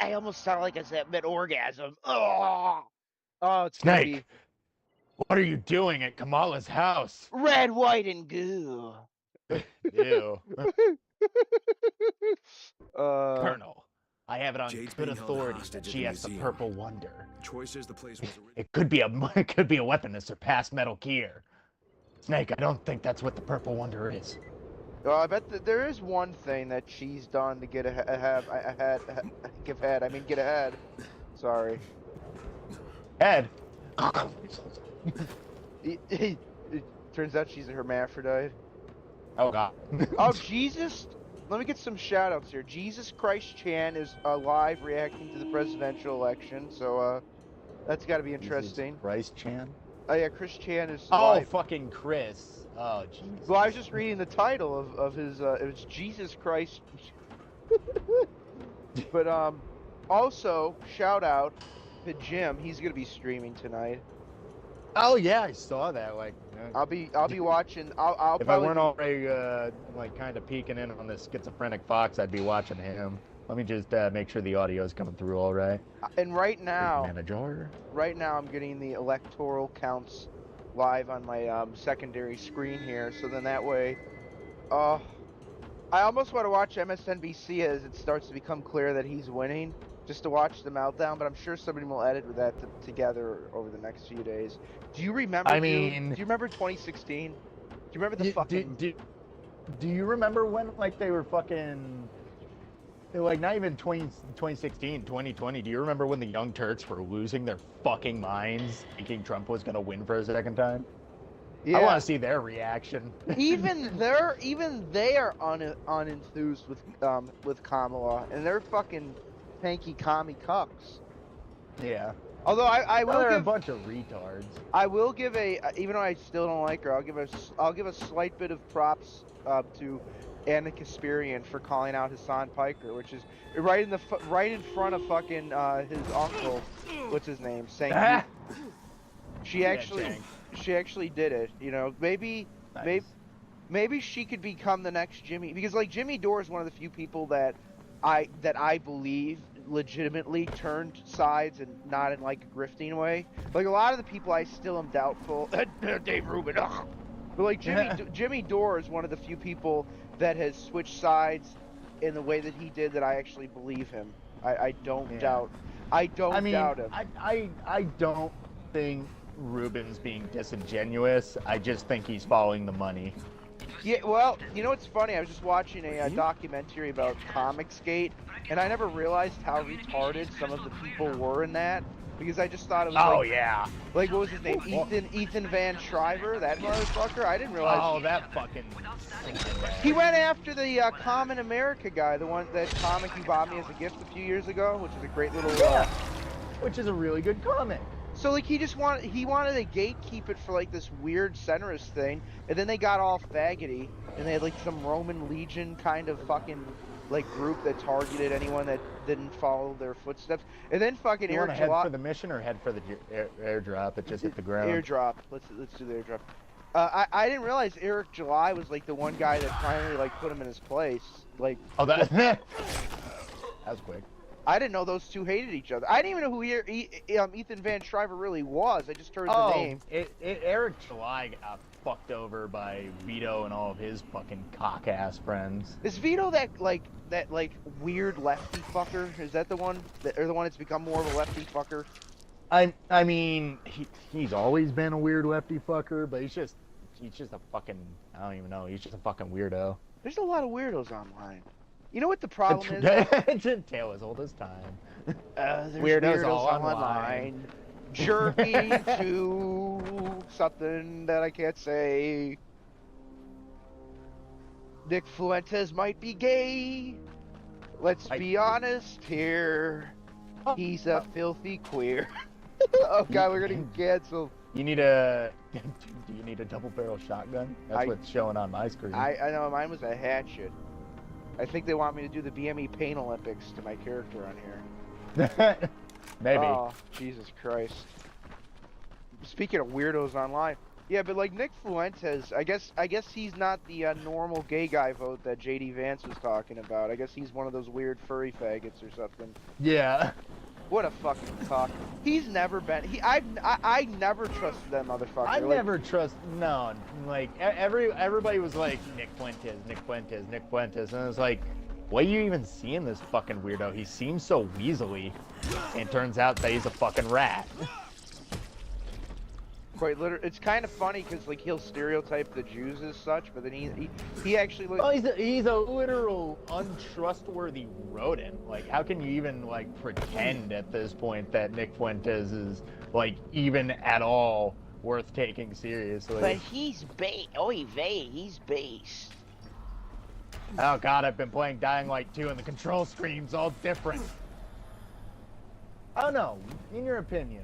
I almost sound like I said mid-orgasm. Oh, it's gonna be Snake, what are you doing at Kamala's house? red, white, and goo. Ew. uh, Colonel, I have it on Jade's good being held authority hostage that at she the has the museum. Purple Wonder. Troy says the place was originally. It could be it could be a weapon to surpass Metal Gear. Snake, I don't think that's what the Purple Wonder is. I bet that there is one thing that she's done to get get ahead. Sorry. Ed. It turns out she's a hermaphrodite. Oh god. Oh, Jesus! Let me get some shout-outs here. Jesus Christ Chan is live reacting to the presidential election, so that's got to be interesting. Bryce Chan. Oh yeah, Chris Chan is Oh, live. fucking Chris. Oh, jeez. Well, I was just reading the title of his. It was Jesus Christ. But also shout out to Jim. He's gonna be streaming tonight. Oh yeah, I saw that. Like, I'll be watching. I'll if probably I weren't already like kind of peeking in on this schizophrenic fox, I'd be watching him. Let me just make sure the audio is coming through all right. And right now, Manager. right now I'm getting the electoral counts live on my secondary screen here. So then that way, I almost want to watch MSNBC as it starts to become clear that he's winning, just to watch the meltdown. But I'm sure somebody will edit with that together over the next few days. Do you remember? I dude, mean, do you remember 2016? Do you remember the fucking? Do you remember when like they were fucking? Like not even 2016, 2020. Do you remember when the Young Turks were losing their fucking minds, thinking Trump was gonna win for a second time? Yeah. I want to see their reaction. even they are unenthused with Kamala, and they're fucking panky commie cucks. Yeah. Although I will They're give a bunch of retards. I will give even though I still don't like her, I'll give a slight bit of props to Anna Kasparian for calling out Hassan Piker, which is right in front of fucking his uncle. What's his name? Saying she actually did it. You know, maybe she could become the next Jimmy, because like Jimmy Dore is one of the few people that I believe legitimately turned sides and not in like a grifting way. Like a lot of the people I still am doubtful. Dave Rubin. Ugh. But like Jimmy Dore is one of the few people that has switched sides in the way that he did that I actually believe him. I don't doubt. I doubt him. I don't think Rubin's being disingenuous. I just think he's following the money. Yeah, well, you know what's funny? I was just watching a documentary about Comicsgate, and I never realized how retarded some of the people were in that, because I just thought it was like what was his name? Ethan Van Shriver, that motherfucker? I didn't realize. Oh, that fucking. He went after the Common America guy, the one, that comic you bought me as a gift a few years ago, which is a great little. Which is a really good comic. So like he wanted to gatekeep it for like this weird centrist thing, and then they got all faggoty, and they had like some Roman Legion kind of fucking like group that targeted anyone that didn't follow their footsteps, and then fucking Eric July. Head for the mission or head for the airdrop? It just hit the ground. Airdrop. Let's do the airdrop. I didn't realize Eric July was like the one guy that finally like put him in his place. Like that was quick. I didn't know those two hated each other. I didn't even know who Ethan Van Shriver really was. I just heard the name. Eric July got fucked over by Vito and all of his fucking cock-ass friends. Is Vito that weird lefty fucker? Is that the one or the one that's become more of a lefty fucker? I mean, he's always been a weird lefty fucker, but he's just a fucking, I don't even know. He's just a fucking weirdo. There's a lot of weirdos online. You know what the problem is? Tale as old as time. There's weirdos online. Jerking to something that I can't say. Nick Fuentes might be gay. Let's be honest here. He's a filthy queer. Oh god, we're getting canceled. Do you need a double barrel shotgun? That's what's showing on my screen. I know mine was a hatchet. I think they want me to do the BME Pain Olympics to my character on here. Maybe. Oh, Jesus Christ. Speaking of weirdos online, Yeah, but like Nick Fuentes, I guess he's not the normal gay guy vote that JD Vance was talking about. I guess he's one of those weird furry faggots or something. Yeah. What a fucking cock. He's never been. I never trusted that motherfucker. I like, never trust no. Like everybody was like Nick Fuentes, Nick Fuentes, Nick Fuentes, and it's like, what are you even seeing this fucking weirdo? He seems so weaselly, and turns out that he's a fucking rat. Quite literally, it's kind of funny because like he'll stereotype the Jews as such, but then he actually like. Well, he's a literal untrustworthy rodent. Like, how can you even like pretend at this point that Nick Fuentes is like even at all worth taking seriously? But he's oy vey, he's based. Oh god, I've been playing Dying Light 2 and the control screen's all different. I don't know. In your opinion,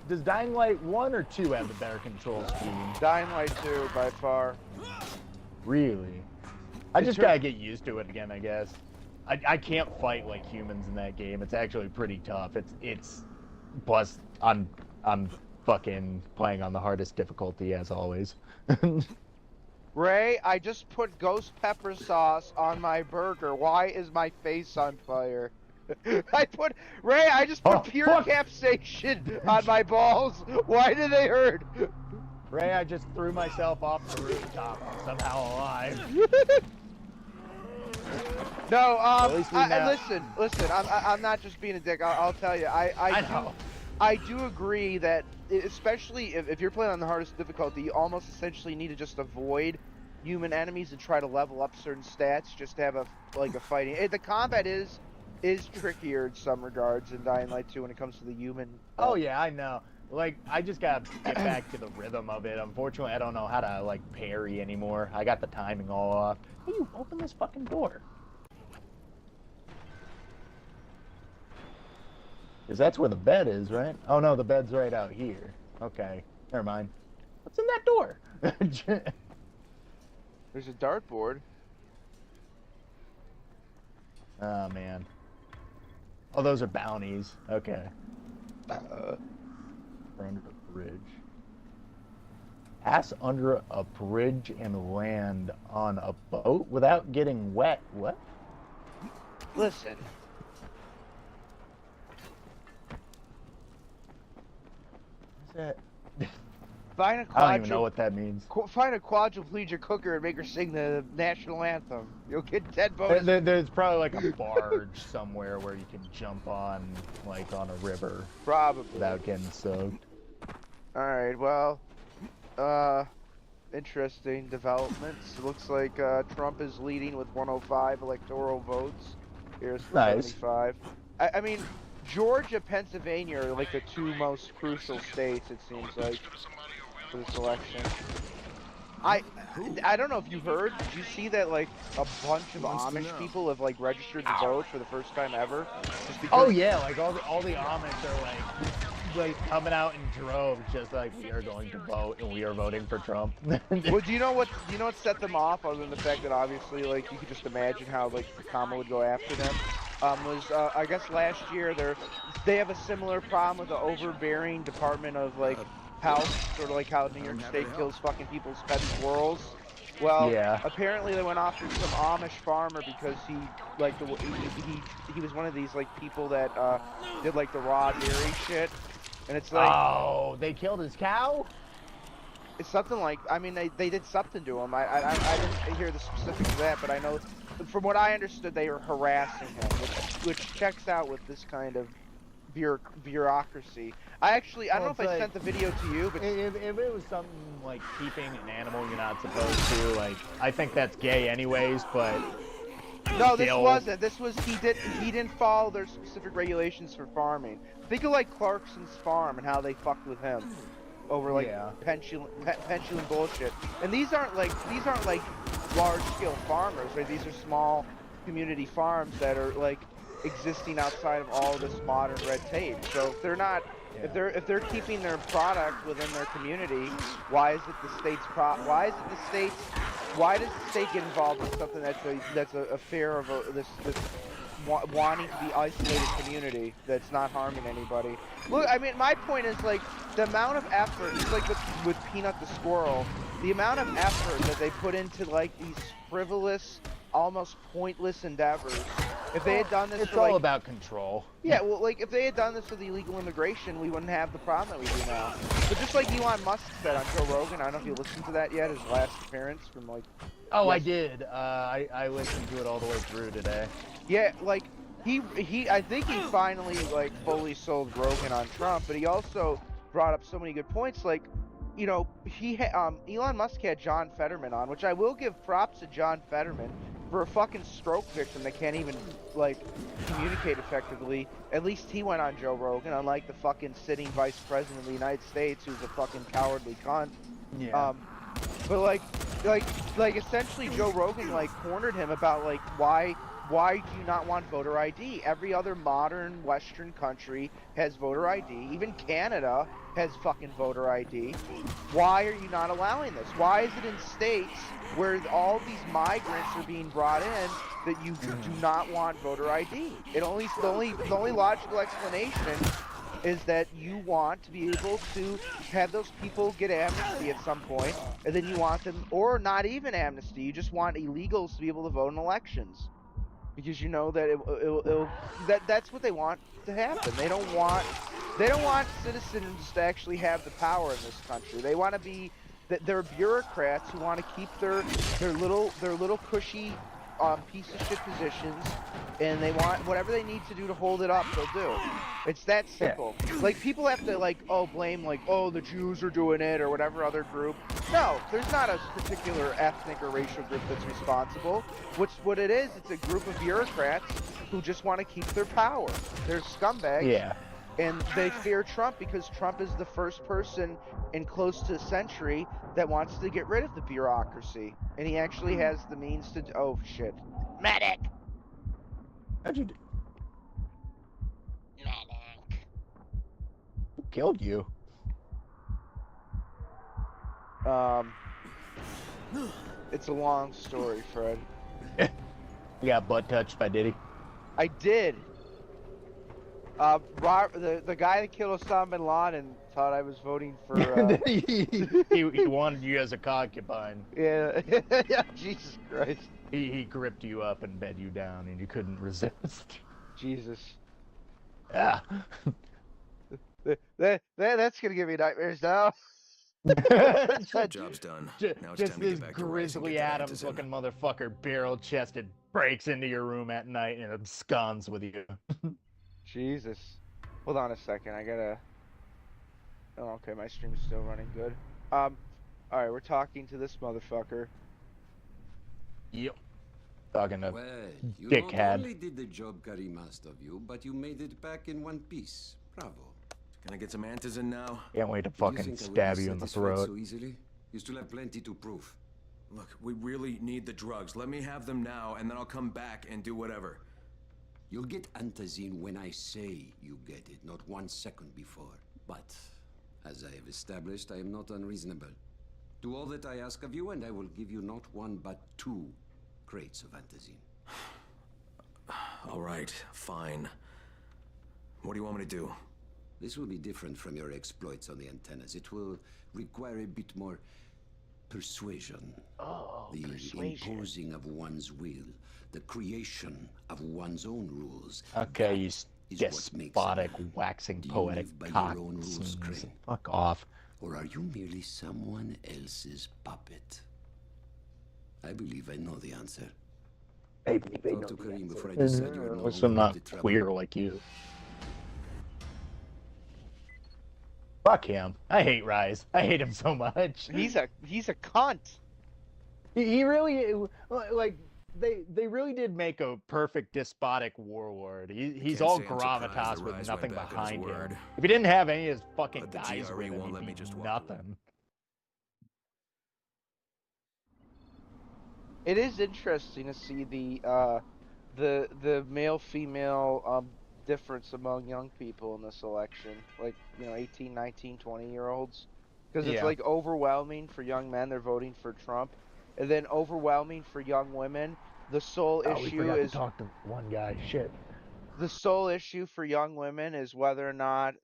does Dying Light 1 or 2 have the better control scheme? Dying Light 2 by far. Really? I just gotta get used to it again, I guess. I can't fight like humans in that game. It's actually pretty tough. It's plus I'm fucking playing on the hardest difficulty as always. Ray, I just put ghost pepper sauce on my burger. Why is my face on fire? I just put pure capsaicin on my balls. Why do they hurt? Ray, I just threw myself off the rooftop. I'm somehow alive. No, listen. I'm not just being a dick. I'll tell you. I do agree that, especially if you're playing on the hardest difficulty, you almost essentially need to just avoid human enemies and try to level up certain stats just to have a fighting. The combat is trickier in some regards in Dying Light 2 when it comes to the human. Oh yeah, I know. Like, I just gotta get back to the rhythm of it. Unfortunately, I don't know how to like parry anymore. I got the timing all off. Hey, you open this fucking door. Because that's where the bed is, right? Oh no, the bed's right out here. Okay, never mind. What's in that door? There's a dartboard. Oh man. Oh, those are bounties. Okay. We're under a bridge. Pass under a bridge and land on a boat without getting wet. What? Listen. What's that? I don't even know what that means. Find a quadriplegic hooker and make her sing the national anthem. You'll get 10 bonus. There's probably like a barge somewhere where you can jump on, like on a river. Probably. Without getting soaked. Alright, well, interesting developments. It looks like Trump is leading with 105 electoral votes. Here's 75. I mean, Georgia, Pennsylvania are like the two most crucial states, it seems like, for this election. I don't know if you heard. Did you see that like a bunch of Amish people have like registered to vote for the first time ever? Just because... Oh yeah, like all the Amish are like coming out in droves, just like we are going to vote and we are voting for Trump. Well, do you know what set them off, other than the fact that obviously like you could just imagine how like Kamala would go after them? I guess last year they have a similar problem with the overbearing Department of like Health, sort of like how New York State kills fucking people's pet squirrels. Well, yeah. Apparently they went after some Amish farmer because he was one of these like people that did like the raw dairy shit, and it's like, oh, they killed his cow. It's something like, I mean, they did something to him. I didn't hear the specifics of that, but I know from what I understood they were harassing him, which checks out with this kind of bureaucracy. I don't know if I sent the video to you, but if it was something like keeping an animal you're not supposed to, like, I think that's gay anyways, but no, this wasn't. This was he didn't follow their specific regulations for farming. Think of like Clarkson's farm and how they fucked with him over like pension bullshit. And these aren't like large scale farmers, right? These are small community farms that are like existing outside of all this modern red tape. So if they're not, if they're keeping their product within their community, why is it the state's why does the state get involved in something that's a affair of this wanting to be isolated community that's not harming anybody. Look, I mean, my point is like the amount of effort. It's like with Peanut the squirrel, the amount of effort that they put into like these frivolous, almost pointless endeavors. If they had done this, it's for, all like, about control. yeah, well, like if they had done this with illegal immigration, we wouldn't have the problem that we do now. But just like Elon Musk said on Joe Rogan, I don't know if you listened to that yet, his last appearance from like. Oh, yes. I did. I listened to it all the way through today. Yeah, like he I think he finally like fully sold Rogan on Trump, but he also brought up so many good points. Like, you know, Elon Musk had John Fetterman on, which I will give props to John Fetterman for a fucking stroke victim that can't even like communicate effectively. At least he went on Joe Rogan, unlike the fucking sitting vice president of the United States, who's a fucking cowardly cunt. Yeah. But like essentially Joe Rogan like cornered him about like why do you not want voter ID? Every other modern Western country has voter ID. Even Canada has fucking voter ID. Why are you not allowing this? Why is it in states where all these migrants are being brought in that you do not want voter ID? The only logical explanation is that you want to be able to have those people get amnesty at some point, and then you want them, or not even amnesty, you just want illegals to be able to vote in elections. Because you know that that's what they want to happen. They don't want citizens to actually have the power in this country. They want to be they're bureaucrats who want to keep their little cushy piece of shit positions, and they want whatever they need to do to hold it up, they'll do. It's that simple. Yeah. Like, people have to like blame like, oh, the Jews are doing it or whatever other group. No, there's not a particular ethnic or racial group that's responsible. What it is, it's a group of bureaucrats who just want to keep their power. They're scumbags. Yeah. And they fear Trump because Trump is the first person in close to a century that wants to get rid of the bureaucracy. And he actually has the means to... Oh, shit. Medic! How'd you do? Medic. Who killed you? It's a long story, Fred. You got butt touched by Diddy? I did. The guy that killed Osama bin Laden thought I was voting for. He wanted you as a concubine. Yeah, yeah. Jesus Christ. He gripped you up and bed you down, and you couldn't resist. Jesus. Yeah. That's gonna give me nightmares now. Job's done. Now it's Just time to this get back to Grizzly Adams looking motherfucker, barrel chested, breaks into your room at night and absconds with you. Jesus. Hold on a second. I gotta. Oh, okay. My stream's still running good. All right. We're talking to this motherfucker. Yep. Talking to well, you dickhead. not only did the job Karim asked of you, but you made it back in one piece. Bravo. Can I get some antas in now? Can't wait to Did you fucking think I would stab be you in the satisfied throat. so easily? You still have plenty to prove. Look, we really need the drugs. Let me have them now, and then I'll come back and do whatever. You'll get antazine when I say you get it, not 1 second before. But, as I have established, I am not unreasonable. Do all that I ask of you, and I will give you not 1 but 2 crates of antazine. All right, fine. What do you want me to do? This will be different from your exploits on the antennas. It will require a bit more persuasion. Oh, The persuasion. imposing of one's will, the creation of one's own rules. Okay, you is what makes despotic, a man. waxing Do you poetic live by cock. your own rules, Crane? Fuck off. Or are you merely someone else's puppet? I believe I know the answer. Hey, baby, Talk to Karim before I decide you are no Listen, I'm longer not the trouble. queer like you. Fuck him. I hate Rise. I hate him so much. He's a cunt. He really, like, they really did make a perfect despotic warlord. He's Can't all say I'm surprised gravitas that with Rise nothing went back on his behind word. him. If he didn't have any of his fucking But the guys GRE with him, won't let he'd me be just walk nothing. It is interesting to see the male female difference among young people in this election, like, you know, 18, 19, 20-year-olds, because it's Yeah. like overwhelming for young men, they're voting for Trump, and then overwhelming for young women, the sole Oh, we issue forgot is to talk to one guy. Shit. the sole issue for young women is whether or not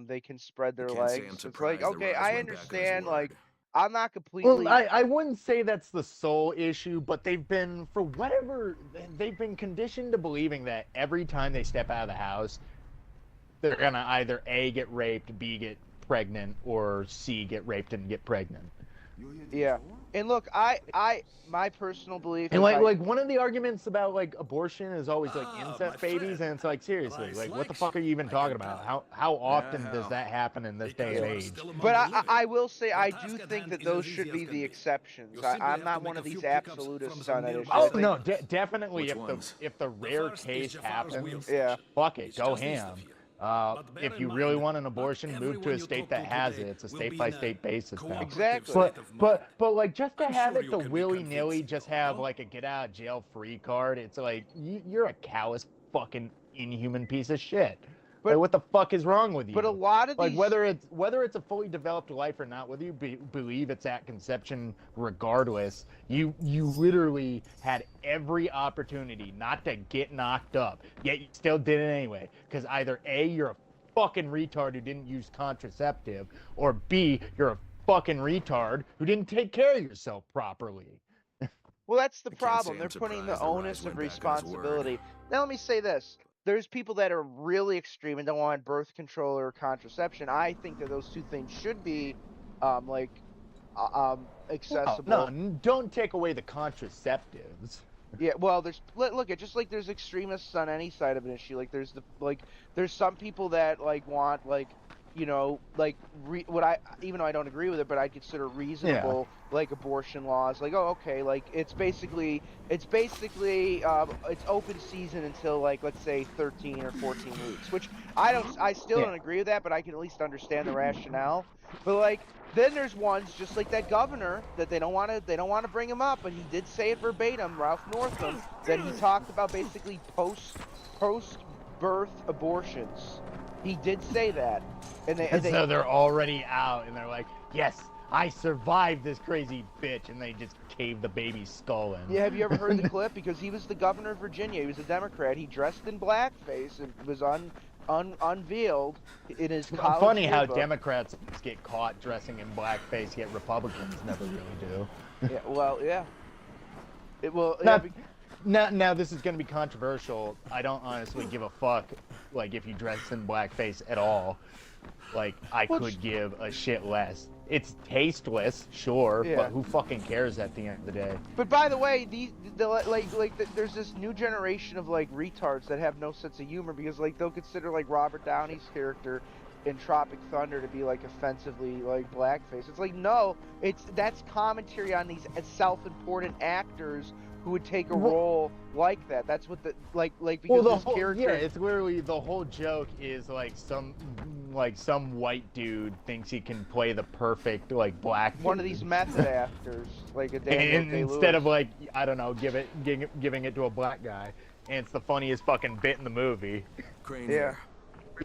they can spread their can't say I'm legs. It's like, surprised that okay, Raz I went back on his understand. Like, word. I'm not Well, completely. I wouldn't say that's the sole issue, but they've been, for whatever, they've been conditioned to believing that every time they step out of the house, they're gonna either A, get raped, B, get pregnant, or C, get raped and get pregnant. Yeah. And look, my personal belief And is like one of the arguments about like abortion is always like incest babies, and it's like, seriously, like what the fuck are you even talking about? How often does that happen in this day and age? But I will say I do think that those should be the exceptions. I'm not one of these absolutists on that issue. Oh I think- no, definitely. Which ones? If the rare case happens, Yeah. fuck it, go ham. If you really want an abortion, move to a state that has it. It's a state by state basis now. Exactly. But like just to have it to willy nilly just have like a get out of jail free card, it's like you're a callous fucking inhuman piece of shit. But- Like, what the fuck is wrong with you? But a lot of like these whether it's a fully developed life or not, whether you believe it's at conception, regardless, you literally had every opportunity not to get knocked up, yet you still did it anyway. Because either A, you're a fucking retard who didn't use contraceptive, or B, you're a fucking retard who didn't take care of yourself properly. Well, that's the I can't problem. say They're I'm putting the surprised that Rise onus of went back on his responsibility. Now, let me say this. There's people that are really extreme and don't want birth control or contraception. I think that those two things should be, accessible. No, don't take away the contraceptives. Yeah, well, look at just like there's extremists on any side of an issue. Like there's some people that like want like, you know, like even though I don't agree with it, but I'd consider reasonable like abortion laws. Like, oh, okay, like it's basically it's open season until like let's say 13 or 14 weeks, which I still don't agree with that, but I can at least understand the rationale. But like then there's ones just like that governor that they don't want to bring him up, but he did say it verbatim, Ralph Northam, that he talked about basically post birth abortions. He did say that, and So they're already out, and they're like, "Yes, I survived this crazy bitch," and they just cave the baby's skull in. Yeah, have you ever heard the clip? Because he was the governor of Virginia. He was a Democrat. He dressed in blackface and was unveiled in his college Funny how yearbook. Democrats get caught dressing in blackface, yet Republicans never really do. Yeah, well, yeah. It will. Now this is going to be controversial. I don't honestly give a fuck, like, if you dress in blackface at all. Like, I could give a shit less. It's tasteless, sure, Yeah. but who fucking cares at the end of the day? But by the way, there's this new generation of like retards that have no sense of humor because like they'll consider like Robert Downey's character in Tropic Thunder to be like offensively like blackface. It's like no, that's commentary on these self-important actors who would take a role like that. That's what the like because Well, this character. it's literally the whole joke is like some white dude thinks he can play the perfect like black One of dude. these method actors, like a Daniel and Day-Lewis. instead of like I don't know, giving it to a black guy, and it's the funniest fucking bit in the movie. Crane Yeah. here.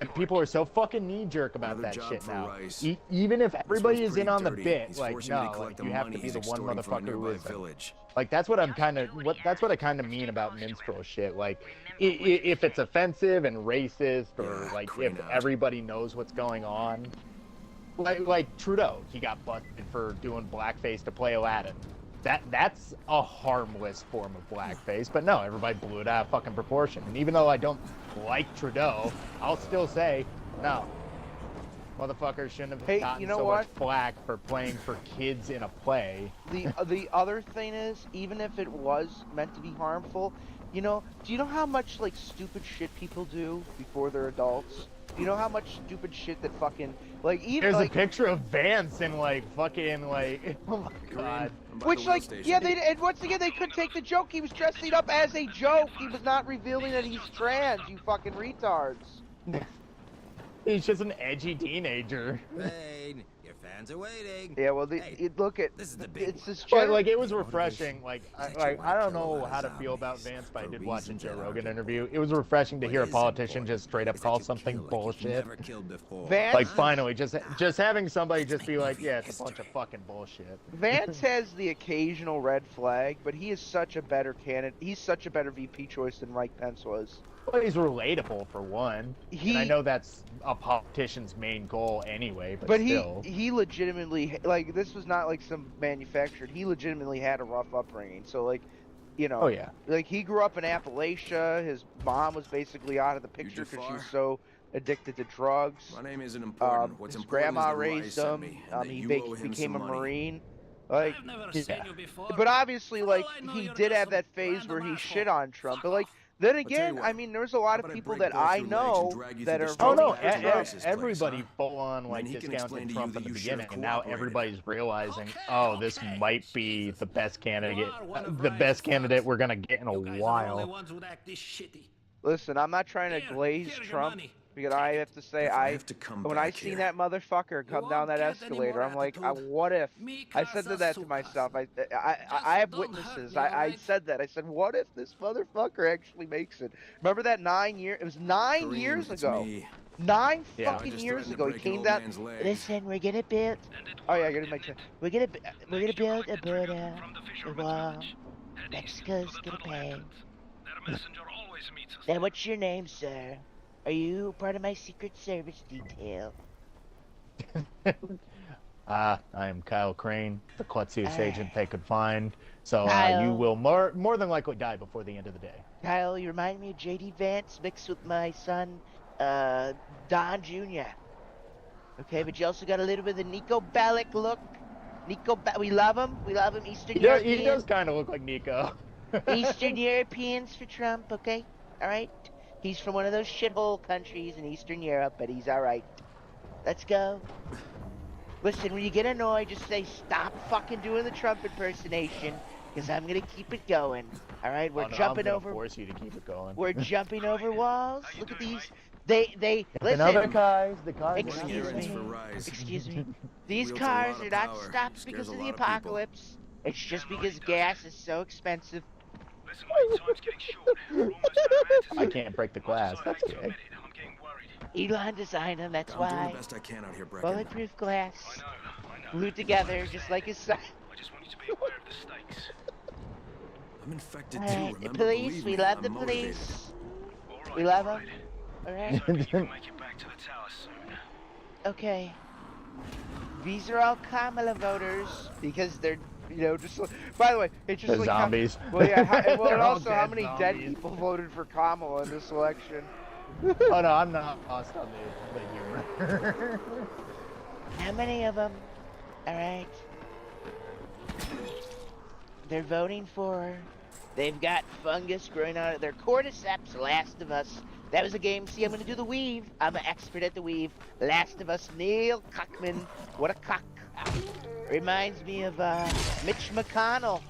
And people are so fucking knee-jerk about Another that job shit for now. Rice. Even if everybody This is one's in on the pretty bit, dirty. He's like forcing me to no, collect like the you have money to be he's the one extorting from a motherfucker who nearby is. village. Like that's what I'm kind of that's what I kind of mean about minstrel shit. Like if it's offensive and racist, or Yeah, like crane if out. everybody knows what's going on. Like Trudeau, he got busted for doing blackface to play Aladdin. That's a harmless form of blackface, but no, everybody blew it out of fucking proportion. And even though I don't like Trudeau, I'll still say no. Motherfuckers shouldn't have Hey, gotten you know so what? much flack for playing for kids in a play. The other thing is, even if it was meant to be harmful, you know, do you know how much like stupid shit people do before they're adults? Do you know how much stupid shit that fucking like even There's like a picture of Vance in like fucking like oh my god. I'm by which the wheel like station. yeah and once again they couldn't take the joke. He was dressing up as a joke. He was not revealing that he's trans. You fucking retards. He's just an edgy teenager. Crane, Your fans are waiting. Yeah, well, Hey, look at this is the big it's this But general. like it was refreshing. Like Is that I your I don't kill a know lot how of to feel about zombies Vance, but I for did watch a reasons Joe that are Rogan arguable. interview. It was refreshing to What hear a is politician important just straight up is that call you something kill like bullshit. you've never killed before. Vance- Like huh? finally, just having somebody just be like, yeah, it's a bunch of fucking bullshit. Vance has the occasional red flag, but he is such a better candidate. He's such a better VP choice than Mike Pence was. Well, he's relatable for one, and I He, know that's a politician's main goal anyway. But but still, he legitimately, like, this was not like some manufactured. He legitimately had a rough upbringing. So like, you know, oh yeah, like he grew up in Appalachia. His mom was basically out of the picture because she was Jafar? so addicted to drugs. My name isn't important. What's His important grandma is that Rai raised sent him. me, and that He you owe him became some a money. Marine. Like, I've never Yeah. seen you before. but obviously, For like, all I know, he you're did just have some that phase where random he shit asshole. on Trump. Fuck But like, off. then tell you again, what, I mean, there's a lot how of about I people break that both I your legs and know drag you that through are the oh streets no, back voting to for your Trump. ex's place, everybody huh? full on And like then he can discounted explain to you Trump that in the you should have beginning, and now cooperated. everybody's realizing, Okay, oh, this okay, might be Jesus. the best candidate, You are one of the Ryan's best candidate thugs. we're gonna get in a You guys are the only while. ones who act this shitty. Listen, I'm not trying to Here, glaze here's your Trump money. because Take I it. have to say, If I have to come when I back seen here, that motherfucker come down won't that get any escalator, more I'm like, attitude. what if? Mi I said casa, that su to myself. casa. I have don't hurt witnesses. me, I alright? said that. I said, what if this motherfucker actually makes it? Remember that 9 year? It was 9 years Kareem, it's ago. me. 9 Yeah. I fucking just years threatened to ago. He break an came old down. man's legs. Listen, we're gonna build. Oh yeah, I gotta make sense. We're gonna build a border, a wall. Mexico's gonna pay. Now, what's your name, sir? Are you part of my Secret Service detail? I am Kyle Crane, the klutziest Ah. agent they could find. So you Kyle. will more than likely die before the end of the day. Kyle, you remind me of J.D. Vance mixed with my son, Don Jr. Okay, but you also got a little bit of the Nico Bellic look. We love him. We love him. Eastern He European. does kind of look like Nico. Eastern Europeans for Trump, okay? Alright? He's from one of those shithole countries in Eastern Europe, but he's alright. Let's go. Listen, when you get annoyed, just say, stop fucking doing the Trump impersonation, because I'm gonna keep it going. Alright? We're Oh, no, jumping I'm gonna over... force you to keep it going. We're jumping over walls. Look at these. They Another listen. guys, the cars. Excuse Running errands me. for Rise. Excuse me. These Wields a cars lot are of not power. stopped Scares because a of the lot of people. apocalypse. It's just because gas is so expensive. I can't break the glass. That's good. Elon designed them, that's I'm doing why. the best I can out here, Brecken. Bulletproof glass. Glued together, just like his son. I'm infected too, Alright, remember? the police, Believe we me, love I'm the motivated. police. We love them. Alright? Okay. These are all Kamala voters because they're, just. By the way, it's just The like how- zombies. Well, yeah. Well, They're and all also, how dead many dead zombies. people voted for Kamala in this election? Oh no, I'm not lost on the humor. How many of them? Alright. They're voting for. They've got fungus growing out of their cordyceps, Last of Us. That was a game. See, I'm going to do the weave. I'm an expert at the weave. Last of Us, Neil Cockman. What a cock. Reminds me of Mitch McConnell.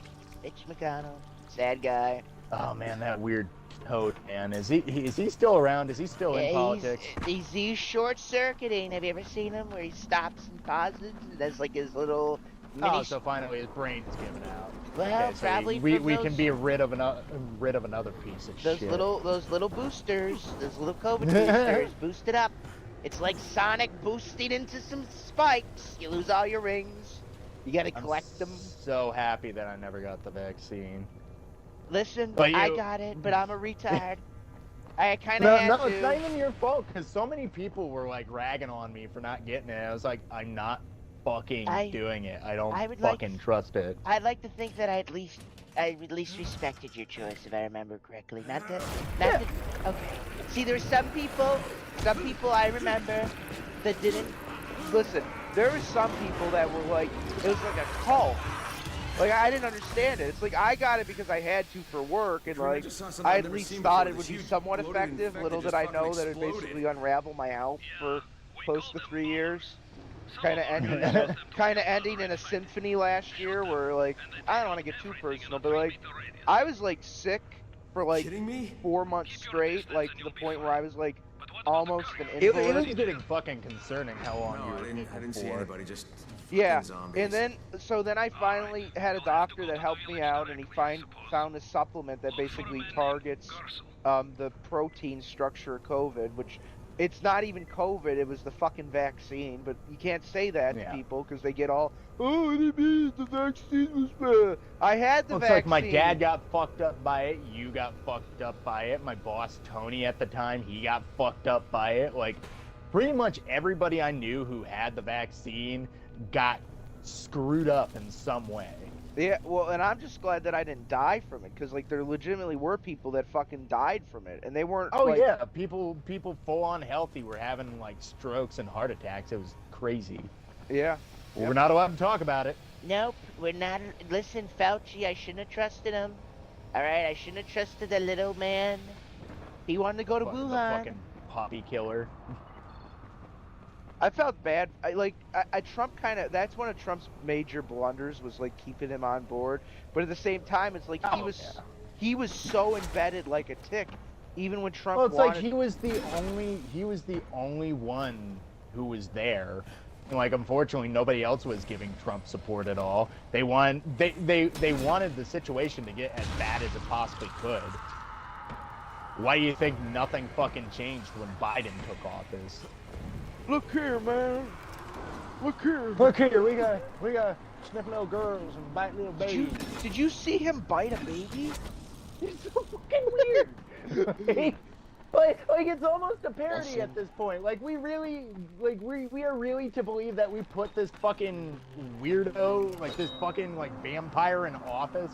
Mitch McConnell. Sad guy. Oh man, that weird toad man. Is he still around? Is he still in politics? He's short-circuiting. Have you ever seen him where he stops and pauses? And does like his little mini... Oh, so finally his brain's giving out. Well, Okay, so probably we from can those- be rid of another piece of Those shit. little boosters, those little COVID boosters, boost it up. It's like Sonic boosting into some spikes. You lose all your rings. You gotta I'm collect them. so happy that I never got the vaccine. Listen, But I you- got it, but I'm a retard. I kind No, of had no, to. it's not even your fault because so many people were like ragging on me for not getting it. I was like, I'm not fucking doing it. I don't I would like- fucking trust it. I'd like to think that I at least respected your choice, if I remember correctly. Not that. Okay. See, there's some people I remember that didn't. Listen, there were some people that were like, it was like a cult. Like, I didn't understand it. It's like, I got it because I had to for work, and Kareem, I like, just saw something I I've at never least seen thought before. it would This be huge somewhat bloated effective. infected Little just did I fucking know that it exploded. basically unraveled my health for close to 3 years. Kind of ending in a symphony last year where, like, I don't want to get too personal, but like, I was like sick for like Kidding me? 4 months straight, like to the point where I was like almost an It invalid. was getting fucking concerning how long No, you I were didn't kicking see for. anybody. Just Yeah, fucking zombies. and then I finally had a doctor that helped me out, and he found a supplement that basically targets the protein structure of COVID, which it's not even COVID, it was the fucking vaccine. But you can't say that to Yeah. people because they get all, oh, what do you mean the vaccine was bad? I had the Looks vaccine. like my dad got fucked up by it. You got fucked up by it. My boss Tony at the time, he got fucked up by it. Like, pretty much everybody I knew who had the vaccine got screwed up in some way. Yeah, well, and I'm just glad that I didn't die from it, because like there legitimately were people that fucking died from it, and they weren't. Oh like, yeah, people full on healthy were having like strokes and heart attacks. It was crazy. Yeah. Well, Yep. we're not allowed to talk about it. Nope, we're not. Listen, Fauci, I shouldn't have trusted him. All right, I shouldn't have trusted the little man. He wanted to go to The Wuhan. fucking poppy killer. I felt bad. Trump kind of, that's one of Trump's major blunders, was like keeping him on board. But at the same time, it's like Oh, he was so embedded like a tick, even when Trump Well, it's wanted. like he was the only one who was there. And, like, unfortunately, nobody else was giving Trump support at all. They wanted the situation to get as bad as it possibly could. Why do you think nothing fucking changed when Biden took office? Look here, man. Look here. Look here, we got sniff little girls and bite little babies. Did you see him bite a baby? It's so fucking weird. like it's almost a parody at this point. Like we are really to believe that we put this fucking weirdo, like this fucking like vampire in office.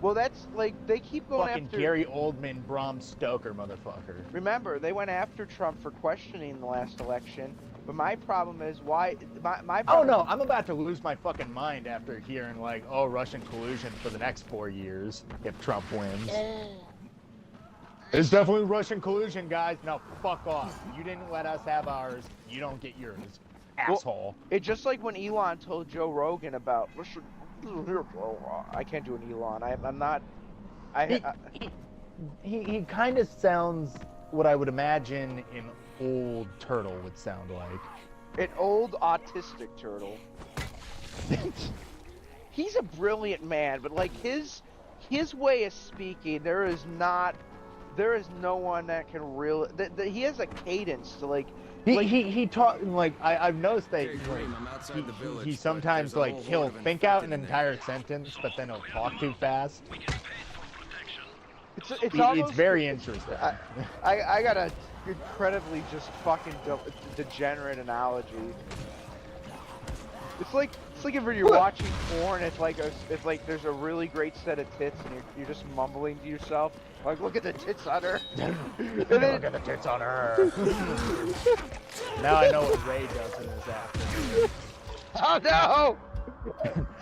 Well, that's like they keep going Fucking after Gary Oldman, Bram Stoker, motherfucker. Remember, they went after Trump for questioning the last election. But my problem is why my Oh problem, no, I'm about to lose my fucking mind after hearing like, oh, Russian collusion for the next 4 years if Trump wins. It's definitely Russian collusion, guys. No, fuck off. You didn't let us have ours. You don't get yours, asshole. It's just like when Elon told Joe Rogan about I can't do an Elon. I'm not. He kind of sounds what I would imagine an old turtle would sound like. An old autistic turtle. He's a brilliant man, but like his way of speaking, there is no one that can really. He has a cadence to like. He talk like I've noticed that Okay, Graham, I'm outside the village, he but sometimes there's a like whole he'll horde of think out an infected in entire sentence, but then he'll talk too fast. It's almost, It's very interesting. I got a incredibly just fucking degenerate analogy. It's like if you're watching porn, it's like there's a really great set of tits and you're just mumbling to yourself, like, look at the tits on her. Look at the tits on her. Now I know what Ray does in his afternoon. Oh no!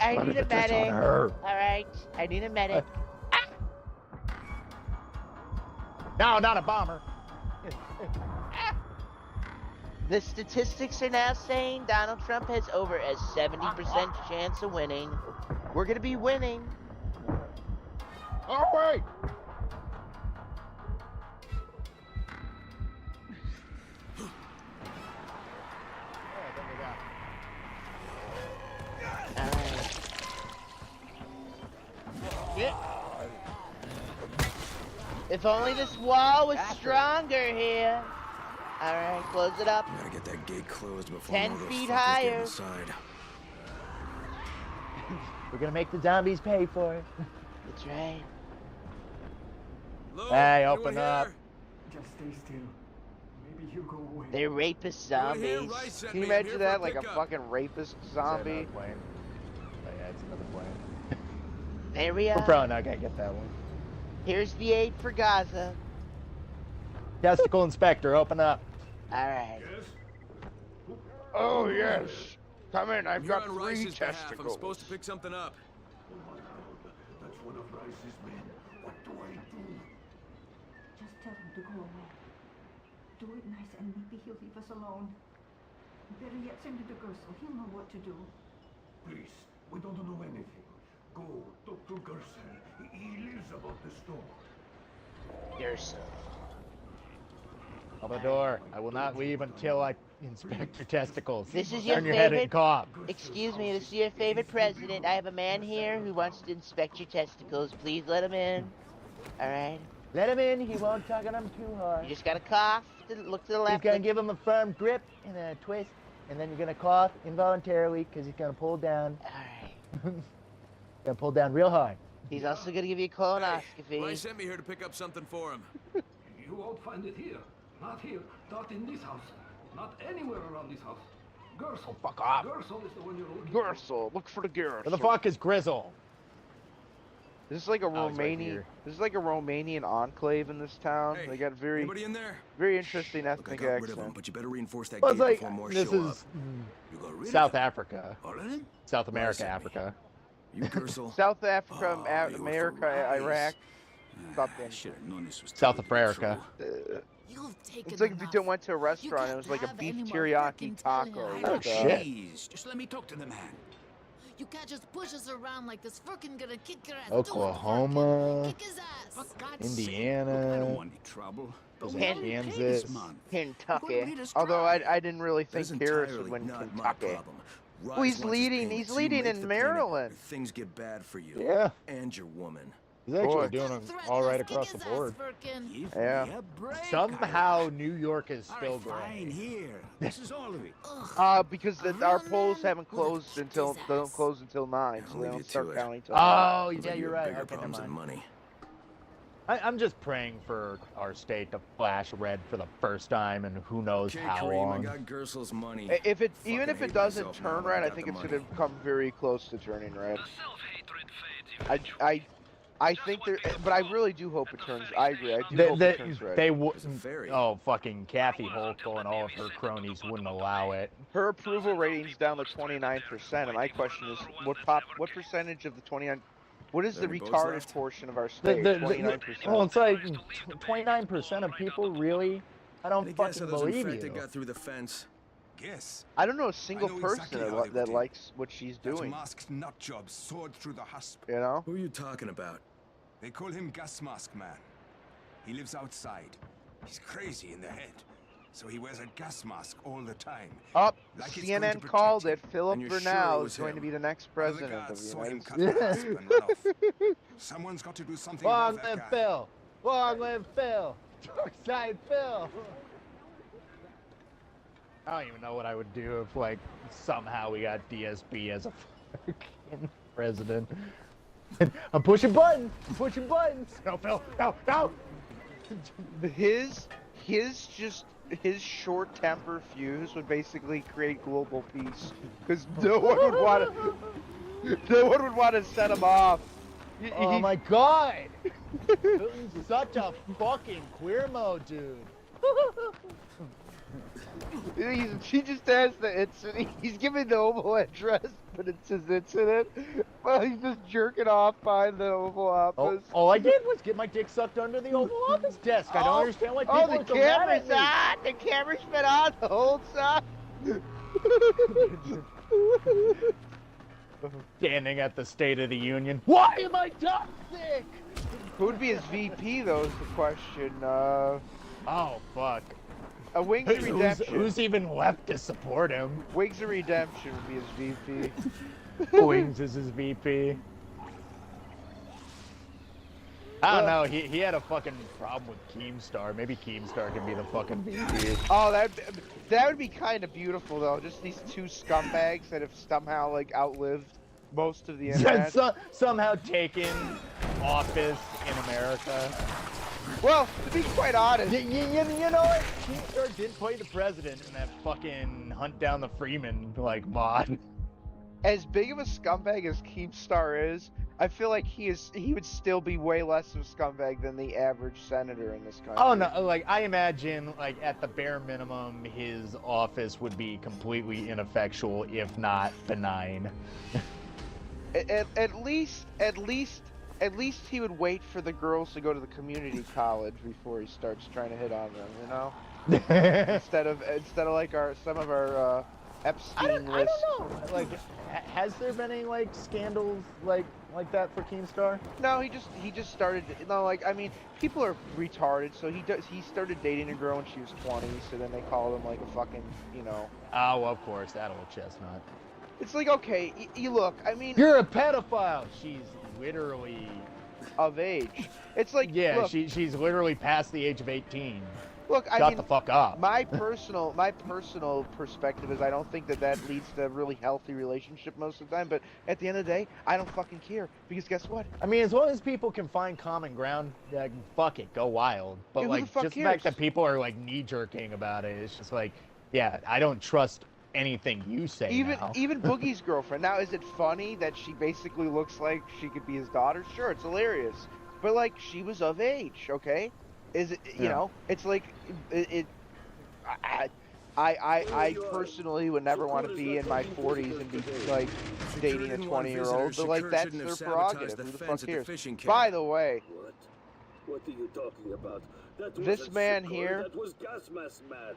I Look need at a the tits on medic. her. All right, I need a medic. No, not a bomber. The statistics are now saying Donald Trump has over a 70% chance of winning. We're gonna be winning. Oh wait. Alright. If only this wall was stronger here. Alright, close it up. Gotta get that gate closed before 10 more of those feet fuckers higher. get inside. We're gonna make the zombies pay for it. That's right. Lou, Hey, anyone open up. here? Just stay still. Maybe he'll go away. They're rapist Anyone here? zombies. Rice sent Can you me. I'm imagine here that, for like a pickup. fucking rapist Is that zombie? another plane? Oh yeah, it's another plane. There we We're are. probably not gonna get that one. Here's the aid for Gaza. Testicle inspector, open up. Alright. Oh yes, come in. I've You're got on 3 Rice's behalf. I'm testicles. supposed to pick something up. That's one of Rice's men. What do I do? Just tell him to go away. Do it nice and maybe he'll leave us alone. Better yet, send it to Gersel. He'll know what to do. Please, we don't know anything. Go, talk to Gerson. He lives above the store. Gerson. Open Salvador, I will not leave until I inspect your testicles. This is your Turn your head and favorite- cough. Excuse me, this is your favorite president. I have a man here who wants to inspect your testicles. Please let him in. Alright? Let him in. He won't tug on him too hard. You just gotta cough, look to the He's left. gonna give him a firm grip and then a twist, and then you're gonna cough involuntarily because he's gonna pull down. Alright. Gonna pull down real hard. He's also gonna give you a Hey, colonoscopy. well, sent me here to pick up something for him. You won't find it here. Not here. Not in this house. Not anywhere around this house. Gersel. Fuck off. Gersel is the one you're looking for. Gersel, look for the Gersel. Where the fuck is Grizzle? This is like a Oh, he's right Romanian. here. This is like a Romanian enclave in this town. Hey, They got very, anybody in there? very interesting Look, I ethnic got rid of them, accent. but you better reinforce that Well, gate it's like before more this show is up. You got rid South of them? Africa, All of them? South America, sent me. Africa. You Gersel? South Africa, Oh, you were America, from Iraq. Lies. Something. I should have known this was South turning into America. trouble. You've taken It's like if you enough. went to a restaurant and it was like a can't beef have any more teriyaki freaking taco. telling Oh, with, shit. Please, just let me talk to the man. You can't just push us around like this. Frickin' gonna kick your ass. Do it, Oklahoma, frickin'. Kick his ass. For God's sake, Indiana. look, I don't want any trouble. But Is we it only paid Kansas? this month. Kentucky. Although I didn't really think That's Harris entirely would win not my Kentucky. problem. Well, Rise he's wants his leading- payments. he's You leading make in the payment, Maryland. or Things get bad for you. Yeah, And your woman. he's actually Boy. doing Threaten all right us, kick across the his board. ass, frickin'. Give Yeah. me a break. Somehow New York is All still right, fine, growing. here. This is all of it. Because A our real polls man haven't would have closed kicked until his they don't ass. close until 9, so I'll they leave don't you to start it. counting till Oh, 9. Looks yeah, like you you're have right. bigger Okay, never problems than mind. money. I'm just praying for our state to flash red for the first time in who knows Okay, how Kareem, I long. got Gersel's money. If it Fucking even if hate it doesn't myself now turn that I red, I got think the it's gonna money. come very close to turning red. I think there, but I really do hope it turns. I agree. I do hope it turns red. They There's a wouldn't. ferry. Oh, fucking Kathy Hochul and all of her cronies wouldn't allow it. Her approval rating's down to 29%, and my question is, what percentage of the 29? What is the Any votes retarded left? portion of our state? 29%. Well, it's like 29% of people really. I don't Any guess fucking how those believe infected you. got through the fence? Guess. I don't know a single know person exactly how they that would do. likes what she's That doing. masked nutjob soared through the husp. You know? Who are you talking about? They call him Gas Mask Man. He lives outside. He's crazy in the head. So he wears a gas mask all the time. Up, Like it's going to CNN protect called him. it. Philip And you're sure Bernal it is was going to him? be the next One of the president of guards the saw him United cut States. the husp and run off. Someone's got to do something Long about that live guy. Phil! Long live Phil! Darkside Phil! I don't even know what I would do if, like, somehow we got DSB as a fucking president. I'm pushing buttons! I'm pushing buttons! No, Phil! No! No! His short temper fuse would basically create global peace, because no one would want to set him off. Oh my god! Putin's such a fucking queer-mo dude. He just has the incident. He's giving the Oval address, but it's his incident. Well, he's just jerking off behind the Oval office. All I did was get my dick sucked under the Oval Office desk. I don't understand why people Oh, the are so mad camera's at me. on! The camera's been on the whole time! Standing at the State of the Union. Why am I toxic? Who would be his VP, though, is the question. Oh, fuck. A Wings of Redemption. Who's even left to support him? Wings of Redemption would be his VP. Wings is his VP. I don't know. He had a fucking problem with Keemstar. Maybe Keemstar can be the fucking VP. Oh, that would be kind of beautiful, though. Just these two scumbags that have somehow, like, outlived most of the internet. Somehow taken office in America. Well, to be quite honest, You know what? Keemstar did play the president in that fucking Hunt Down the Freeman, like, mod. as big of a scumbag as Keemstar is, I feel like he would still be way less of a scumbag than the average senator in this country. Oh no, like I imagine like at the bare minimum his office would be completely ineffectual if not benign. At least he would wait for the girls to go to the community college before he starts trying to hit on them, you know? instead of like some of our Epstein I list. don't know. Like, has there been any like scandals like that for Keemstar? No, he just started. No, like I mean, people are retarded. So he started dating a girl when she was 20. So then they called him like a fucking, you know. Oh, of course, that old chestnut. It's like, okay, you look. I mean, You're a pedophile. She's literally of age. It's like, yeah, look, she's literally past the age of 18. Look, I Shut mean, the fuck up. My personal perspective is I don't think that leads to a really healthy relationship most of the time. But at the end of the day, I don't fucking care because guess what? I mean, as long as people can find common ground, fuck it, go wild. But Yeah, who like, the fuck just the fact cares? that people are like knee jerking about it, it's just like, yeah, I don't trust anything you say. now. Even Boogie's girlfriend. Now, is it funny that she basically looks like she could be his daughter? Sure, it's hilarious. But like, she was of age, okay? Is it? You know, it's like I personally would never want to be in my 40s and be like dating a 20-year-old, but like that's their prerogative. Who the fuck cares? By the way, What are you talking about? That this wasn't man Shikori, here. That was Gas Mask Man.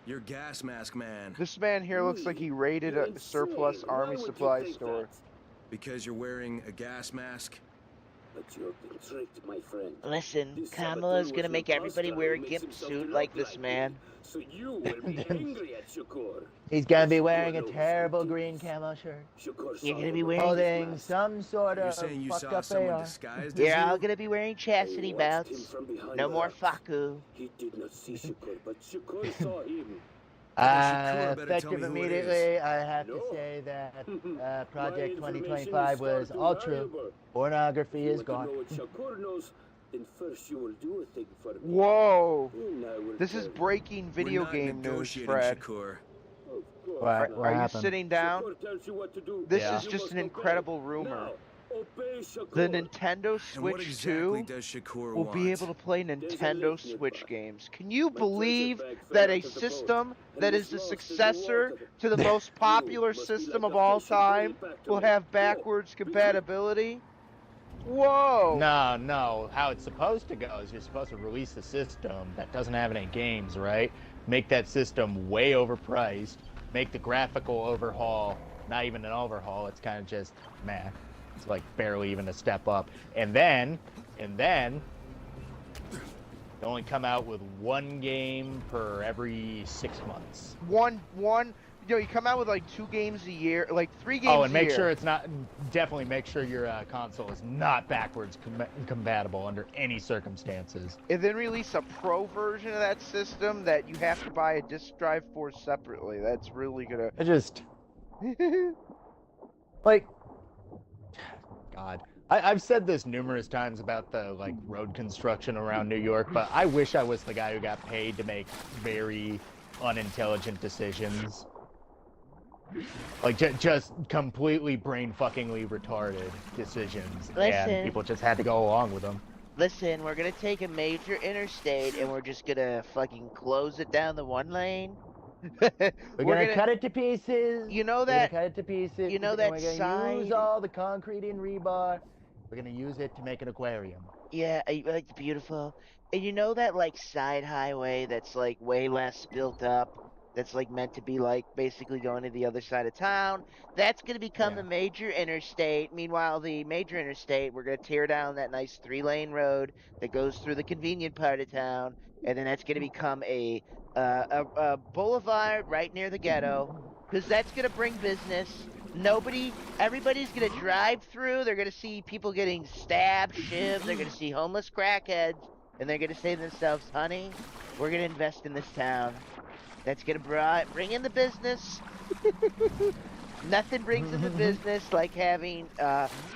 You're Gas Mask Man. This man here looks like he raided a surplus army supply store. Because you're wearing a gas mask? But you're being tricked, my friend. Listen, This Kamala's saboteur gonna was make an everybody Oscar wear a who makes gimp himself suit look like this like man. me. So you will be angry at Shakur. He's gonna be Shakur wearing a knows terrible what green it is. camo shirt. Shakur You're saw gonna be him wearing- with his Holding mask. some sort You're of saying you fucked saw up someone AR. disguised as You're you? all gonna be wearing chastity I watched him belts. from behind No the more rocks. faku. He did not see Shakur, but Shakur saw him. Shakur better tell Effective me who it immediately, I have No. to say that My Project information 2025 is was far too all true. valuable. Pornography If is you want gone. to know what Shakur knows, then first you will do a thing for me. Whoa! And I will This is tell you. breaking video We're not game news, negotiating, Fred. Shakur. Of course What- not. what Are you happened? sitting down? Shakur tells you what to do. This Yeah. is You just must an obey. incredible rumor. Now, obey Shakur. The Nintendo And what Switch exactly 2 does Shakur will want? be able to play There's a Nintendo link Switch nearby. games. Can you My treasure believe bag fell that out a of the boat system and that was is the lost in the successor water. to the most You popular must be system like of a all fish and bring time it back to will me. have Go. backwards compatibility? Whoa! No. How it's supposed to go is you're supposed to release a system that doesn't have any games, right? Make that system way overpriced. Make the graphical overhaul not even an overhaul. It's kind of just meh. It's like barely even a step up. And then they only come out with one game per every 6 months. You come out with like 2 games a year, like 3 games a year. Oh, and make sure it's not, definitely make sure your console is not backwards compatible under any circumstances. And then release a pro version of that system that you have to buy a disk drive for separately. That's really gonna... I just... like... God. I've said this numerous times about the like road construction around New York, but I wish I was the guy who got paid to make very unintelligent decisions. Like just completely brain-fuckingly retarded decisions, Listen. and people just had to go along with them. Listen, we're gonna take a major interstate and we're just gonna fucking close it down the one lane. We're gonna cut it to pieces. You know We're that. gonna cut it to pieces. You know and that we're gonna side. use all the concrete and rebar. We're gonna use it to make an aquarium. Yeah, like beautiful. And you know that like side highway that's like way less built up. That's like meant to be like basically going to the other side of town. That's gonna become the major interstate. Meanwhile, the major interstate, we're gonna tear down that nice 3-lane road that goes through the convenient part of town, and then that's gonna become a boulevard right near the ghetto, because that's gonna bring business. Everybody's gonna drive through. They're gonna see people getting stabbed, shivved. They're gonna see homeless crackheads, and they're gonna say to themselves, "Honey, we're gonna invest in this town." That's gonna bring in the business. Nothing brings in the business like having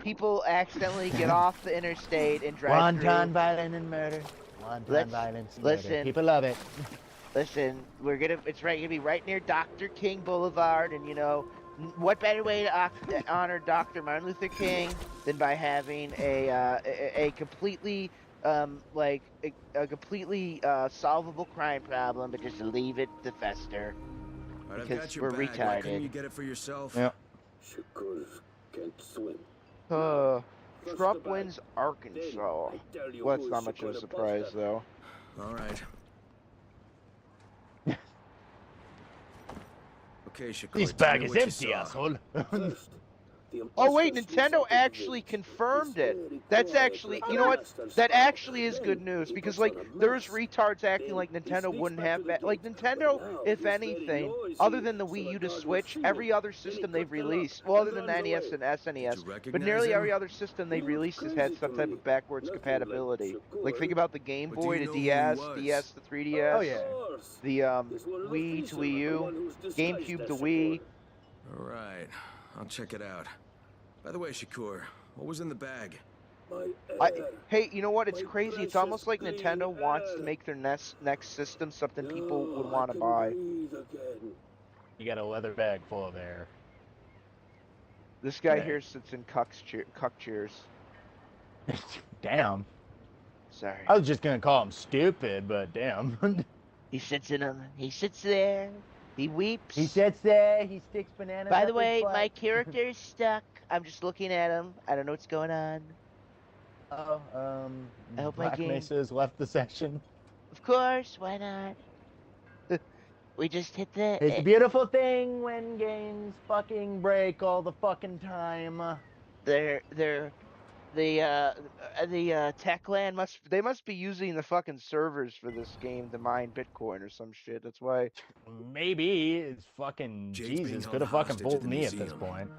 people accidentally get off the interstate and drive Wanton through. violence and murder. Wanton violence and murder. Listen. People love it. Listen, it's gonna be right near Dr. King Boulevard, and you know, what better way to honor Dr. Martin Luther King than by having a completely completely solvable crime problem, but just leave it to fester. All right, I've Because got your we're bag. Why couldn't you retarded. get it for yourself? Yeah. Shakur can't swim. Trump wins Arkansas. Well, that's not much of a surprise, though. All right. Okay, Shakur. This tell bag me is what you empty, saw. asshole. First, the Oh wait, ambassadors Nintendo visited the actually village. confirmed It's it. very That's quiet actually, like you know what? last and That stuff. actually is Then good news he because puts like on a there's mask. retards acting Then like he Nintendo sneaks wouldn't back to have the that. Like gate. Nintendo, But now if he's very anything, noisy, other than the so Wii the U to guard will Switch, see every him. other Then he system they've cuts the lock released, well, other and than runs the NES away. and Did you SNES, but recognize nearly him? every other system He they've looked released has crazy had to some type me. of backwards Nothing like compatibility. Like Shakur. think about the Game But do Boy you to know who he DS, was? DS to Oh 3DS, yeah. Of course. the He's one of the Wii to Wii fishermen, the U, one who's disguised GameCube as to Shakur. Wii. All right, I'll check it out. By the way, Shakur, what was in the bag? My I, heir. hey, you know what? It's My crazy. It's precious almost like green Nintendo wants to heir. make their next system something people would Now want I to can buy. breathe again. You got a leather bag full of air. This guy Hey. here sits in cuck cheers. Damn. Sorry. I was just gonna call him stupid, but damn. He sits in him. He sits there. He weeps. He sits there. He sticks bananas. By up the his way, butt. my character is stuck. I'm just looking at him. I don't know what's going on. Oh, I hope my Black game- Mesa has left the session. Of course, why not? We just hit the. It's a beautiful thing when games fucking break all the fucking time. The Techland must be using the fucking servers for this game to mine Bitcoin or some shit. That's why. Maybe it's fucking Jade's being Jesus held could have fucking hostage at fooled the me at this museum. point.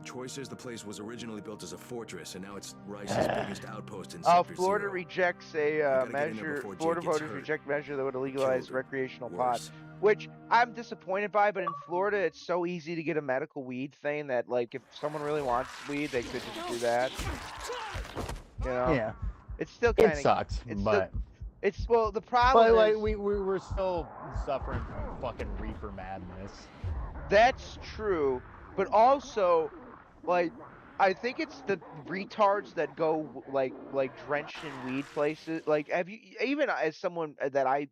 Troy says the place was originally built as a fortress, and now it's Rice's biggest outpost in Oh, Sector Florida Zero. rejects a gotta get in there measure. before Jade Florida gets voters hurt, reject measure that would legalize killed, or recreational pot, worse. which I'm disappointed by. But in Florida, it's so easy to get a medical weed thing that, like, if someone really wants weed, they could just do that. You know? Yeah, It's still kind it of. sucks, but Well, the problem but like is we're still suffering from fucking reefer madness. that's true, but also, like, I think it's the retards that go like drenched in weed places. Like, have you even as someone that I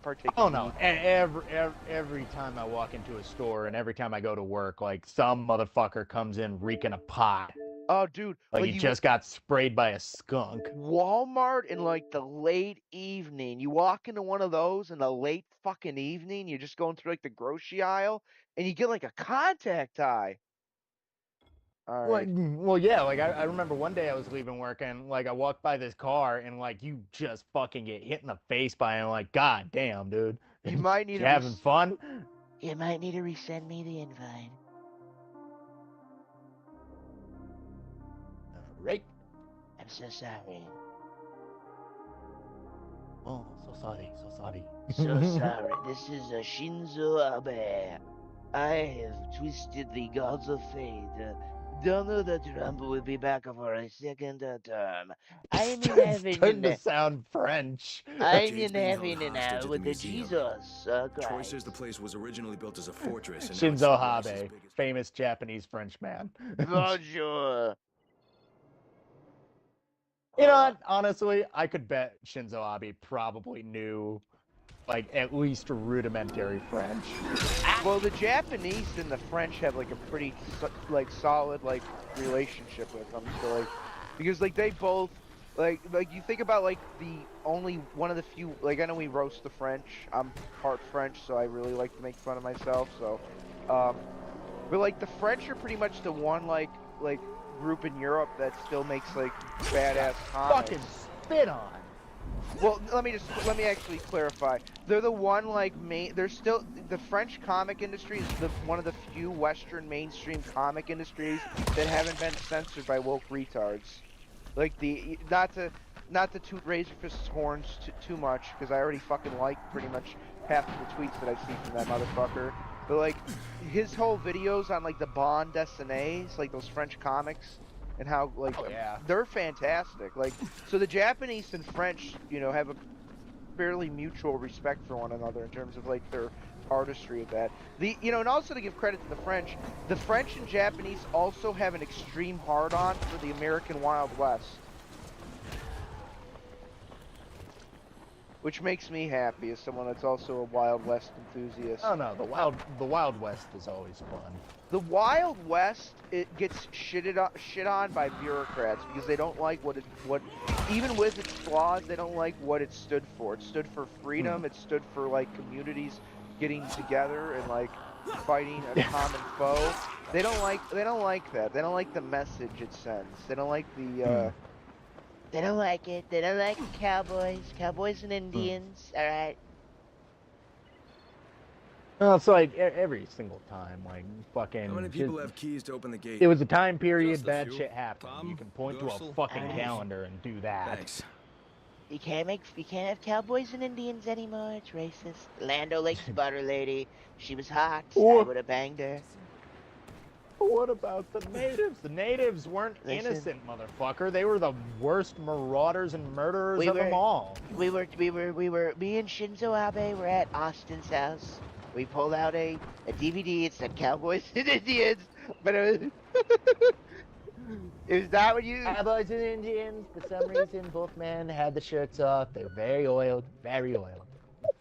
partake. Oh in no! weed. Every time I walk into a store and every time I go to work, like some motherfucker comes in reeking a pot, Oh, dude, like he just got sprayed by a skunk. Walmart in like the late evening. You walk into one of those in the late fucking evening. You're just going through like the grocery aisle, and you get like a contact eye. All right. Well, yeah, like I remember one day I was leaving work and like I walked by this car and like you just fucking get hit in the face by it. And like, god damn, dude. You might need You to having fun? You might need to resend me the invite. Right. I'm so sorry. Oh, so sorry, so sorry. So sorry. This is a Shinzo Abe. I have twisted the gods of fate. Don't know that Trump will be back for a second term. I'm in heaven Starting to now. sound French. I'm Jade's in being held heaven hostage at now the with the museum. Jesus Troy Christ. says the place was originally built as a fortress, and now it's Shinzo Rice's Abe, biggest- famous Japanese French man. Bonjour. You know what? Honestly, I could bet Shinzo Abe probably knew, like, at least rudimentary French. Well, the Japanese and the French have like a pretty solid like relationship with them. So like, because like they both like you think about like the only one of the few, like, I know we roast the French. I'm part French, so I really like to make fun of myself. So, but like the French are pretty much the one like group in Europe that still makes like badass comics. Fucking spit on. Well, let me actually clarify. They're the one like they're still the French comic industry is one of the few Western mainstream comic industries that haven't been censored by woke retards. Like not to toot Razorfist's horns too much, because I already fucking like pretty much half of the tweets that I see from that motherfucker. But like his whole videos on like the bande dessinées, like those French comics, and how like they're fantastic. Like, so the Japanese and French, you know, have a fairly mutual respect for one another in terms of like their artistry of that. And also to give credit to the French and Japanese also have an extreme hard-on for the American Wild West, which makes me happy as someone that's also a Wild West enthusiast. Oh no, the Wild West is always fun. The Wild West, it gets shit on by bureaucrats because they don't like what even with its flaws, they don't like what it stood for. It stood for freedom. It stood for like communities getting together and like fighting a common foe. They don't like that. They don't like the message it sends. They don't like the They don't like it. They don't like cowboys and Indians. All right. Well, it's like every single time, like fucking. How many people have keys to open the gate? It was a time period Just a bad few. shit happened. Tom, You can point to a Gersel. fucking calendar and do that. Thanks. You can't have cowboys and Indians anymore. It's racist. Lando likes butter lady. She was hot. I Or- would have banged her. What about the natives? The natives weren't Listen. innocent, motherfucker. They were the worst marauders and murderers We of them were- all. Me and Shinzo Abe were at Austin's house. We pulled out a DVD. It said Cowboys and Indians, but it was not what you. Cowboys and Indians, for some reason, both men had the shirts off. They're very oiled, very oiled.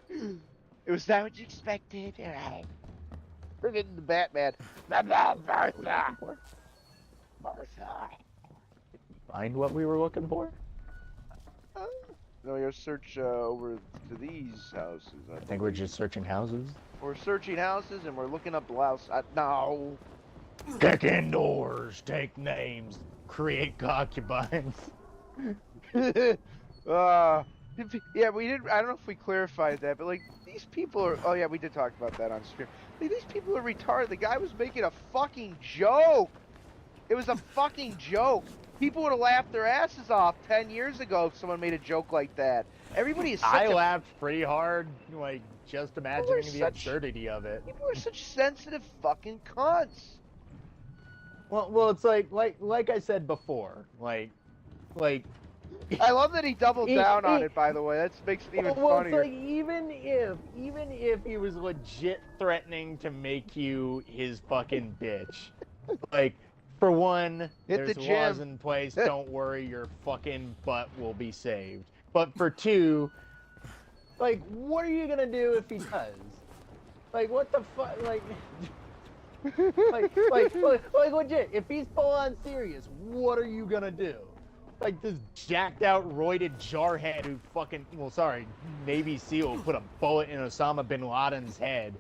It was not what you expected. All right. friggin' the Batman. Martha. Find what we were looking for? No, you search over to these houses. I think we're just searching houses. We're searching houses and we're looking up blouse. No. Kick in doors, take names, create concubines. Yeah, we did. I don't know if we clarified that, but like these people are. Oh yeah, we did talk about that on stream. Like, these people are retarded. The guy was making a fucking joke. It was a fucking joke. People would have laughed their asses off 10 years ago if someone made a joke like that. Everybody is. I laughed pretty hard, like just imagining the such- absurdity of it. People are such sensitive fucking cunts. Well, it's like I said before, like. I love that he doubled down on it. By the way, that makes it even Well, funnier. it's like even if he was legit threatening to make you his fucking bitch, like for one, Hit the there's laws gym. in place. Don't worry, your fucking butt will be saved. But for two, like, what are you gonna do if he does? Like, what the fuck? Like, like legit. If he's full on serious, what are you gonna do? Like this jacked out, roided jarhead who fucking, well, sorry, Navy SEAL put a bullet in Osama bin Laden's head,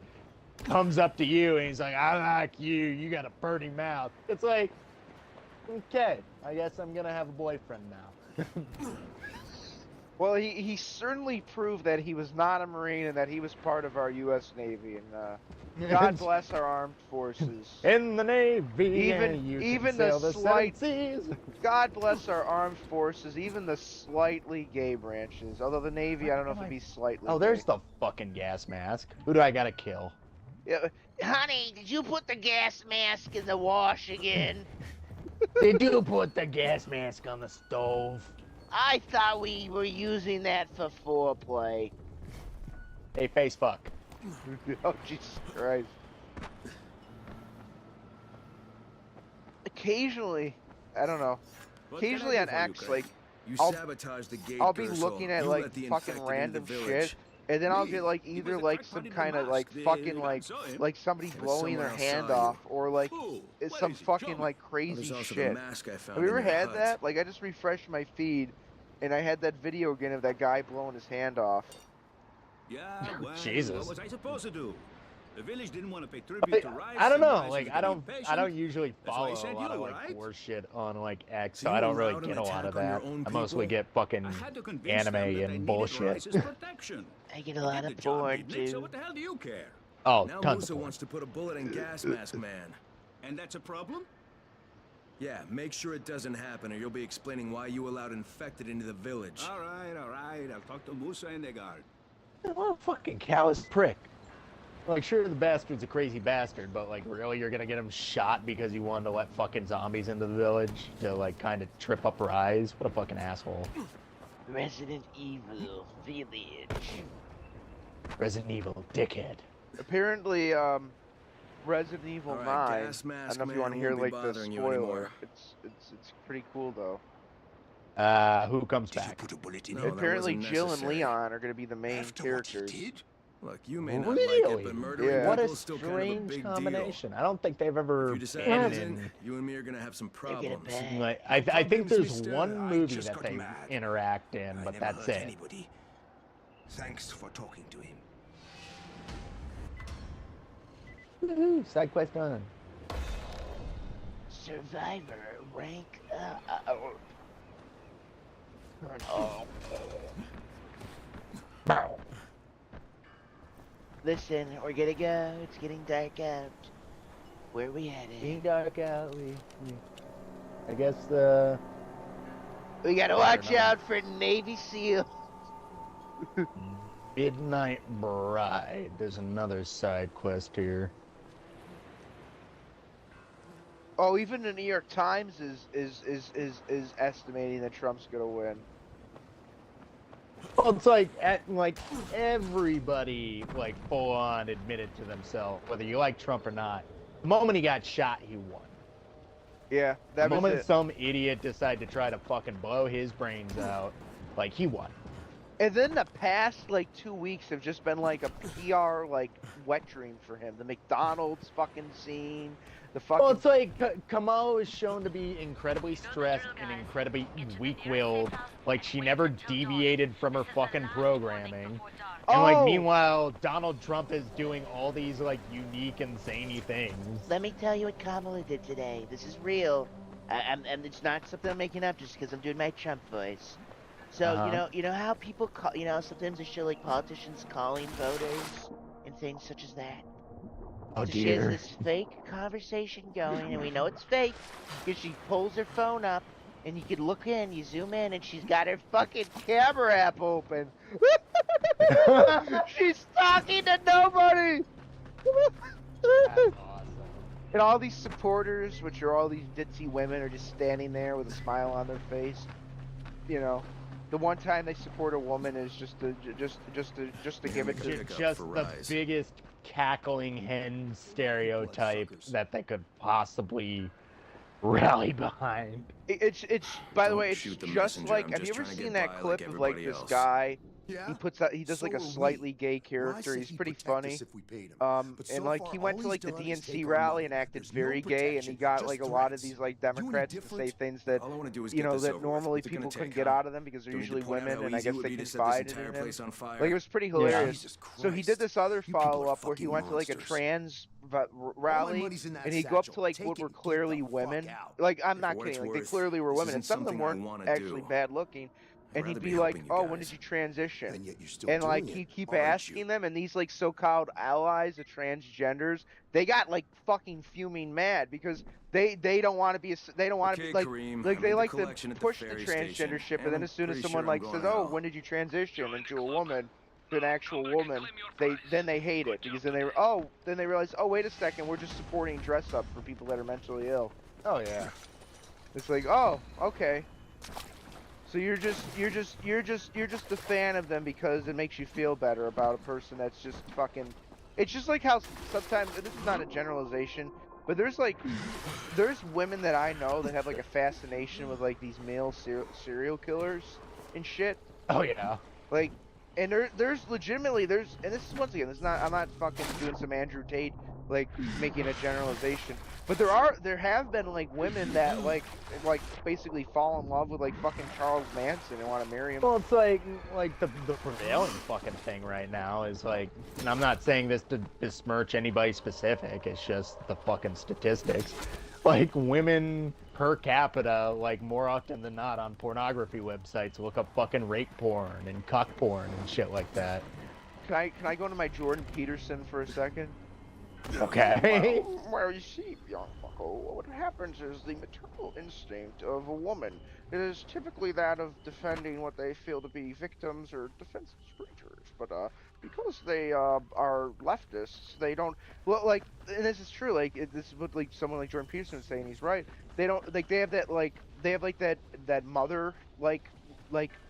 comes up to you and he's like, I like you, you got a pretty mouth. It's like, okay, I guess I'm gonna have a boyfriend now. Well, he certainly proved that he was not a Marine and that he was part of our U.S. Navy. And God bless our armed forces. In the Navy, Even you even can sail the the slight. seven seas. God bless our armed forces. Even the slightly gay branches. Although the Navy, I don't know if it'd be slightly. Oh, there's gay. the fucking gas mask. Who do I gotta kill? Yeah, Honey, did you put the gas mask in the wash again? Did you put the gas mask on the stove? I thought we were using that for foreplay. Hey, face fuck. Oh, Jesus Christ. Occasionally, I don't know. What can I Occasionally do on for you, X, Craig? like, You I'll- sabotage the gate, I'll be Gersel. looking at You like let the fucking infected random into the village. shit, and then I'll Me? get like He either was like the some crack kind of part like in the fucking mask. like Saw him. like somebody But blowing their someone else hand saw you. off, or like Fool, it's what some is he, fucking John? like There's crazy also shit. the mask I found Have you in ever your had hut. that? Like I just refreshed my feed, and I had that video again of that guy blowing his hand off. Yeah, well, Jesus. what was I supposed to do? The village didn't want to pay tribute to Rice. I don't and know. Rice Like was I getting don't impatient. usually That's why I follow said a lot you, of like right? war shit on like X, So so I you don't really allowed an get a lot of attack on your that. own I mostly people? get fucking I had to convince them anime that they and needed bullshit. Rice's protection. I get a lot Get of the job, porn didn't it? So too. what the hell do you care? Oh, Now tons Musa of wants to put a bullet in Gas Mask Man. And that's a problem? Yeah, make sure it doesn't happen, or you'll be explaining why you allowed infected into the village. All right. I'll talk to Musa and the guard. What a fucking callous prick. Like, sure, the bastard's a crazy bastard, but like, really, you're gonna get him shot because you wanted to let fucking zombies into the village to like kind of trip up Rise? What a fucking asshole. Resident Evil Village. Resident Evil, dickhead. Apparently, Resident Evil All 9. right, Gas I Mask don't know if you Man want to hear won't be like the bothering you spoiler. anymore. It's pretty cool though. Who comes Did you back? put a bullet in No, him? that Apparently, wasn't Jill and necessary. Leon are going to be the main After what he characters. did? Look, you may not like Really? it, but murdering Yeah. What a people's still kind of a strange big combination. I don't think they've deal. ever If you decide been it in. isn't, you and me are gonna have some They're gonna problems. bang. Like, I think Problems, there's mister? one I movie just that got they mad. interact in, I but never that's hurt it. anybody. Thanks for talking to him. Woohoo! Side quest done. Survivor rank Colonel. Listen, we're gonna go. It's getting dark out. Where we headed? Getting dark out. I guess we gotta watch out for Navy SEAL. Midnight Bride. There's another side quest here. Oh, even the New York Times is estimating that Trump's gonna win. Well, it's like everybody like full on admitted to themselves, whether you like Trump or not. The moment he got shot, he won. Yeah, The that was moment it. some idiot decided to try to fucking blow his brains out, like he won. And then the past like 2 weeks have just been like a PR like wet dream for him. The McDonald's fucking scene, the fucking. Well, it's like Kamala is shown to be incredibly stressed and incredibly weak-willed. Like she never deviated from her fucking programming. And like meanwhile, Donald Trump is doing all these like unique and zany things. Let me tell you what Kamala did today. This is real, and it's not something I'm making up just because I'm doing my Trump voice. So you know how people call, sometimes they show like politicians calling voters and things such as that. Oh So she dear. has this fake conversation going, and we know it's fake because she pulls her phone up, and you can look in, you zoom in, and she's got her fucking camera app open. She's talking to nobody. That's awesome. And all these supporters, which are all these ditzy women, are just standing there with a smile on their face. You know, the one time they support a woman is just to give it to. Pick up Just for the Rise. biggest cackling hen stereotype that they could possibly rally behind. It's by the Don't way, it's shoot the just messenger, like, I'm have you just ever trying to seen get that by clip like of like everybody this else. guy? Yeah? He does like a So are we. slightly gay Rise character. said He's he'd pretty protect funny. us if we paid him. But And so like far, he went all to like the he's done is DNC take our rally money. and acted There's very no gay, and he protection, got just like a lot of threats. these like Do any Democrats to say different? things that All I want to do is you get know this that over with. normally What's it gonna people couldn't take, get huh? out of them because they're Do we need to usually point out women, how and I easy it guess would they be to set this confided entire in him. place on fire? Like it was pretty hilarious. Jesus So he did Christ. this other You people are follow up where he fucking went to like a monsters. trans All my rally, money's in that and he'd go up to satchel. like Take what it were and get clearly the fuck women. out. Like I'm For not what kidding. it's Like they worth, clearly were this women, and isn't some of them something I weren't wanna actually do. bad looking. And I'd he'd rather be be like, helping you "Oh, when guys. did you transition?" And yet you're still And like doing he'd it, keep aren't asking you? them, and these like so-called allies of transgenders, they got like fucking fuming mad because they don't want to be they don't want to Okay, be like Kareem, like I they made the like to collection at the push the ferry transgender station, ship, and and then I'm as soon as pretty someone sure I'm like going says, to "Oh, hell." when did you transition into a woman?" to an actual woman, they hate it because then they realize, oh wait a second, we're just supporting dress up for people that are mentally ill. Oh yeah. It's like, oh, okay. So you're just a fan of them because it makes you feel better about a person that's just fucking. It's just like how sometimes, this is not a generalization, but there's women that I know that have like a fascination with like these male serial killers and shit. Oh yeah. Like, and there's legitimately and this is once again, I'm not fucking doing some Andrew Tate like making a generalization, but there have been like women that like basically fall in love with like fucking Charles Manson and want to marry him. Well, it's like the prevailing fucking thing right now is like, and I'm not saying this to besmirch anybody specific. It's just the fucking statistics. Like women per capita, like more often than not on pornography websites, look up fucking rape porn and cock porn and shit like that. Can I go into my Jordan Peterson for a second? Okay. Well, you see, young bucko, what happens is the maternal instinct of a woman is typically that of defending what they feel to be victims or defenseless creatures. But because they are leftists, they don't. Well, like, and this is true. Like, this is what like someone like Jordan Peterson is saying. He's right. They don't like. They have that mother like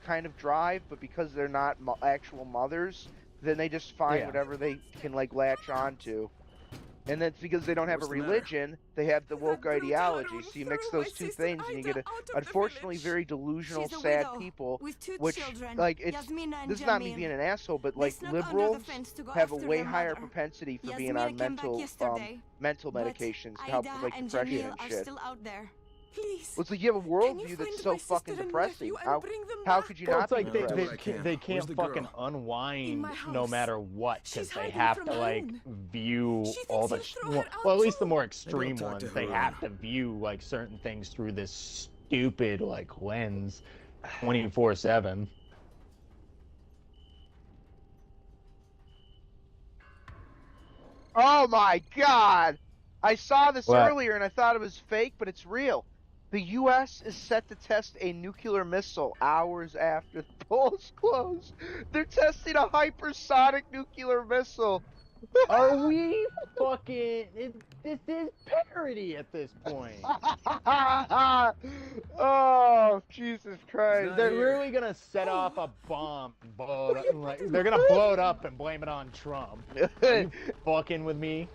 kind of drive, but because they're not actual mothers, then they just find whatever they can like latch onto. And that's because they don't have a religion, they have the woke ideology. So you mix those two things and you get unfortunately very delusional, sad people, which, like, this is not me being an asshole, but like liberals have a way higher propensity for being on mental medications to help with like depression and shit. Please. Well, it's like you have a Can you worldview find that's so my fucking sister and depressing. nephew and How bring them how back? could you Well, not it's like be they depressed? can't the fucking girl? unwind my no house. matter what because She's they hiding have from to like Harun. view She all thinks the he'll throw her out well, at least the too. more Maybe I'll extreme talk to ones. They Harun. have to view like certain things through this stupid like lens, 24/7. Oh my god! I saw this What? earlier and I thought it was fake, but it's real. The U.S. is set to test a nuclear missile hours after the polls close. They're testing a hypersonic nuclear missile. Are we fucking? This is parody at this point. Oh, Jesus Christ. They're really gonna set off a bomb, blow it up, like, they're gonna blow it up and blame it on Trump. Are you fucking with me?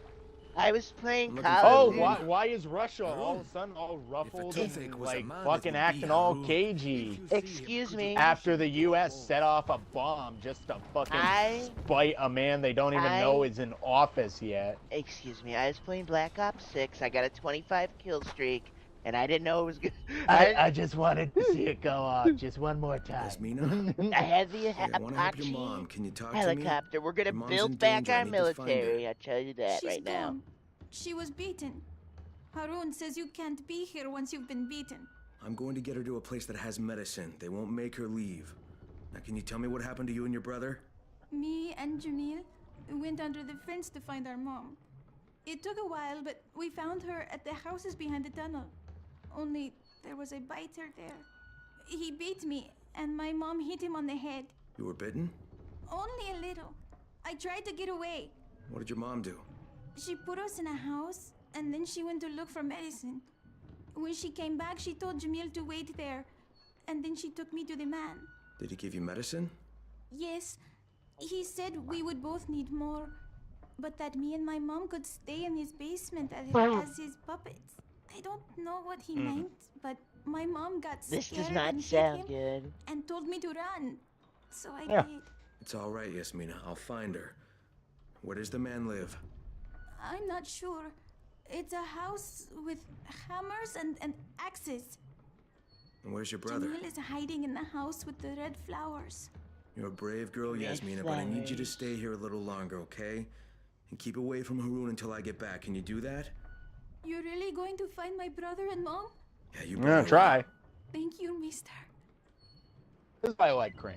I was playing looking Call Oh, of Duty. why is Russia all of a sudden all ruffled toothache and was a like man, fucking it would acting be all Harun. cagey Excuse me. after the U.S. set off a bomb just to fucking I- spite a man they don't even know is in office yet? Excuse me. I was playing Black Ops 6. I got a 25 kill streak, and I didn't know it was good. I just wanted to see it go off just one more time. Yasmina? I had the Hey, I want to help your Apache mom. Can you talk to me? helicopter. We're gonna Your mom's in build back danger. I our need to find her. military. I'll tell you that She's right now. gone. She was beaten. Harun says you can't be here once you've been beaten. I'm going to get her to a place that has medicine. They won't make her leave. Now, can you tell me what happened to you and your brother? Me and Jamil went under the fence to find our mom. It took a while, but we found her at the houses behind the tunnel. Only there was a biter there. He beat me, and my mom hit him on the head. You were bitten? Only a little. I tried to get away. What did your mom do? She put us in a house, and then she went to look for medicine. When she came back, she told Jamil to wait there, and then she took me to the man. Did he give you medicine? Yes, he said we would both need more, but that me and my mom could stay in his basement as his puppets. I don't know what he meant, but my mom got This scared does not and hit sound him good. and told me to run. So I Yeah. did. It's all right, Yasmina. I'll find her. Where does the man live? I'm not sure. It's a house with hammers and axes. And where's your brother? Jamil is hiding in the house with the red flowers. You're a brave girl, Red Yasmina, but I need you to flowers. stay here a little longer, okay? And keep away from Harun until I get back. Can you do that? You're really going to find my brother and mom? Yeah, you I'm gonna better. try. Thank you, mister. This is why I like Crane.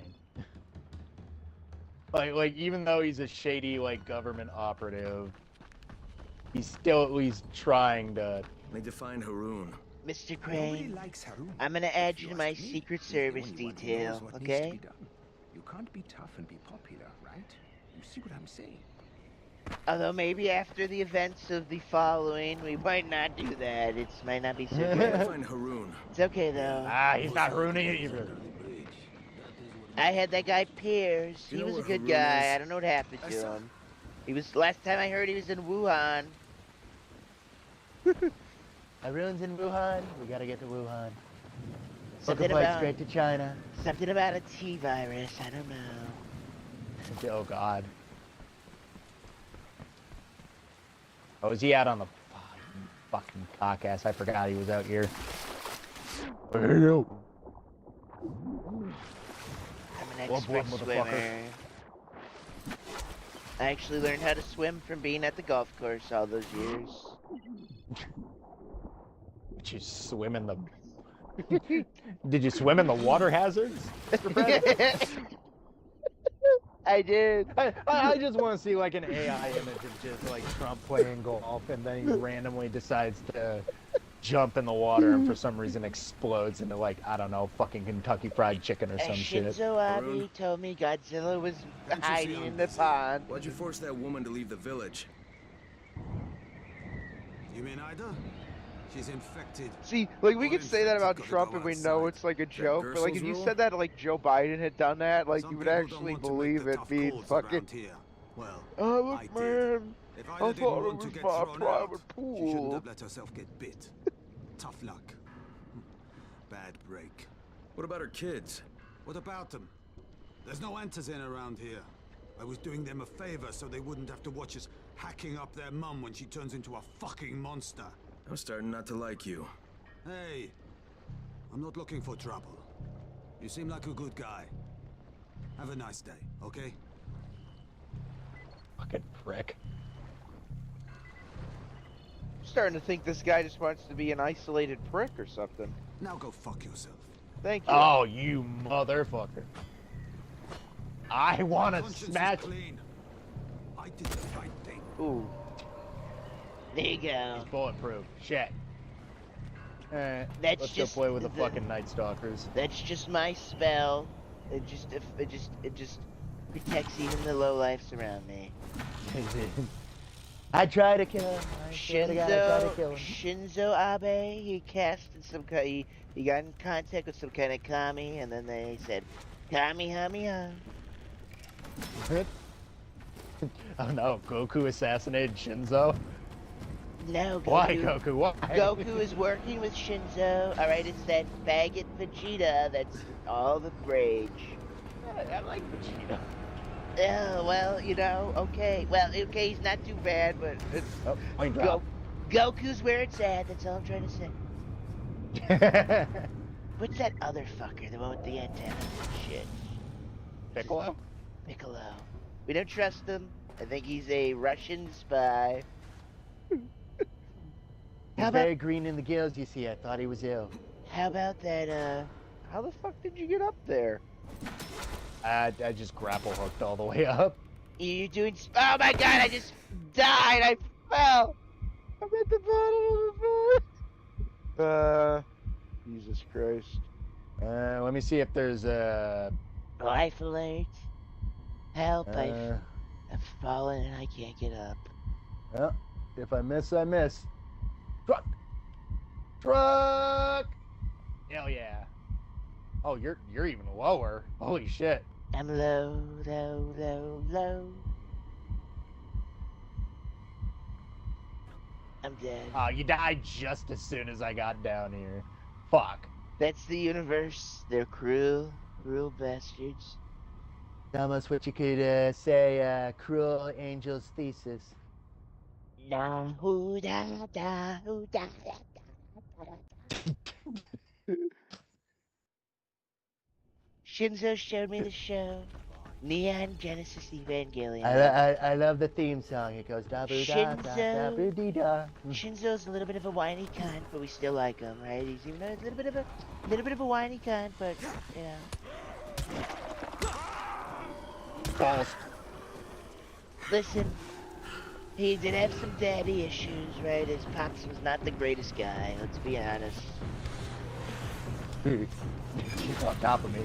Like even though he's a shady like government operative, he's still at least trying to. I need to find Harun. Mr. Nobody Crane, likes Harun. I'm gonna add If you to ask my me, Secret he's the Service only one who knows detail, what needs to okay? be done. You can't be tough and be popular, right? You see what I'm saying? Although maybe after the events of the following, we might not do that. It might not be so I gotta good. find Harun. It's okay though. He's not ruining it either. I had that guy Piers. You He know was a where good Harun guy. is? I don't know what happened I to saw- him. He was last time I heard he was in Wuhan. Everyone's in Wuhan. We gotta get to Wuhan. Book a Something flight about straight to China. something about a T virus. I don't know. Oh God. Oh, is he out on the fucking cock ass? I forgot he was out here. I'm an Well, expert boy, swimmer. motherfucker. I actually learned how to swim from being at the golf course all those years. Did you swim in the? Did you swim in the water hazards, Mr. President? I did. I just want to see like an AI image of just like Trump playing golf, and then he randomly decides to jump in the water, and for some reason explodes into like I don't know, fucking Kentucky Fried Chicken or some shit. Shinzo Harun? Abe told me Godzilla was Can't you see hiding I'm in the busy? pond. Why'd you force that woman to leave the village? You mean Ida? She's infected. See, like we All could say that infected about gotta Trump go and we know outside. it's like a joke, but like if Gersol's you rule? said that like Joe Biden had done that, like Some you would people don't actually want to make believe the it tough being calls fucking. around here. Well, Oh I look, did. man! If I Ida thought didn't it want to was get my thrown private out, she shouldn't pool. have let herself get bit. Tough luck. Bad break. What about her kids? What about them? There's no Antizin around here. I was doing them a favor so they wouldn't have to watch us hacking up their mum when she turns into a fucking monster. I'm starting not to like you. Hey, I'm not looking for trouble. You seem like a good guy. Have a nice day, okay? Fucking prick. I'm starting to think this guy just wants to be an isolated prick or something. Now go fuck yourself. Thank you. Oh, you motherfucker. I want to Conscience is smash. clean. I did the right thing. Ooh. There you go. He's bulletproof. Shit. Alright, That's let's just go play with the the- fucking Night Stalkers. That's just my spell. It just protects even the lowlifes around me. I try to kill him. I swear to God, I try to kill him. Shinzo Abe, he casted some he got in contact with some kind of kami, and then they said, Kamehameha. Oh no, Goku assassinated Shinzo? No, Goku. Why, Goku? Why? Goku is working with Shinzo. Alright, it's that faggot Vegeta that's all the rage. I like Vegeta. Yeah, well, you know, okay. Well, okay, he's not too bad, but it's... Oh, point drop. Goku's where it's at, that's all I'm trying to say. What's that other fucker, the one with the antennas and shit? Piccolo? Piccolo. We don't trust him. I think he's a Russian spy. He's very green in the gills, you see. I thought he was ill. How about that, How the fuck did you get up there? I just grapple hooked all the way up. you're doing... Oh my god, I just died! I fell! I'm at the bottom of the boat. Jesus Christ. Let me see if there's a... Life alert. Help, Uh, I've fallen and I can't get up. well, if I miss, I miss. Truck! Truck! Hell yeah. Oh, you're even lower. Holy shit. I'm low, low, low, low. I'm dead. Oh, you died just as soon as I got down here. Fuck. That's the universe. They're cruel, cruel bastards. Almost what you could say, Cruel Angel's Thesis. Da hoo da da hoo da da da da. Shinzo showed me the show. Neon Genesis Evangelion. I love the theme song. It goes da boo da da da boo dee da. Shinzo's a little bit of a whiny cunt, but we still like him, right? He's even a little bit of a whiny cunt, but you know. False. Listen, he did have some daddy issues, right? His pops was not the greatest guy, let's be honest. She's on top of me.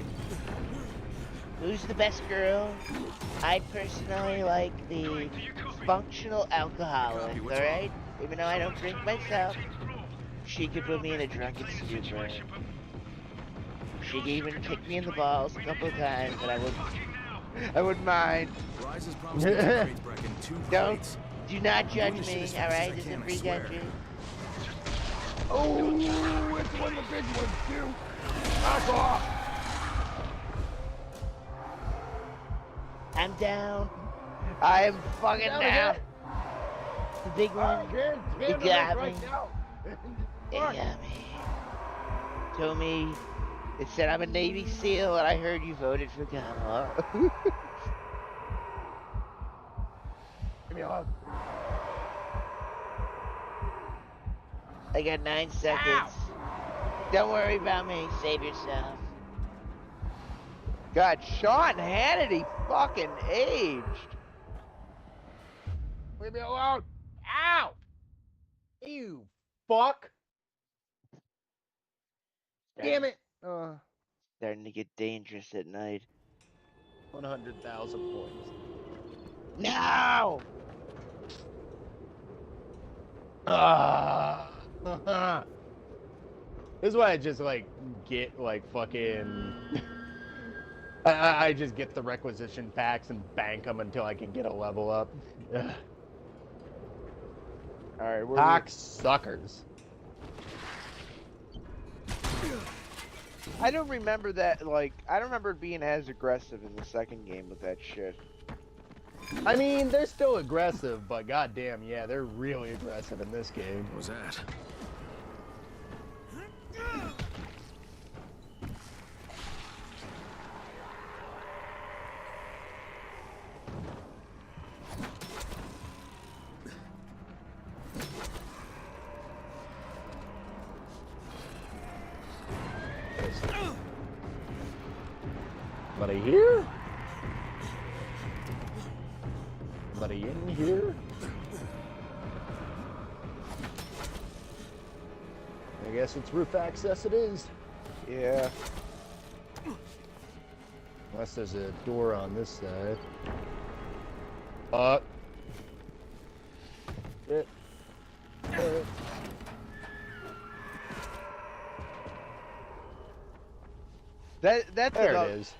Who's the best girl? I personally like the functional alcoholic, alright? Even though I don't drink myself, she could put me in a drunken stupor. She could even kick me in the balls a couple of times, but I wouldn't mind. Rise is promising to upgrade Brecken 2 crates. Do not judge me, alright? This is free country. Oh, it's one of the big ones, too. Knock off. I'm down. I am fucking down. The big one. He got me. He got me. Told me, it said I'm a Navy SEAL, and I heard you voted for Kamala. Give me a hug. I got 9 seconds. Don't worry about me. Save yourself. God, Sean Hannity fucking aged. Leave me alone. Ow! You fuck. Damn it. Starting to get dangerous at night. 100,000 points. No! This is why I just like get like fucking. I just get the requisition packs and bank them until I can get a level up. Alright, we're Cocksuckers. I don't remember that, like, I don't remember it being as aggressive in the second game with that shit. I mean, they're still aggressive, but goddamn, yeah, they're really aggressive in this game. What was that? Somebody here? Somebody in here? I guess it's roof access it is. Yeah. Unless there's a door on this side. Shit. That's There about, it is.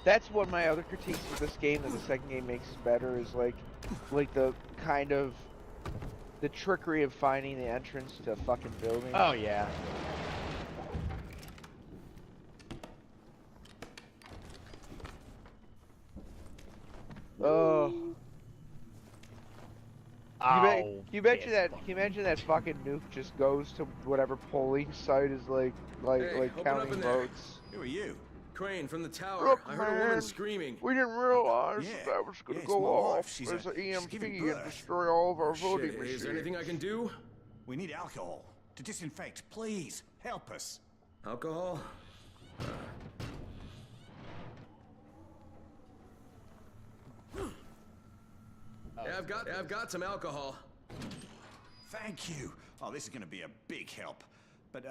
That's one of my other critiques of this game that the second game makes better is like the kind of the trickery of finding the entrance to a fucking building. Oh yeah. Oh. Oh, you mentioned that. Can you imagine that fucking nuke just goes to whatever polling site is Hey, like open up counting in there. votes? Who are you? Crane from the tower. Look, I heard a man, woman screaming. we didn't realize Yeah, that was going yeah, to it's go my off wife. She's as an she's EMP giving and birth. destroy all of our Shit, voting is machines. there anything I can do? We need alcohol to disinfect. Please help us. Alcohol? Yeah, I've got some alcohol. Thank you. Oh, this is going to be a big help. But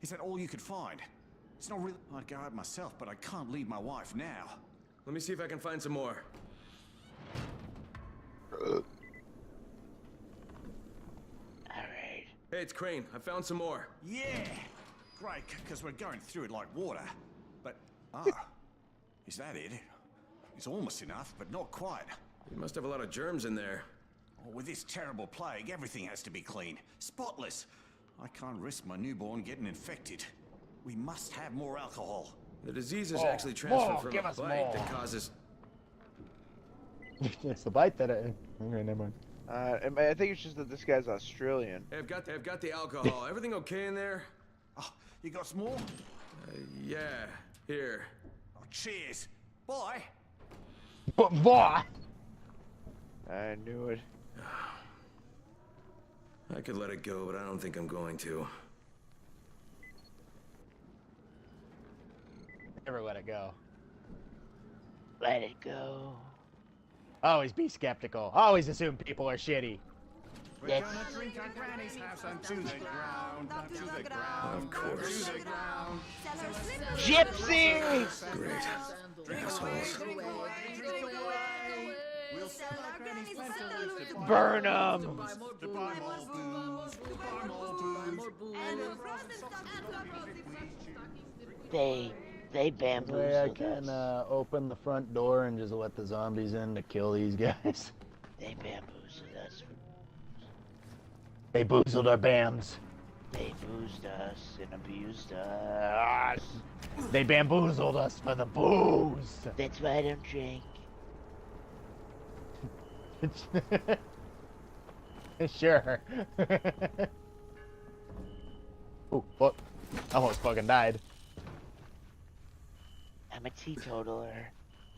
is that all you could find? It's not really. I'd go out myself, but I can't leave my wife now. Let me see if I can find some more. Alright. Hey, it's Crane. I found some more. Yeah, great, because we're going through it like water. But is that it? It's almost enough, but not quite. You must have a lot of germs in there. Oh, with this terrible plague, everything has to be clean, spotless. I can't risk my newborn getting infected. We must have more alcohol. The disease is More, actually transferred more, from give a us bite more. that causes. It's the bite that okay, never mind. I think it's just that this guy's Australian. Hey, I've got the alcohol. Everything okay in there? Oh, you got some more? Yeah. Here. Oh, cheers. Bye. Boy! I knew it. I could let it go, but I don't think I'm going to. Never let it go. Let it go. Always be skeptical. Always assume people are shitty. We're Yes. gonna drink at Granny's house onto the ground, onto the Of course. the ground. Gypsy! Great. Assholes. We'll sell our Granny's plenty to Burn 'em! buy more booze, to buy more booze. They bamboozled Way I can us. open the front door and just let the zombies in to kill these guys. They bamboozled us. They boozled our bams. They boozed us and abused us. They bamboozled us for the booze. That's why I don't drink. Sure. Oh, fuck. I almost fucking died. I'm a teetotaler.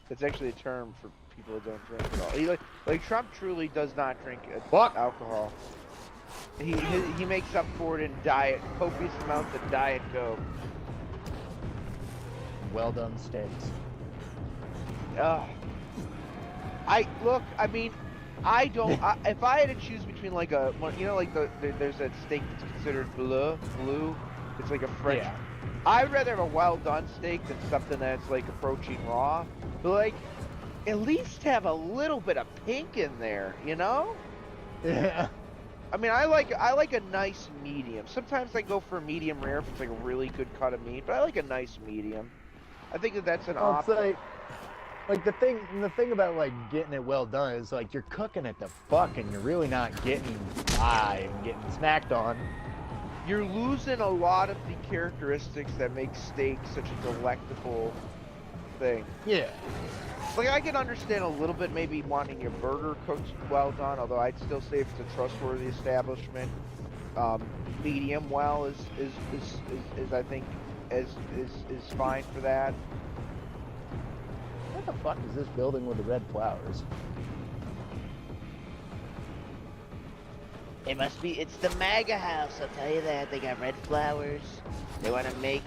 It's actually a term for people that don't drink at all. He, like Trump truly does not drink Fuck. alcohol. He makes up for it in copious amounts of Diet Coke. Well done steaks. I mean, I don't. If I had to choose between like there's that steak that's considered blue. It's like a French. Yeah. I would rather have a well done steak than something that's like approaching raw. But like, at least have a little bit of pink in there, you know? Yeah. I mean, I like a nice medium. Sometimes I go for a medium rare if it's like a really good cut of meat, but I like a nice medium. I think that's an Well, it's option. like the thing about like getting it well done is like you're cooking it to fuck and you're really not getting high and getting snacked on. You're losing a lot of the characteristics that make steak such a delectable thing. Yeah. Like, I can understand a little bit maybe wanting your burger cooked well done, although I'd still say if it's a trustworthy establishment, medium well is I think is fine for that. What the fuck is this building with the red flowers? It must be, it's the MAGA house, I'll tell you that. They got red flowers. They want to make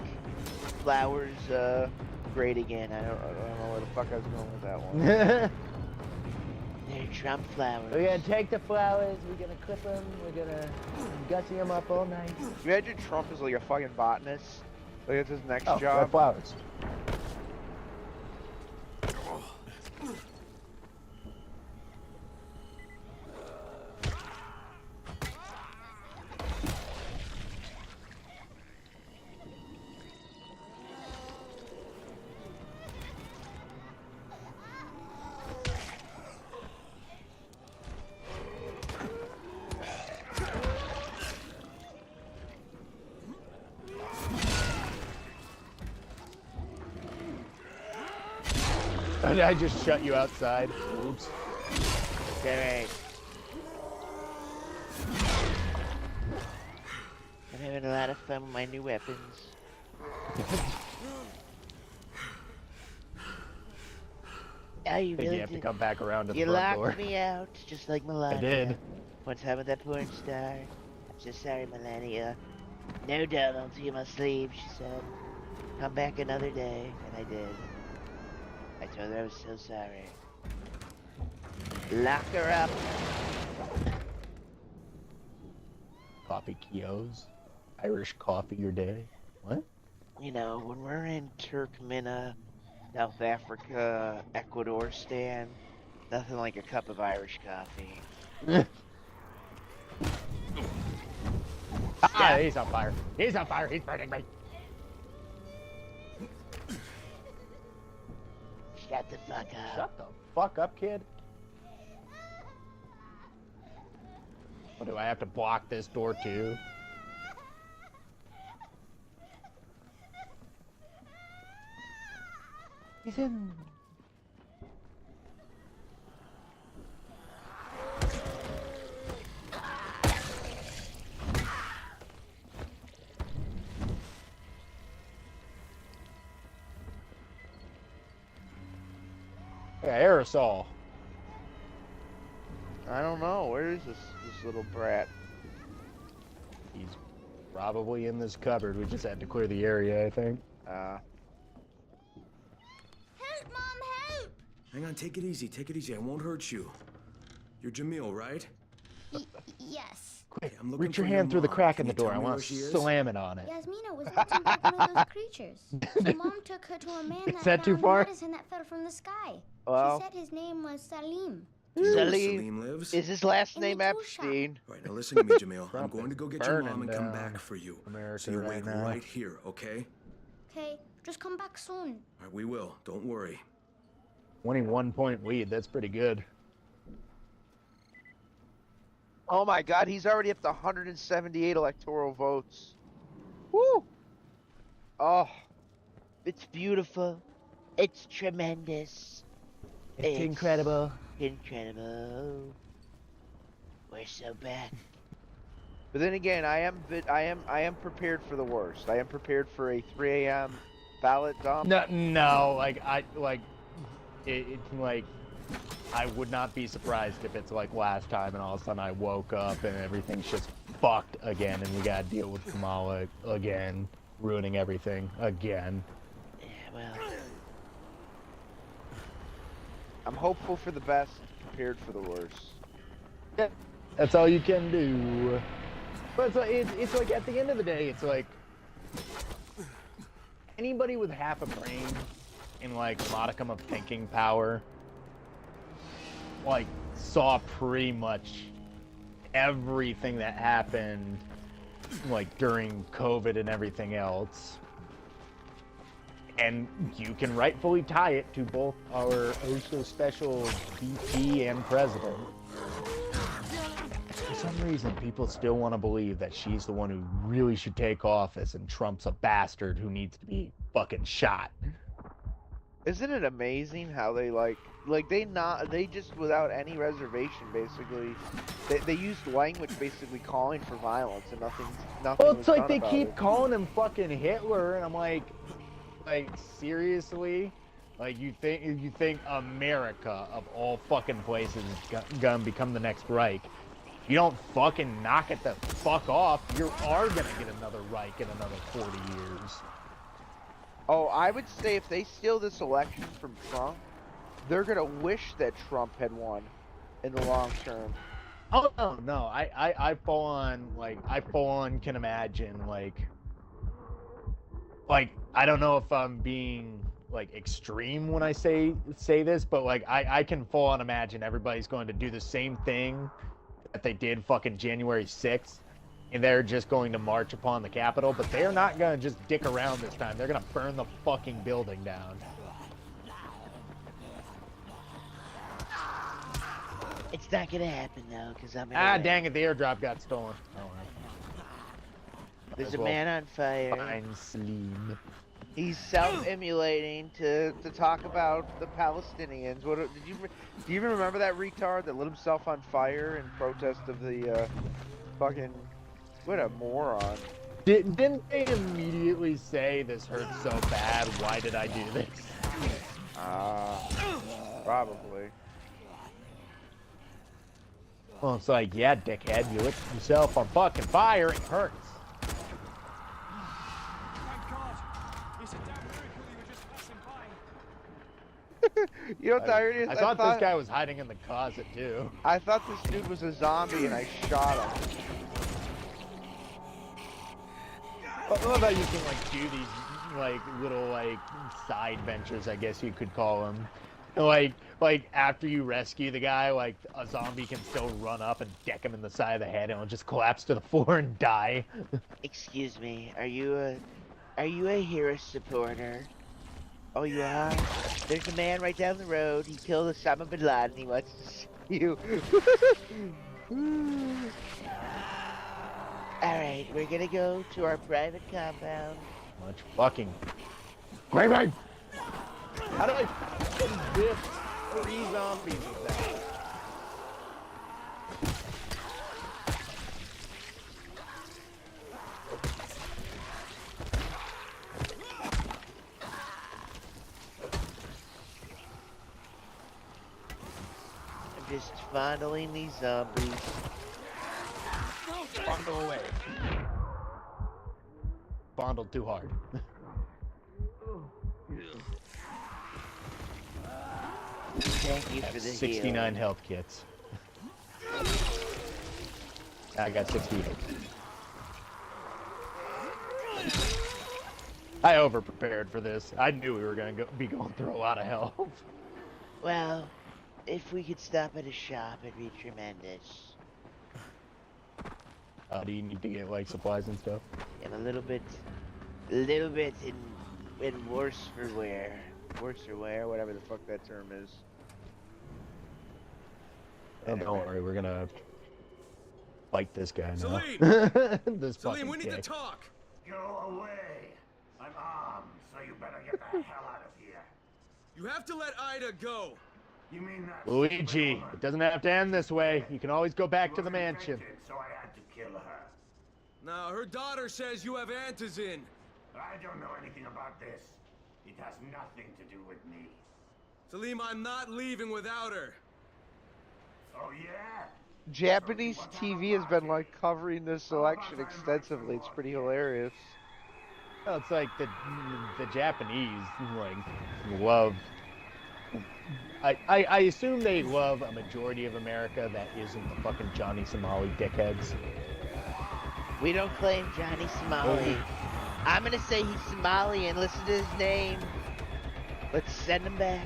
flowers great again. I don't know where the fuck I was going with that one. They're Trump flowers. We're gonna take the flowers, we're gonna clip them, we're gonna gussy them up all night. Imagine Trump is like a fucking botanist. Like that's his next Red job. flowers. I just shut you outside. Oops. Alright. I'm having a lot of fun with my new weapons. Oh, you Think really you have to did. come back around to the You front door. locked me out, just like Melania. I did. One time with that porn star. I'm so sorry, Melania. No, Donald, you must leave, she said. Come back another day, and I did. I told her I was so sorry. Lock her up. Coffee kios. Irish coffee your day. What? You know, when we're in Turkmena, South Africa, Ecuador stand, nothing like a cup of Irish coffee. Ah, he's on fire. He's on fire. He's burning me. Shut the fuck up. Shut the fuck up, kid. What, do I have to block this door too? He's in. Yeah, aerosol. I don't know. Where is this little brat? He's probably in this cupboard. We just had to clear the area, I think. Help, Mom, help! Hang on, take it easy, take it easy. I won't hurt you. You're Jamil, right? Yes. Quick, I'm looking reach your for your hand through the mom. crack Can in the you door. tell I me want where to she is? slam it on it. Yasmina was hunting back one of those creatures. So Mom took her to a man Is that that too found far? medicine that fell from the sky. Well- She said his name was Salim. Do you know where Salim Salim lives? is his last In the name tool shop. Epstein? Right, now listen to me, Jamil. I'm Trump going to is go get your mom burning and come down back for you. America So you right wait now. right here, okay? Okay, just come back soon. All right, we will. Don't worry. 21-point lead. That's pretty good. Oh my God, he's already up to 178 electoral votes. Woo! Oh, It's beautiful. It's tremendous. It's incredible. Incredible. We're so back. but then again, I am prepared for the worst. I am prepared for a 3 a.m. ballot dump. No, like it's like I would not be surprised if it's like last time and all of a sudden I woke up and everything's just fucked again and we gotta deal with Kamala again, ruining everything again. Yeah, well, I'm hopeful for the best, prepared for the worst. That's all you can do. But it's like at the end of the day, it's like anybody with half a brain and like modicum of thinking power like saw pretty much everything that happened like during COVID and everything else. And you can rightfully tie it to both our OSO special VP and president. For some reason, people still want to believe that she's the one who really should take office and Trump's a bastard who needs to be fucking shot. Isn't it amazing how they they just without any reservation basically they used language basically calling for violence and nothing Well, was it's like done they about keep it. calling him fucking Hitler, and I'm like seriously? Like you think America of all fucking places is gonna become the next Reich? You don't fucking knock it the fuck off, you are gonna get another Reich in another 40 years. Oh, I would say if they steal this election from Trump, they're gonna wish that Trump had won in the long term. Oh no, I full on can imagine like I don't know if I'm being like extreme when I say this, but like I can full on imagine everybody's going to do the same thing that they did fucking January 6th, and they're just going to march upon the Capitol, but they're not gonna just dick around this time. They're gonna burn the fucking building down. It's not gonna happen though, because I'm. Dang it! The airdrop got stolen. Oh well. There's a man on fire. Fine, Slim. He's self-immolating to talk about the Palestinians. Do you even remember that retard that lit himself on fire in protest of the fucking what a moron? Didn't they immediately say this hurts so bad? Why did I do this? Probably. Well, it's like, yeah, dickhead, you lit yourself on fucking fire. It hurts. You know what the irony is? I thought this guy was hiding in the closet too. I thought this dude was a zombie and I shot him. I love how you can like do these like little like side ventures, I guess you could call them. Like after you rescue the guy, like a zombie can still run up and deck him in the side of the head and it'll just collapse to the floor and die. Excuse me, are you a hero supporter? Oh, you are? There's a man right down the road. He killed Osama bin Laden. He wants to see you. Alright, we're gonna go to our private compound. Much fucking... Great, right? How do I whip 3 zombies with that? Just fondling these zombies. Fondle away. Fondled too hard. Thank you for the 69 heal. health kits. I got 68. I over-prepared for this. I knew we were going to be going through a lot of hell. Well, if we could stop at a shop, it'd be tremendous. Do you need to get like supplies and stuff? And a little bit in worse for wear, whatever the fuck that term is. Oh, don't worry, we're gonna fight this guy now. Salim! This Salim, we need dick. to talk. Go away. I'm armed, so you better get the hell out of here. You have to let Ida go. You mean that? Luigi, it doesn't have to end this way. You can always go back to the mansion. So I had to kill her. Now, her daughter says you have Antizin. I don't know anything about this. It has nothing to do with me. Salim, I'm not leaving without her. Oh yeah? Japanese TV has been like covering this election extensively. It's pretty hilarious. Well, it's like the Japanese like love. I assume they love a majority of America that isn't the fucking Johnny Somali dickheads. We don't claim Johnny Somali. I'm gonna say he's Somali and listen to his name. Let's send him back.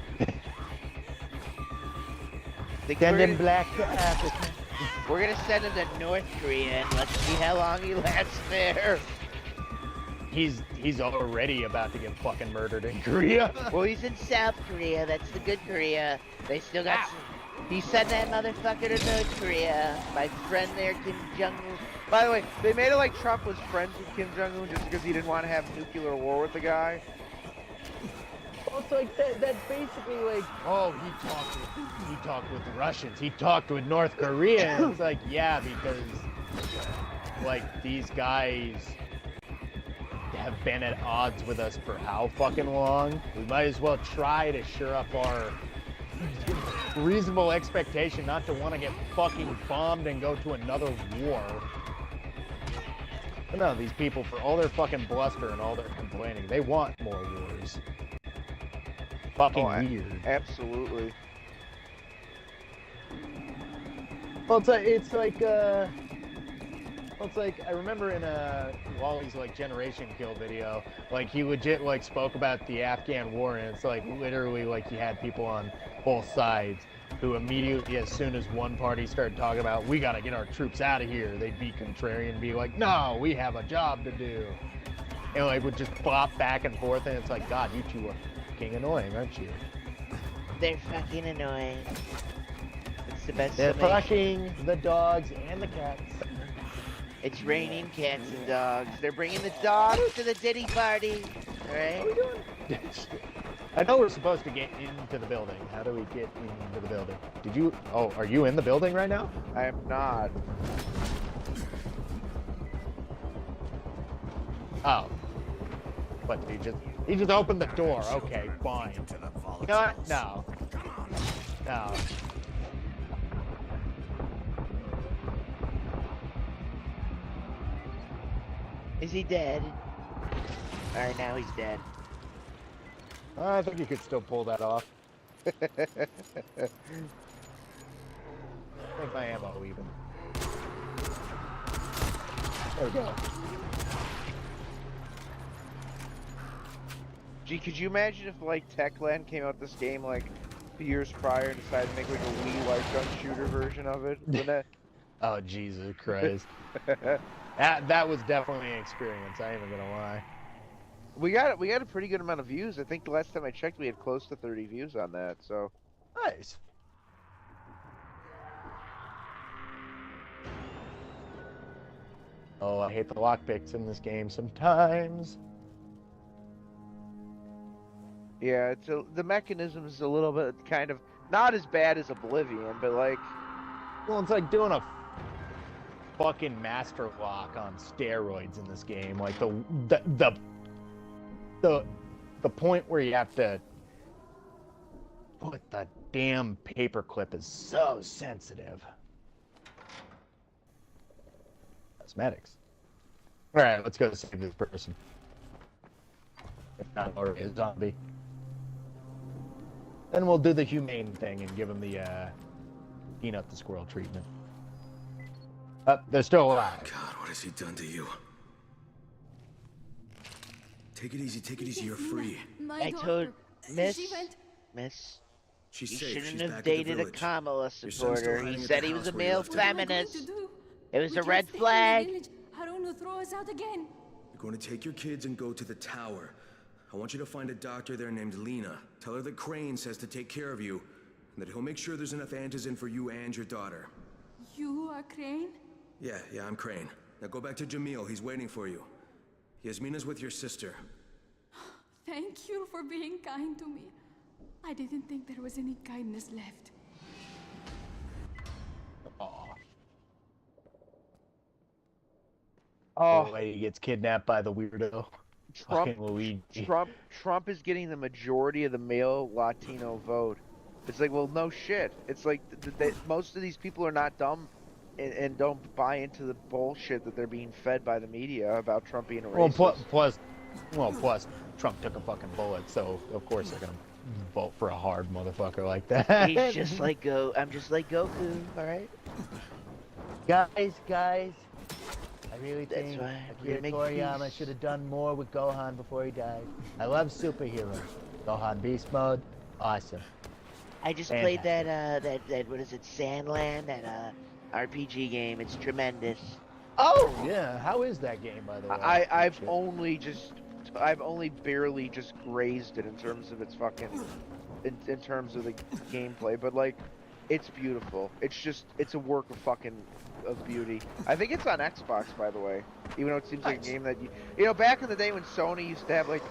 Send him back to Africa. We're gonna send him to North Korea and let's see how long he lasts there. He's already about to get fucking murdered in Korea. Well, he's in South Korea. That's the good Korea. They still got. He sent that motherfucker to North Korea. My friend there, Kim Jong-un. By the way, they made it like Trump was friends with Kim Jong-un just because he didn't want to have nuclear war with the guy. Well, it's like that's basically like, oh, he talked with the Russians, he talked with North Korea. It's like, yeah, because like these guys have been at odds with us for how fucking long? We might as well try to shore up our reasonable expectation not to want to get fucking bombed and go to another war. But no, these people, for all their fucking bluster and all their complaining, they want more wars. Fucking weird. Absolutely. Well, it's like I remember in Wally's like Generation Kill video, like he legit like spoke about the Afghan war, and it's like literally like he had people on both sides who immediately, as soon as one party started talking about we gotta get our troops out of here, they'd be contrarian and be like, no, we have a job to do, and like would just flop back and forth, and it's like, God, you two are fucking annoying, aren't you? They're fucking annoying. It's the best. They're summation. fucking the dogs and the cats. It's raining cats and dogs. They're bringing the dogs to the Diddy party. All right. What are we doing? I know we're supposed to get into the building. How do we get into the building? Did you? Oh, are you in the building right now? I am not. Oh. What? He just opened the door. Okay, fine. You know what? No. No. Is he dead? Alright, now he's dead. I think you could still pull that off. Make my ammo even. There we go. Gee, could you imagine if like Techland came out this game like years prior and decided to make like a Wii light gun shooter version of it? Wouldn't that... Oh, Jesus Christ. That was definitely an experience, I ain't even gonna lie. We got a pretty good amount of views. I think the last time I checked we had close to 30 views on that, so. Nice. Oh, I hate the lockpicks in this game sometimes. Yeah, the mechanism is a little bit kind of not as bad as Oblivion, but like. Well, it's like doing a fucking master lock on steroids in this game. Like the point where you have to put the damn paperclip is so sensitive. Cosmetics. All right, let's go save this person. If not already a zombie. Then we'll do the humane thing and give him the Peanut the Squirrel treatment. They're still alive. God, what has he done to you? Take it easy, you're free. I told Miss. She went... Miss. She's you safe. shouldn't She's have back at dated the a village. Kamala Your son's supporter. still He hiding at said the he was a house where you male left him. feminist. It was We a can't red stay in the flag. village. I don't want to throw us out again. You're going to take your kids and go to the tower. I want you to find a doctor there named Lena. Tell her that Crane says to take care of you, and that he'll make sure there's enough antizin for you and your daughter. You are Crane? Yeah, I'm Crane. Now go back to Jamil. He's waiting for you. Yasmina's with your sister. Thank you for being kind to me. I didn't think there was any kindness left. Oh, lady gets kidnapped by the weirdo. Fucking Luigi. Trump is getting the majority of the male Latino vote. It's like, well, no shit. It's like most of these people are not dumb and don't buy into the bullshit that they're being fed by the media about Trump being a racist. Plus, Trump took a fucking bullet, so of course they're gonna vote for a hard motherfucker like that. He's just like I'm just like Goku. All right. Guys. I really think why Akira Toriyama should have done more with Gohan before he died. I love superheroes. Gohan Beast Mode, awesome. I just played that what is it, Sandland, that RPG game. It's tremendous. Oh yeah, how is that game, by the way? I've only barely just grazed it in terms of its fucking in terms of the gameplay, but like it's beautiful. It's a work of fucking beauty. I think it's on Xbox, by the way, even though it seems like a game that you know back in the day when Sony used to have like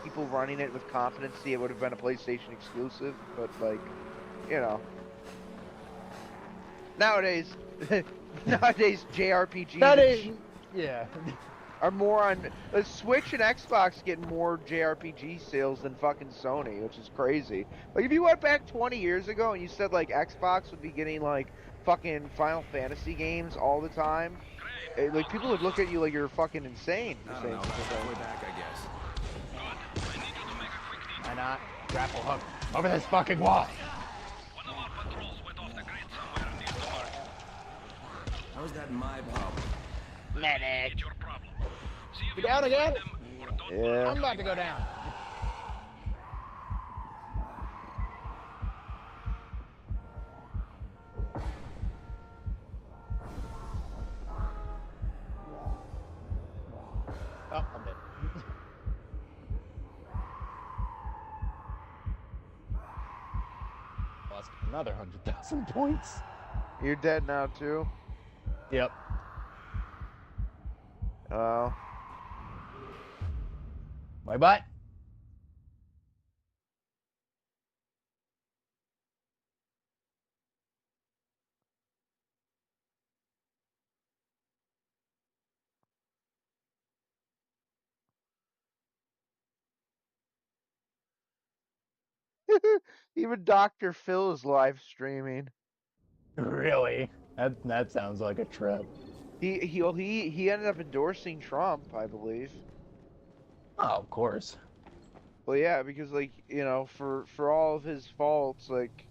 people running it with competency, it would have been a PlayStation exclusive. But like, you know, nowadays, JRPGs Nowadays, yeah. are more on Switch and Xbox get more JRPG sales than fucking Sony, which is crazy. Like if you went back 20 years ago and you said like Xbox would be getting like fucking Final Fantasy games all the time, like people would look at you like you're fucking insane. I don't know. Halfway back, I guess. Why not? Grapple hook over this fucking wall. How is that my problem? Medic. You down again? Yeah. I'm about to go down. Oh, I'm dead. Lost another 100,000 points. You're dead now too. Yep. Oh. My butt. Even Dr. Phil is live streaming. Really? That sounds like a trip. He ended up endorsing Trump, I believe. Oh, of course. Well, yeah, because like for all of his faults, like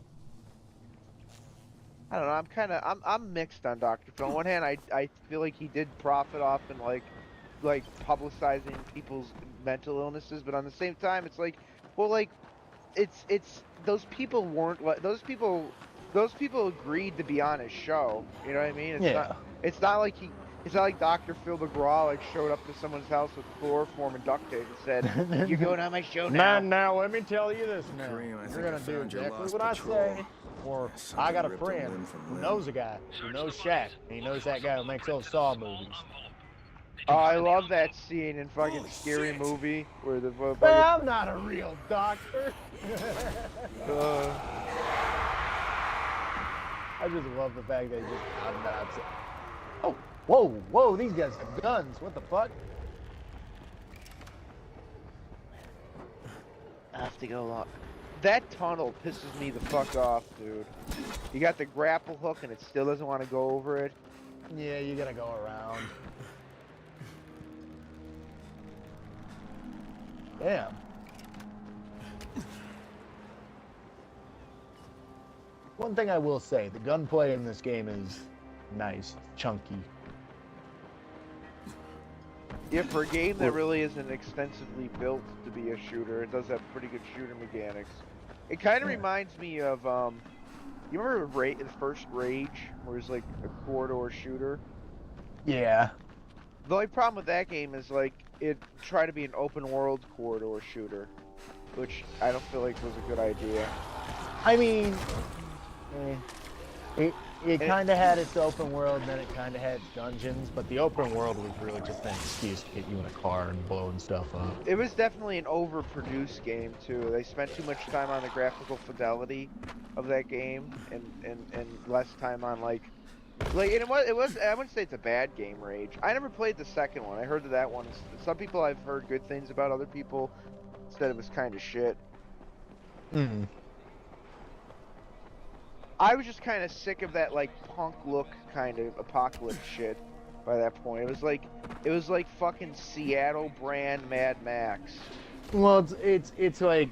I don't know, I'm mixed on Dr. Phil. On one hand, I feel like he did profit off and like publicizing people's mental illnesses, but on the same time, it's like, well, like it's those people weren't like those people agreed to be on his show. You know what I mean? It's not like Dr. Phil McGraw like showed up to someone's house with chloroform and duct tape and said, "You're going on my show now." Man, now let me tell you this, man. Kareem, I think You're gonna I do found your exactly lost what I patrol. say, or I got a ripped a friend limb from who limb. knows a guy who knows Shaq, and he knows that guy who makes those Saw movies. Oh, I love that scene in fucking Scary Movie where the Man, I'm not a real doctor. I just love the fact that he just outnuts it. Oh, whoa, these guys have guns. What the fuck? I have to go along. That tunnel pisses me the fuck off, dude. You got the grapple hook and it still doesn't want to go over it. Yeah, you gotta go around. Damn. One thing I will say, the gunplay in this game is nice, chunky. Yeah, for a game that really isn't extensively built to be a shooter, it does have pretty good shooter mechanics. It kind of reminds me of, you remember the first Rage, where it's like a corridor shooter? Yeah. The only problem with that game is like, it tried to be an open world corridor shooter, which I don't feel like was a good idea. I mean, it kind of had its open world, and then it kind of had its dungeons, but the open world was really just an excuse to get you in a car and blowing stuff up. It was definitely an overproduced game too. They spent too much time on the graphical fidelity of that game, and less time on and it was I wouldn't say it's a bad game, Rage. I never played the second one. I heard that one. Some people I've heard good things about. Other people said it was kind of shit. Mm-hmm. I was just kind of sick of that like punk look kind of apocalypse shit by that point. It was like fucking Seattle brand Mad Max. Well, it's like,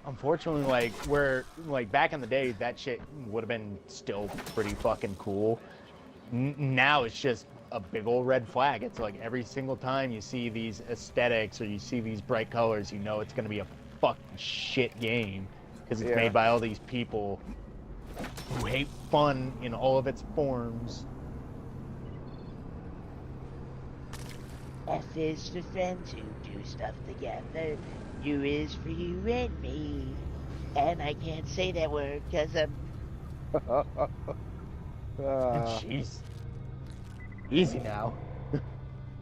unfortunately, like where like back in the day, that shit would have been still pretty fucking cool. Now it's just a big old red flag. It's like every single time you see these aesthetics or you see these bright colors, you know it's gonna be a fucking shit game because it's made by all these people who hate fun in all of its forms. F is for friends who do stuff together. U is for you and me. And I can't say that word because I'm... Jeez. Easy now.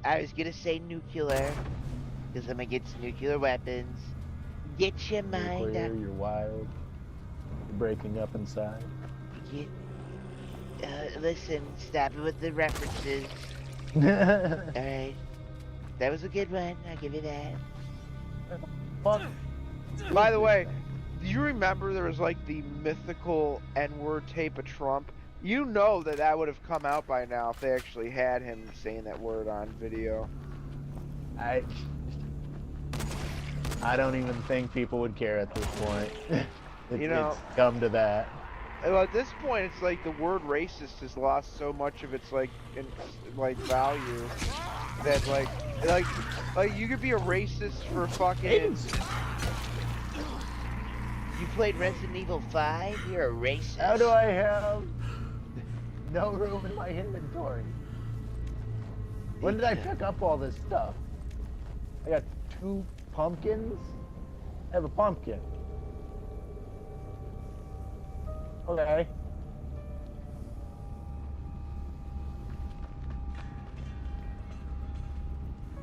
I was gonna say nuclear. Because I'm against nuclear weapons. Get your mind Nuclear, out. you're wild. You're breaking up inside. Get, listen, stop it with the references. Alright. That was a good one, I'll give you that. Fuck. By the way, do you remember there was like the mythical N-word tape of Trump? You know that would have come out by now if they actually had him saying that word on video. I don't even think people would care at this point. It's come to that. Well, at this point, it's like the word racist has lost so much of its like value that like you could be a racist for fucking. You played Resident Evil 5? You're a racist. How do I have no room in my inventory? When did I pick up all this stuff? I got 2 pumpkins. I have a pumpkin. Okay.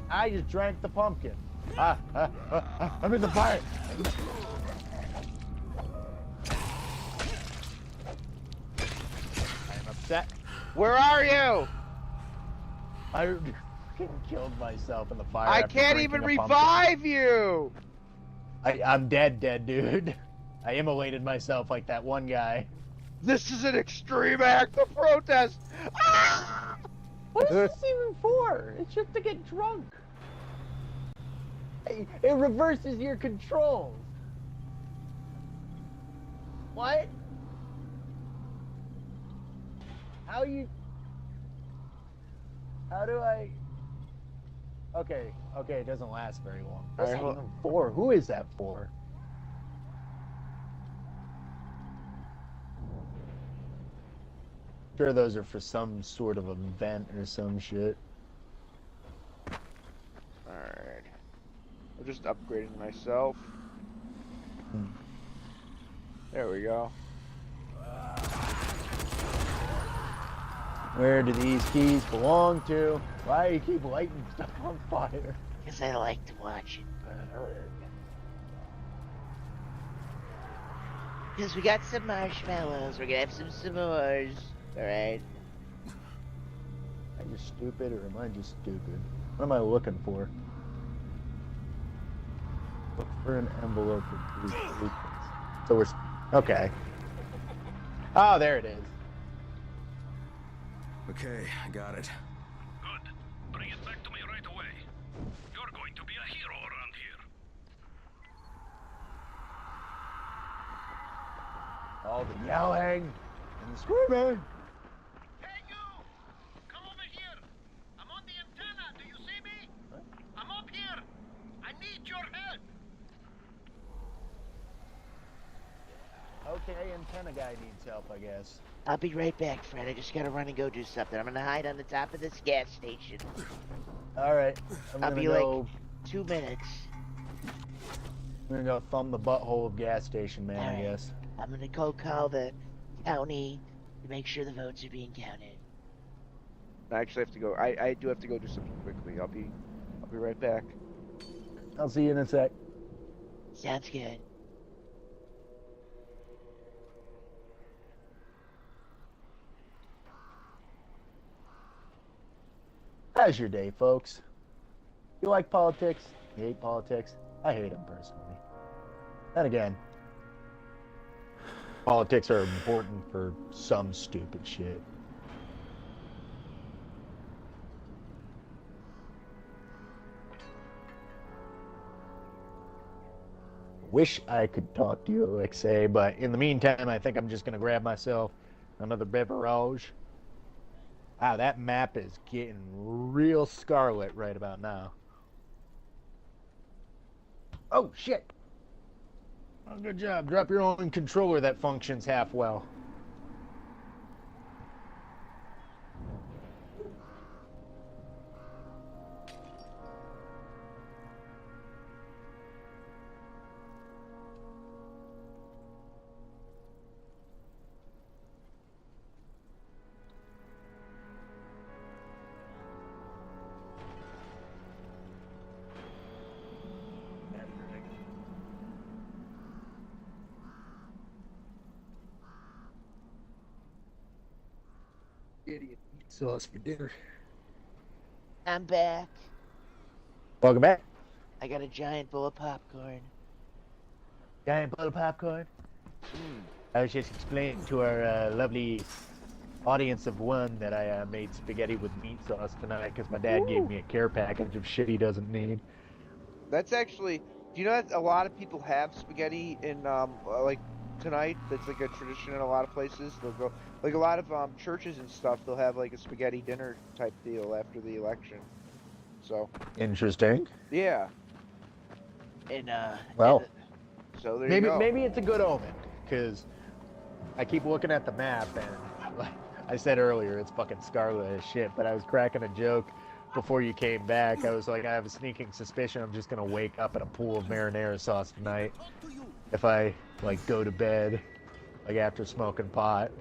I just drank the pumpkin. I'm in the fire. I'm upset. Where are you? I killed myself in the fire. I after can't drinking even a pumpkin. revive you. I'm dead, dude. I immolated myself like that one guy. This is an extreme act of protest. Ah! What is this even for? It's just to get drunk. It reverses your controls. What? How do I? Okay, it doesn't last very long. What's that even for? Who is that for? Sure, those are for some sort of event or some shit. Alright. I'm just upgrading myself. There we go. Where do these keys belong to? Why do you keep lighting stuff on fire? Because I like to watch it burn. Because we got some marshmallows. We're gonna have some s'mores. Alright. Am I just stupid or am I just stupid? What am I looking for? Look for an envelope with 3 blueprints. So we're... Okay. Oh, there it is. Okay, I got it. Good. Bring it back to me right away. You're going to be a hero around here. All the yelling and the screaming. Hey, you! Come over here. I'm on the antenna. Do you see me? What? I'm up here. I need your help. Okay, antenna guy needs help, I guess. I'll be right back, Fred. I just gotta run and go do something. I'm gonna hide on the top of this gas station. Alright, I'll be like 2 minutes. I'm gonna go thumb the butthole of gas station man, I guess. I'm gonna go call the county to make sure the votes are being counted. I actually have to go. I do have to go do something quickly. I'll be right back. I'll see you in a sec. Sounds good. How's your day, folks? You like politics? You hate politics? I hate them personally. Then again, politics are important for some stupid shit. Wish I could talk to you, Alexei, but in the meantime, I think I'm just gonna grab myself another beverage. Wow, that map is getting real scarlet right about now. Oh, shit! Oh, good job. Drop your own controller that functions half well. spaghetti and meat sauce for dinner. I'm back. Welcome back. I got a giant bowl of popcorn. Giant bowl of popcorn. I was just explaining to our lovely audience of one that I made spaghetti with meat sauce tonight because my dad gave me a care package of shit he doesn't need. That's actually. Do you know that a lot of people have spaghetti in like tonight? That's like a tradition in a lot of places. They'll go like a lot of churches and stuff. They'll have like a spaghetti dinner type deal after the election. So. Interesting. Yeah. And well. So there maybe you go. maybe it's a good omen because I keep looking at the map and like I said earlier, it's fucking scarlet as shit. But I was cracking a joke before you came back. I was like, I have a sneaking suspicion I'm just gonna wake up in a pool of marinara sauce tonight if I like go to bed like after smoking pot.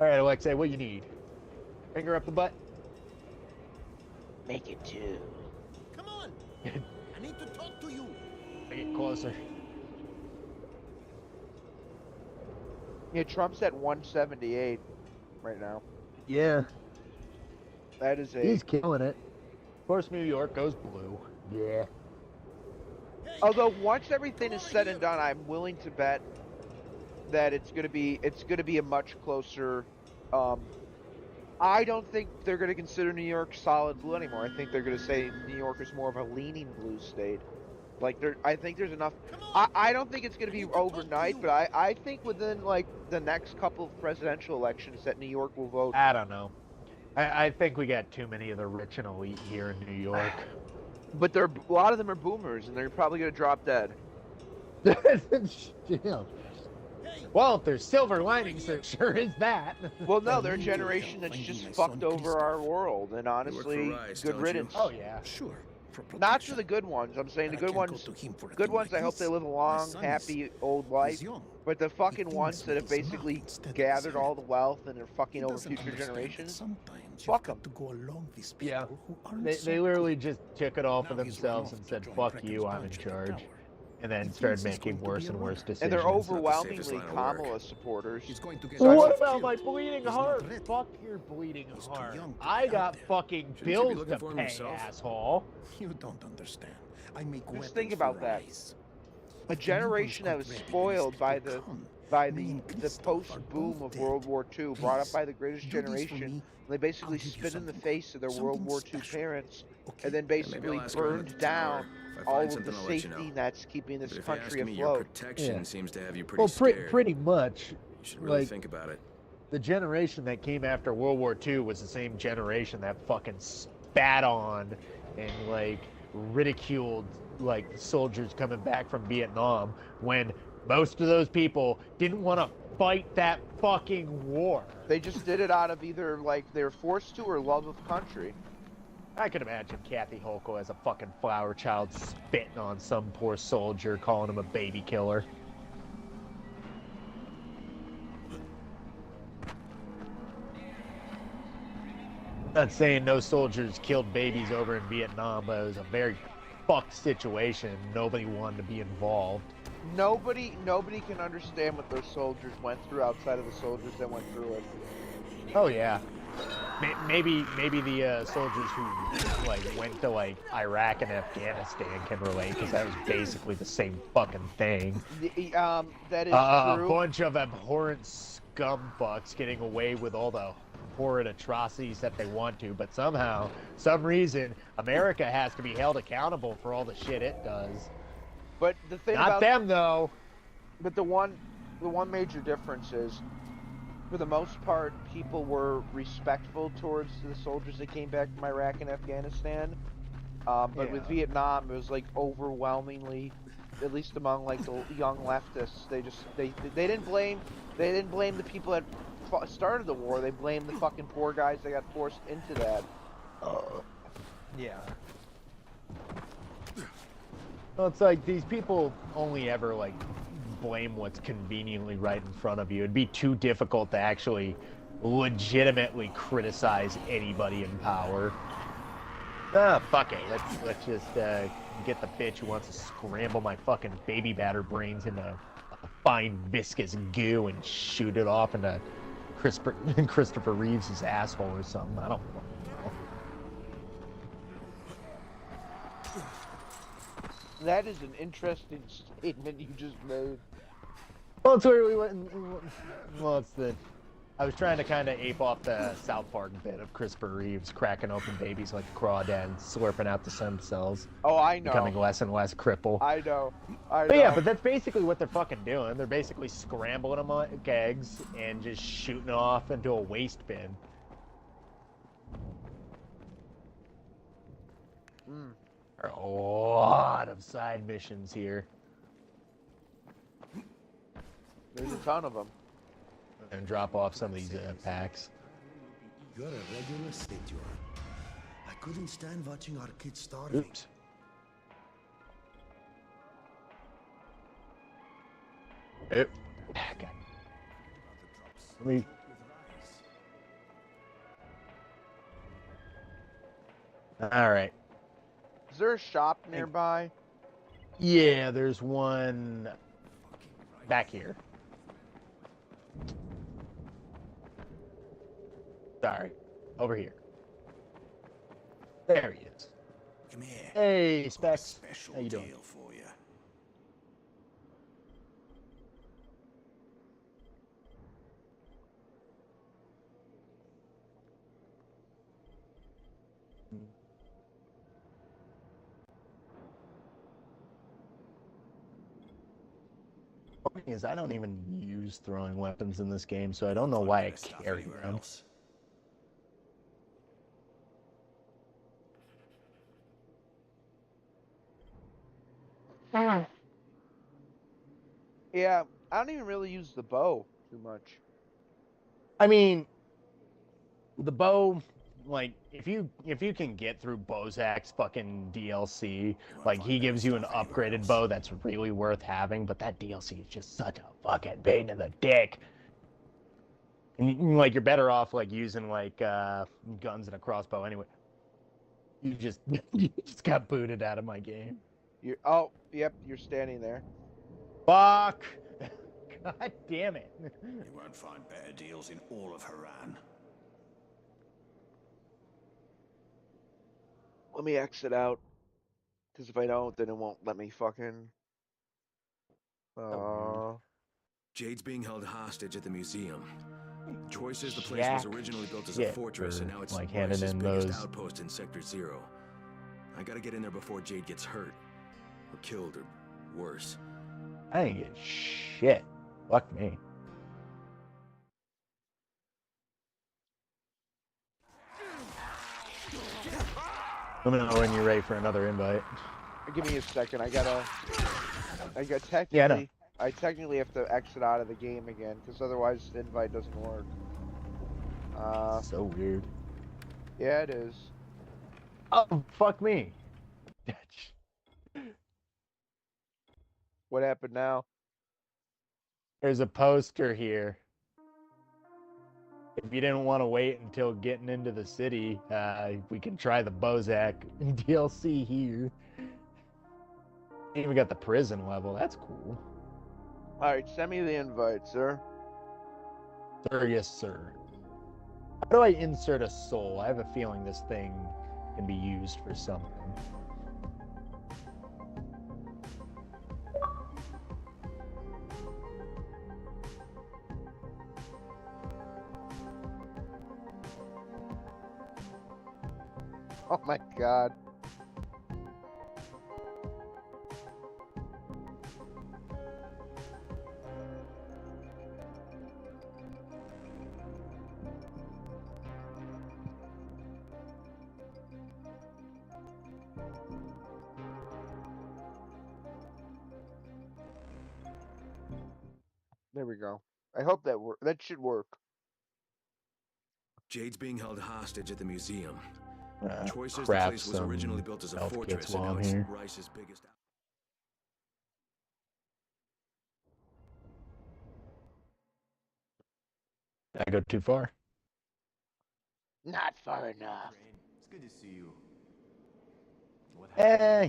All right, Alexei, what you need? Finger up the butt. Make it 2. Come on! I need to talk to you. Get closer. Yeah, Trump's at 178 right now. Yeah. That is a. He's killing it. Of course, New York goes blue. Yeah. Although once everything is said and done, I'm willing to bet that it's gonna be a much closer. I don't think they're gonna consider New York solid blue anymore. I think they're gonna say New York is more of a leaning blue state. Like I think there's enough. I don't think it's gonna be overnight, but I think within like the next couple of presidential elections that New York will vote. I don't know. I think we got too many of the rich and elite here in New York. But a lot of them are boomers, and they're probably gonna drop dead. Yeah. Well, if there's silver linings, there sure is that. Well, no, they're a generation that's just fucked over our world, and honestly, good riddance. Oh yeah, sure. Not for the good ones. I'm saying the good ones. Good ones. I hope they live a long, happy old life. But the fucking ones that have basically gathered all the wealth and are fucking over future generations, fuck them. Yeah. They literally just took it all for themselves and said, "Fuck you, I'm in charge." And then started making worse and worse decisions. And they're overwhelmingly Kamala supporters. What about my bleeding heart? Fuck your bleeding heart. I got fucking bills to pay, asshole. You don't understand. I make Just think about that. A generation that was spoiled by the post-boom of World War II, brought up by the greatest generation. They basically spit in the face of their World War II parents, and then basically burned down all of the safety nets keeping this country afloat. Your protection seems to have you pretty Well, scared. pretty much. You should really like, think about it. The generation that came after World War II was the same generation that fucking spat on and like ridiculed like soldiers coming back from Vietnam when most of those people didn't want to fight that fucking war. They just did it out of either like they were forced to or love of country. I could imagine Kathy Hochul as a fucking flower child spitting on some poor soldier, calling him a baby killer. Not saying no soldiers killed babies over in Vietnam, but it was a very fucked situation. Nobody wanted to be involved. Nobody can understand what those soldiers went through outside of the soldiers that went through it. Oh yeah. Maybe the soldiers who like went to like Iraq and Afghanistan can relate because that was basically the same fucking thing. That is A true. bunch of abhorrent scumfucks getting away with all the horrid atrocities that they want to, but somehow, some reason, America has to be held accountable for all the shit it does. But the thing Not about them though. But the one major difference is, for the most part, people were respectful towards the soldiers that came back from Iraq and Afghanistan. But with Vietnam, it was like overwhelmingly, at least among like the young leftists, they didn't blame the people that started the war. They blamed the fucking poor guys that got forced into that. Yeah. Well, it's like these people only ever like blame what's conveniently right in front of you. It'd be too difficult to actually legitimately criticize anybody in power. Fuck it. Let's just get the bitch who wants to scramble my fucking baby batter brains into a fine viscous goo and shoot it off into Christopher Reeves' asshole or something. I don't know. That is an interesting statement you just made. Well, it's where we went. Well, it's the. I was trying to kind of ape off the South Park bit of Christopher Reeves cracking open babies like a crawdad and slurping out the stem cells. Oh, I know. Becoming less and less cripple. I know. But yeah, but that's basically what they're fucking doing. They're basically scrambling them like eggs and just shooting off into a waste bin. There are a lot of side missions here. There's a ton of them. And drop off some of these packs. You're a regular state you are. I couldn't stand watching our kids starving. Oops. Yep. God. Let me. All right. Is there a shop nearby? Yeah, there's one back here. Sorry, over here. There he is. Come here. Hey, Specs. Special How you doing? deal for you. The thing is, I don't even use throwing weapons in this game, so I don't know why I carry them. Yeah, I don't even really use the bow too much. I mean, the bow, like, if you can get through Bozak's fucking DLC, like, he gives you an upgraded bow that's really worth having, but that DLC is just such a fucking pain in the dick. And, like, you're better off, like, using, like, guns and a crossbow anyway. You just got booted out of my game. Oh, yep, you're standing there. Fuck! God damn it. You won't find better deals in all of Haran. Let me exit out. Because if I don't, then it won't let me fucking... Jade's being held hostage at the museum. Troy says the place was originally built as a fortress, and now it's like Rice's biggest those outpost in Sector 0. I gotta get in there before Jade gets hurt. Or killed, or worse. I didn't get shit. Fuck me. Let me know when you're ready for another invite. Give me a second. I got technically... Yeah, I know. I technically have to exit out of the game again, because otherwise the invite doesn't work. So weird. Yeah, it is. Oh, fuck me. What happened now? There's a poster here. If you didn't want to wait until getting into the city, we can try the Bozak DLC here. Even got the prison level. That's cool. Alright, send me the invite, sir. Sir, yes, sir. How do I insert a soul? I have a feeling this thing can be used for something. Oh my god. There we go. I hope that should work. Jade's being held hostage at the museum. Troy says the Crap, place was originally built as a health fortress, kits and while now I'm it's here. Rice's biggest... Did I go too far? Not far enough. It's good to see you.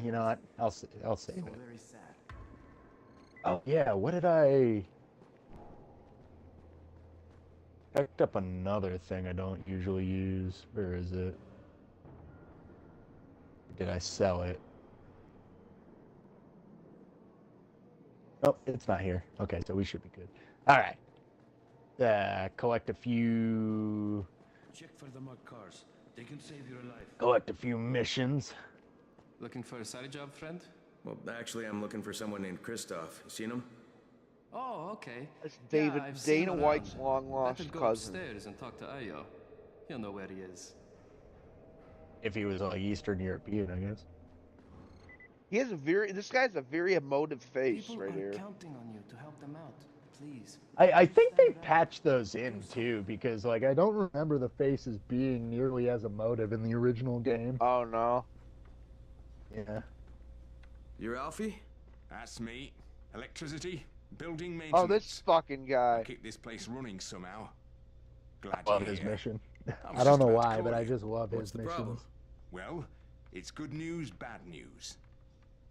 You know what? I'll save it. Very sad. Oh yeah, what did I picked up another thing I don't usually use? Where is it? Did I sell it? Oh, it's not here. Okay, so we should be good. All right. Collect a few. Check for the marked cars. They can save your life. Collect a few missions. Looking for a side job, friend? Well, actually, I'm looking for someone named Christoph. You seen him? Oh, okay. That's David, I've seen Dana him White's around. long lost Better go cousin. upstairs and talk to Ayo. He'll know where he is. If he was like Eastern European, I guess. He has a this guy's a very emotive face People right are here. counting on you to help them out. Please. I think they patched those in too, because like I don't remember the faces being nearly as emotive in the original game. Oh no. Yeah. You're Alfie? That's me. Electricity, building maintenance. Oh, this fucking guy. Keep this place running somehow. Glad I love you're his here. mission. was I don't just know about to why, call but I you. just love What's his the missions. problem? Well, it's good news, bad news.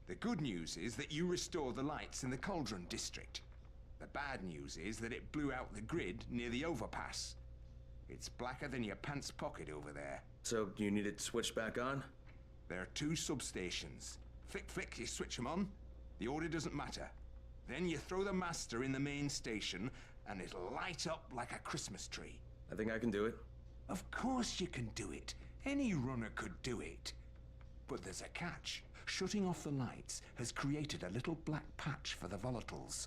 The good news is that you restore the lights in the Cauldron district. The bad news is that it blew out the grid near the overpass. It's blacker than your pants pocket over there. So, you need it switched back on? There are 2 substations. Flick, flick, you switch them on. The order doesn't matter. Then you throw the master in the main station, and it'll light up like a Christmas tree. I think I can do it. Of course you can do it. Any runner could do it. But there's a catch. Shutting off the lights has created a little black patch for the volatiles.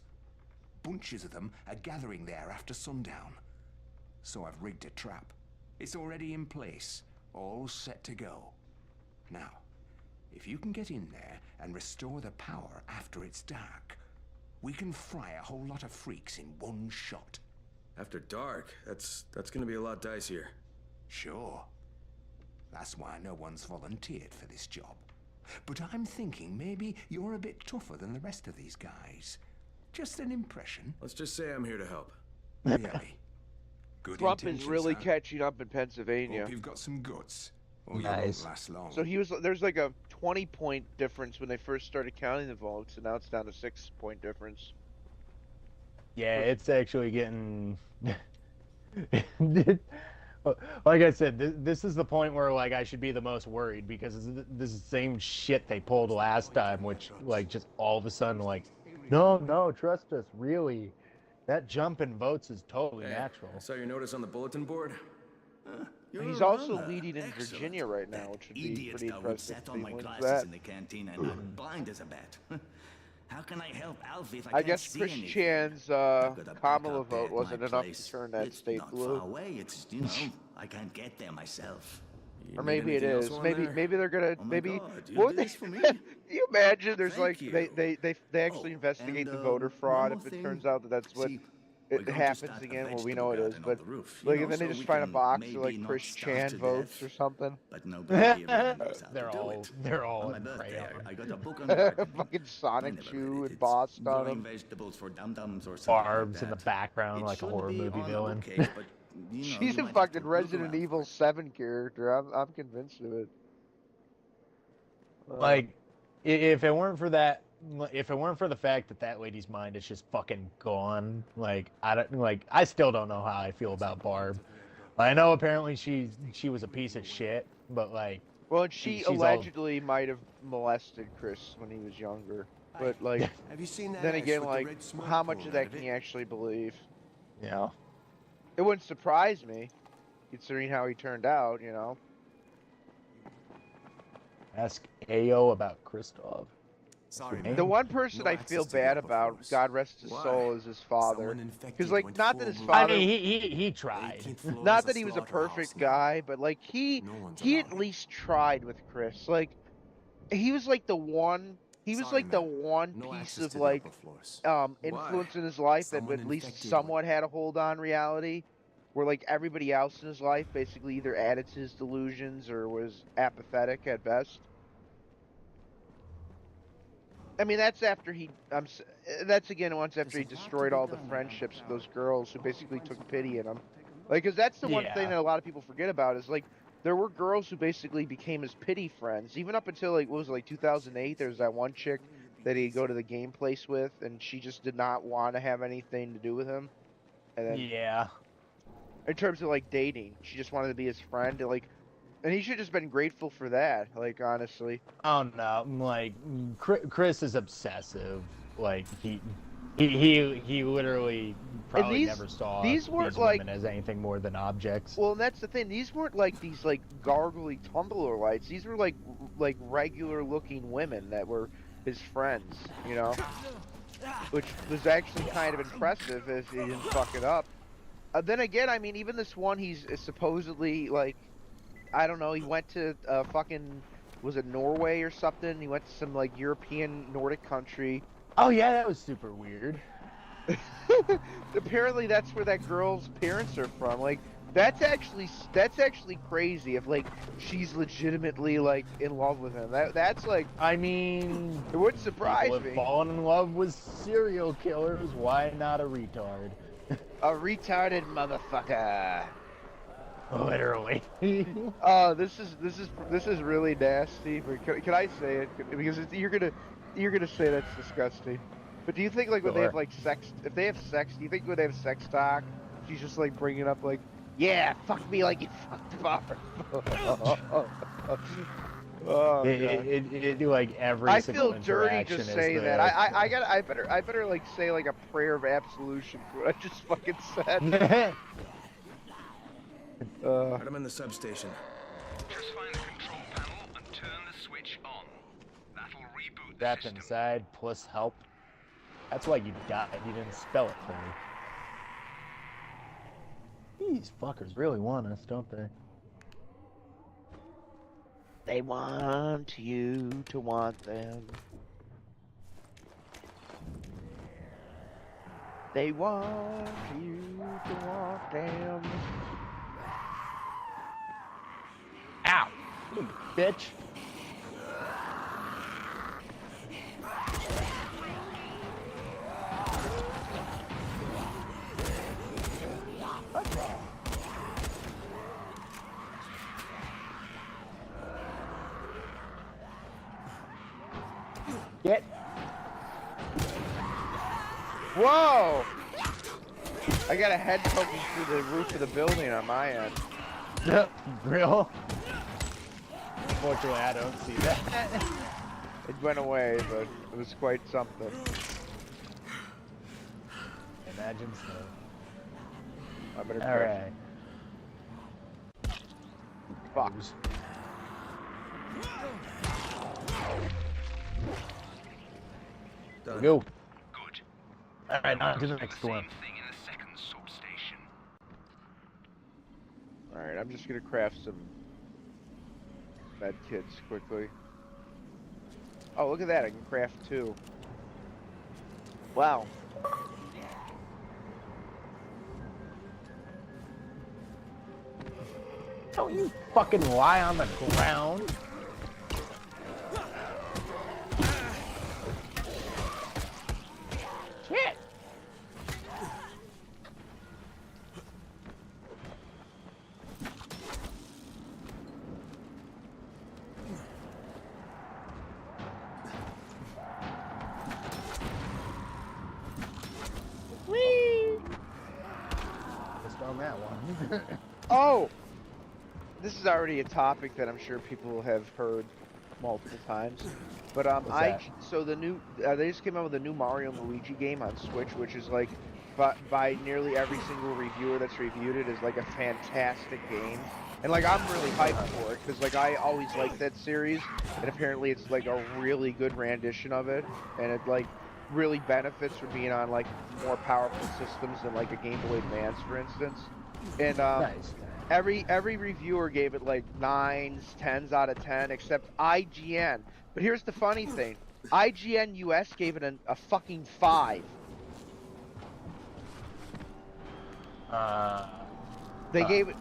Bunches of them are gathering there after sundown. So I've rigged a trap. It's already in place, all set to go. Now, if you can get in there and restore the power after it's dark, we can fry a whole lot of freaks in one shot. After dark? That's gonna be a lot dicier. Sure. That's why no one's volunteered for this job. But I'm thinking maybe you're a bit tougher than the rest of these guys. Just an impression. Let's just say I'm here to help. Really? Good Trump is intentions, really huh? catching up in Pennsylvania. Hope you've got some guts. Or you Nice. won't last long. So there's like a 20-point difference when they first started counting the votes, and now it's down to 6-point difference. Yeah, it's actually getting. Like I said, this is the point where like I should be the most worried, because this is the same shit they pulled last time, which like just all of a sudden like, no, trust us, really, that jump in votes is totally natural. I saw your notice on the bulletin board. He's also leading in Virginia right now, which would be Idiot pretty that would impressive. sat if on he my wins glasses that. in the canteen and I'm blind as a bat. How can I help Alfie if I I can't guess see Chris anything? Chan's I've got a Kamala backup there vote at wasn't my enough place. to turn that It's state not blue. far away. It's, I can't get there myself. Or maybe it is. Maybe they're gonna Oh my maybe. God, you What did they, this for me? Can you imagine? There's Thank like you. they actually investigate and, the voter one fraud more if it thing. turns out that that's what See, we're it going to happens start a again. Well, we vegetable know it is, garden on but the roof, like you and know, then they so just we find a can box of maybe like not Chris starve Chan to votes death. or something. But nobody here really knows how They're to do all it. they're all On my in birthday, crayon. I got a book on gardening. Fucking I Sonic never Chew read it. and It's Boss on growing him. vegetables for dum-dums or something Barbs like in the that. background It like a should horror be movie on the villain. bookcase, but, you know, She's you a might have fucking to look Resident around Evil 7 character. I'm convinced of it. Like, if it weren't for that, if it weren't for the fact that that lady's mind is just fucking gone, like I still don't know how I feel about Barb. I know apparently she was a piece of shit, but like, well, and she she's all- allegedly might have molested Chris when he was younger. But like, Have you seen that then ash again, with the like, red smoke how much pouring of out that of can it? you actually believe? yeah. It wouldn't surprise me, considering how he turned out. You know. Ask Ayo about Christoph. Sorry, man. The one person No I feel access to the bad upper about, floors. God rest his Why? soul, is his father. Someone infected Because like, went not that his full father, I mean, he tried. 18th floor not is that he was a slaughterhouse perfect now. guy, but like he No one's he allowed at in. least tried with Chris. Like, he was like the one. He was Sorry, like the ma'am. one No piece access of to the like upper floors. influence in his life that Someone at least infected somewhat had a hold on reality, where like everybody else in his life basically either added to his delusions or was apathetic at best. I mean, that's after he. That's again once after he destroyed all the friendships of those girls who basically took pity in him. Like, cause that's the one thing Yeah. that a lot of people forget about is like there were girls who basically became his pity friends. Even up until like what was it, like 2008, there was that one chick that he'd go to the game place with, and she just did not want to have anything to do with him. And then, Yeah. in terms of like dating, she just wanted to be his friend. And he should have just been grateful for that. Like honestly. Oh no, like Chris is obsessive. Like he literally probably never saw these weren't women as anything more than objects. Well, and that's the thing. These weren't like these like gargly Tumblr lights. These were like regular looking women that were his friends. You know, which was actually kind of impressive if he didn't fuck it up. Then again, I mean, even this one, he's supposedly like, I don't know, he went to fucking, was it Norway or something? He went to some like European Nordic country. Oh yeah, that was super weird. Apparently that's where that girl's parents are from. Like, that's actually crazy if like she's legitimately like in love with him. That's like, I mean, it wouldn't surprise people me. have fallen in love with serial killers. Why not a retard? A retarded motherfucker. Literally. Oh, this is really nasty. But can I say it? Because you're gonna say that's disgusting. But do you think like when they have like sex, if they have sex, do you think when they have sex talk, she's just like bringing up like, yeah, fuck me like you fucked Barb. Oh, it like every I single feel dirty interaction just is saying the- that. I better like say like a prayer of absolution for what I just fucking said. Right, I'm in the substation. Just find the control panel and turn the switch on. That'll reboot the Trapped system. inside plus help. That's why you died. You didn't spell it for me. These fuckers really want us, don't they? They want you to want them. They want you to want them. Ow! You bitch. Get. Whoa! I got a head poking through the roof of the building on my end. Grill. Unfortunately, I don't see that. It went away, but it was quite something. Imagine so. I better All right. Fuck. Done. Go. Good. All right, on to the next one. Same thing in the second substation. Alright, I'm just gonna craft some med kits quickly. Oh, look at that, I can craft 2. Wow. Don't you fucking lie on the ground. Shit. Whee! Just on that one. Oh! This is already a topic that I'm sure people have heard multiple times. But What's that? so the new they just came out with a new Mario and Luigi game on Switch, which is like by nearly every single reviewer that's reviewed it is like a fantastic game. And like I'm really hyped for it because like I always liked that series, and apparently it's like a really good rendition of it, and it like really benefits from being on like more powerful systems than like a Game Boy Advance, for instance. And Nice. every reviewer gave it like 9s, 10s out of 10, except IGN. But here's the funny thing: IGN US gave it a fucking 5. They gave it,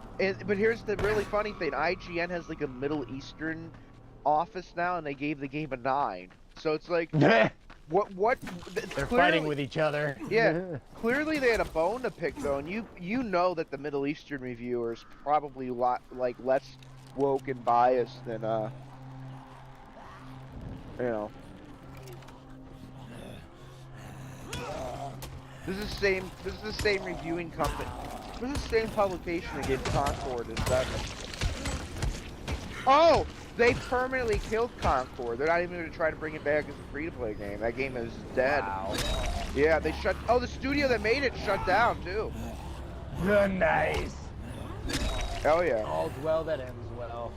but here's the really funny thing: IGN has like a Middle Eastern office now, and they gave the game a 9. So it's like, what? They're fighting with each other. Yeah, clearly they had a bone to pick though, and you know that the Middle Eastern reviewers probably like less woke and biased than you know. This is the same reviewing company. This is the same publication that gave Concord as Seven. Oh, they permanently killed Concord. They're not even going to try to bring it back as a free-to-play game. That game is dead. Wow. Yeah, they shut. Oh, the studio that made it shut down too. Nice. Oh yeah. All's well that ends well.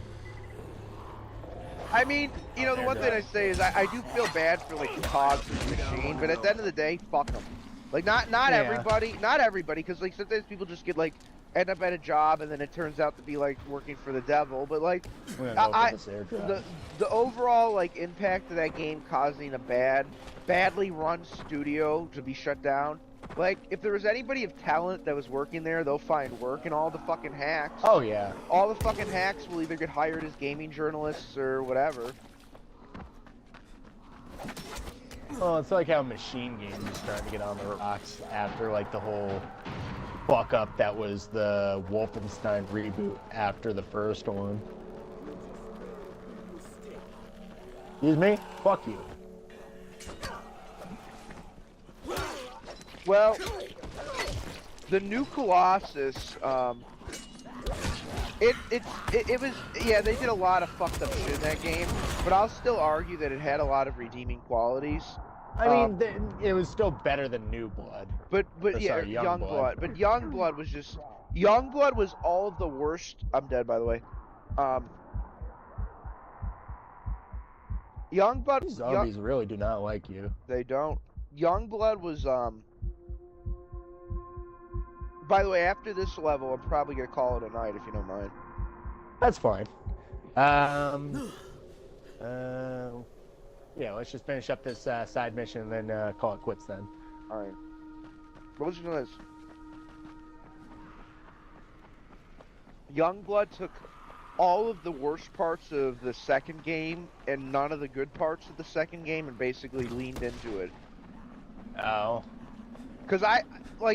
I mean, you know, the one thing I say is I do feel bad for like the cogs of the machine, but at the end of the day, fuck them. Like not everybody, because like sometimes people just get like end up at a job and then it turns out to be like working for the devil. But like, the overall like impact of that game causing a badly run studio to be shut down. Like, if there was anybody of talent that was working there, they'll find work, and all the fucking hacks. Oh, yeah. All the fucking hacks will either get hired as gaming journalists or whatever. Well, it's like how Machine Games is starting to get on the rocks after, like, the whole fuck-up that was the Wolfenstein reboot after the first one. Excuse me? Fuck you. Well, the new Colossus, it was, yeah, they did a lot of fucked up shit in that game, but I'll still argue that it had a lot of redeeming qualities. I mean, it was still better than New Blood. But yeah, sorry, Youngblood. But Youngblood was just, Youngblood was all of the worst. I'm dead, by the way. Youngblood. Zombies really do not like you. They don't. Youngblood was By the way, after this level, I'm probably gonna call it a night if you don't mind. That's fine. Yeah, let's just finish up this side mission and then call it quits then. Alright. What was this? Youngblood took all of the worst parts of the second game and none of the good parts of the second game and basically leaned into it. Oh. Because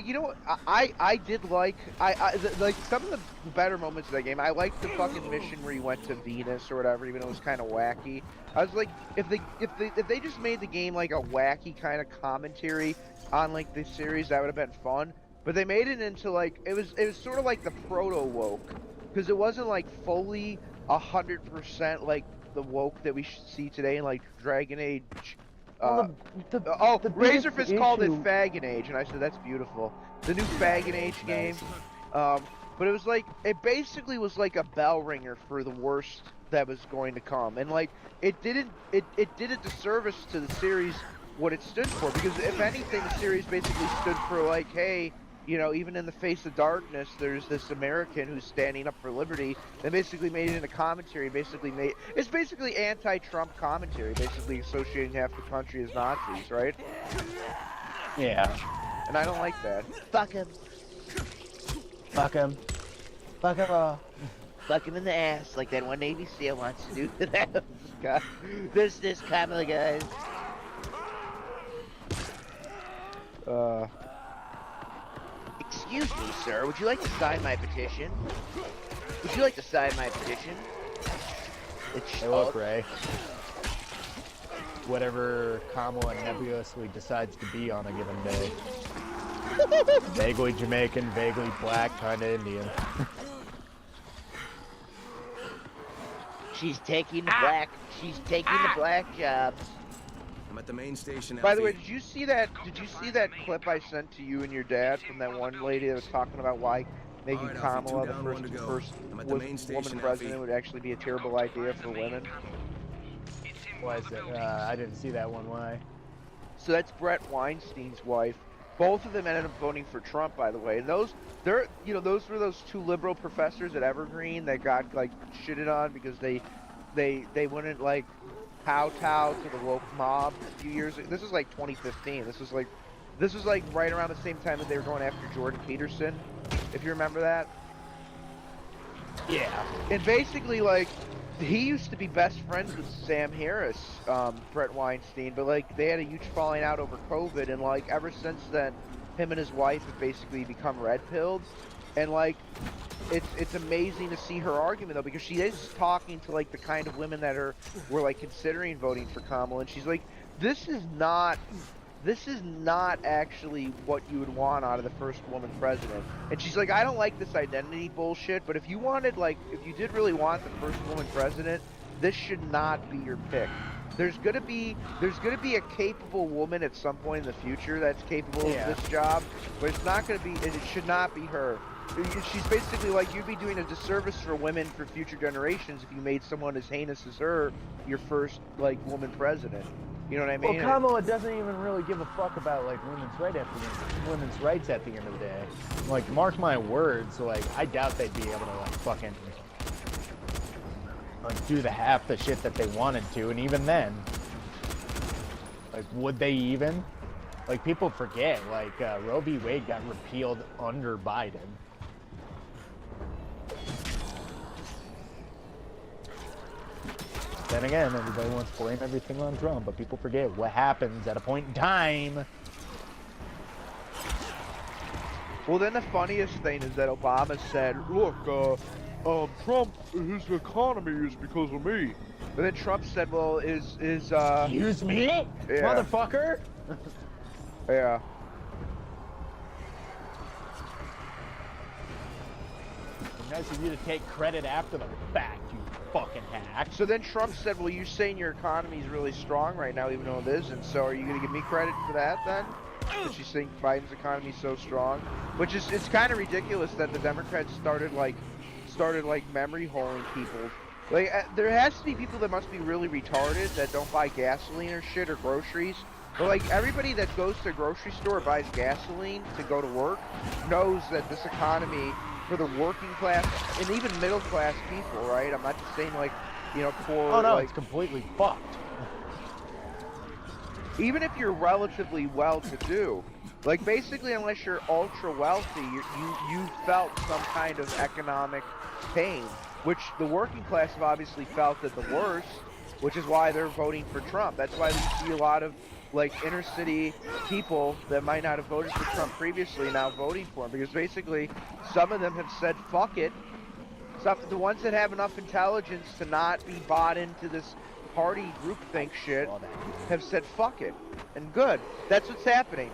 you know what, I did like, like some of the better moments of that game. I liked the fucking mission where you went to Venus or whatever, even though it was kind of wacky. I was like, if they just made the game like a wacky kind of commentary on like the series, that would have been fun. But they made it into like, it was sort of like the proto-woke, because it wasn't like fully 100% like the woke that we see today in like Dragon Age. Razorfist called it Faggon Age, and I said that's beautiful. The new Faggon Age game, but it was like, it basically was like a bell ringer for the worst that was going to come, and like it did a disservice to the series what it stood for, because if anything, the series basically stood for like, hey, you know, even in the face of darkness, there's this American who's standing up for liberty. They basically made it into commentary. It's basically anti-Trump commentary, basically associating half the country as Nazis, right? Yeah. And I don't like that. Fuck him. Fuck him. Fuck him all. Fuck him in the ass, like that one Navy SEAL wants to do to that. God. This Kamala, guys. Excuse me, sir. Would you like to sign my petition? Would you like to sign my petition? Hey, look, Ray. Whatever Kamala nebulously decides to be on a given day. Vaguely Jamaican, vaguely black, kinda Indian. She's taking the black. She's taking the black job. I'm at the main station. By the way, did you see that clip I sent to you and your dad from that one lady that was talking about why making Kamala the first woman president would actually be a terrible idea for women? Why is it? I didn't see that one. Why? So that's Brett Weinstein's wife. Both of them ended up voting for Trump, by the way. And those were those two liberal professors at Evergreen that got like shitted on because they wouldn't like kowtow to the woke mob a few years ago. This is like 2015. This was like right around the same time that they were going after Jordan Peterson, if you remember that. Yeah. And basically, like, he used to be best friends with Sam Harris, Brett Weinstein, but like they had a huge falling out over COVID, and like ever since then, him and his wife have basically become red-pilled, and like it's amazing to see her argument though, because she is talking to like the kind of women that were like considering voting for Kamala, and she's like, this is not this is not actually what you would want out of the first woman president. And she's like, I don't like this identity bullshit, but if you wanted, like, if you did really want the first woman president, this should not be your pick. There's gonna be a capable woman at some point in the future that's capable of this job, but it's not gonna be, and it should not be her. She's basically like, you'd be doing a disservice for women for future generations if you made someone as heinous as her your first, like, woman president. You know what I mean? Well, Kamala doesn't even really give a fuck about, like, women's rights at the end of the day. Like, mark my words, like, I doubt they'd be able to, like, fucking do the half the shit that they wanted to, and even then, like, would they even? Like, people forget, like, Roe v. Wade got repealed under Biden. Then again, everybody wants to blame everything on Trump, but people forget what happens at a point in time. Well, then the funniest thing is that Obama said, look, Trump, his economy is because of me. But then Trump said, well, Excuse me? Yeah. Motherfucker? Yeah. Nice of you to take credit after the fact, you fucking hack. So then Trump said, well, you're saying your economy is really strong right now, even though it isn't, so are you going to give me credit for that then? That you think Biden's economy is so strong? Which is, it's kind of ridiculous that the Democrats started memory holing people. Like, there has to be people that must be really retarded that don't buy gasoline or shit or groceries. But, like, everybody that goes to a grocery store or buys gasoline to go to work knows that this economy, for the working class and even middle class people, right? I'm not just saying, like, you know, poor. Oh no, like, it's completely fucked. Even if you're relatively well-to-do, like, basically, unless you're ultra wealthy, you felt some kind of economic pain, which the working class have obviously felt at the worst, which is why they're voting for Trump. That's why we see a lot of, like, inner city people that might not have voted for Trump previously now voting for him, because basically some of them have said fuck it. The ones that have enough intelligence to not be bought into this party groupthink shit have said fuck it, and good. That's what's happening.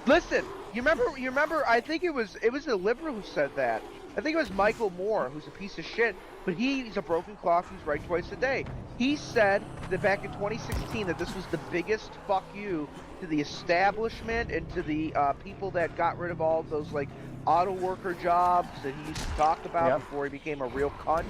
Listen, you remember I think it was a liberal who said that. I think it was Michael Moore, who's a piece of shit, but he's a broken clock who's right twice a day. He said that back in 2016 that this was the biggest fuck you to the establishment and to the people that got rid of all of those, like, auto worker jobs that he used to talk about before he became a real cunt.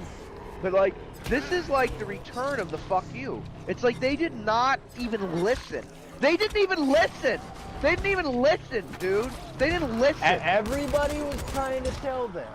But, like, this is like the return of the fuck you. It's like they did not even listen. They didn't even listen. They didn't even listen, dude. They didn't listen. Everybody was trying to tell them.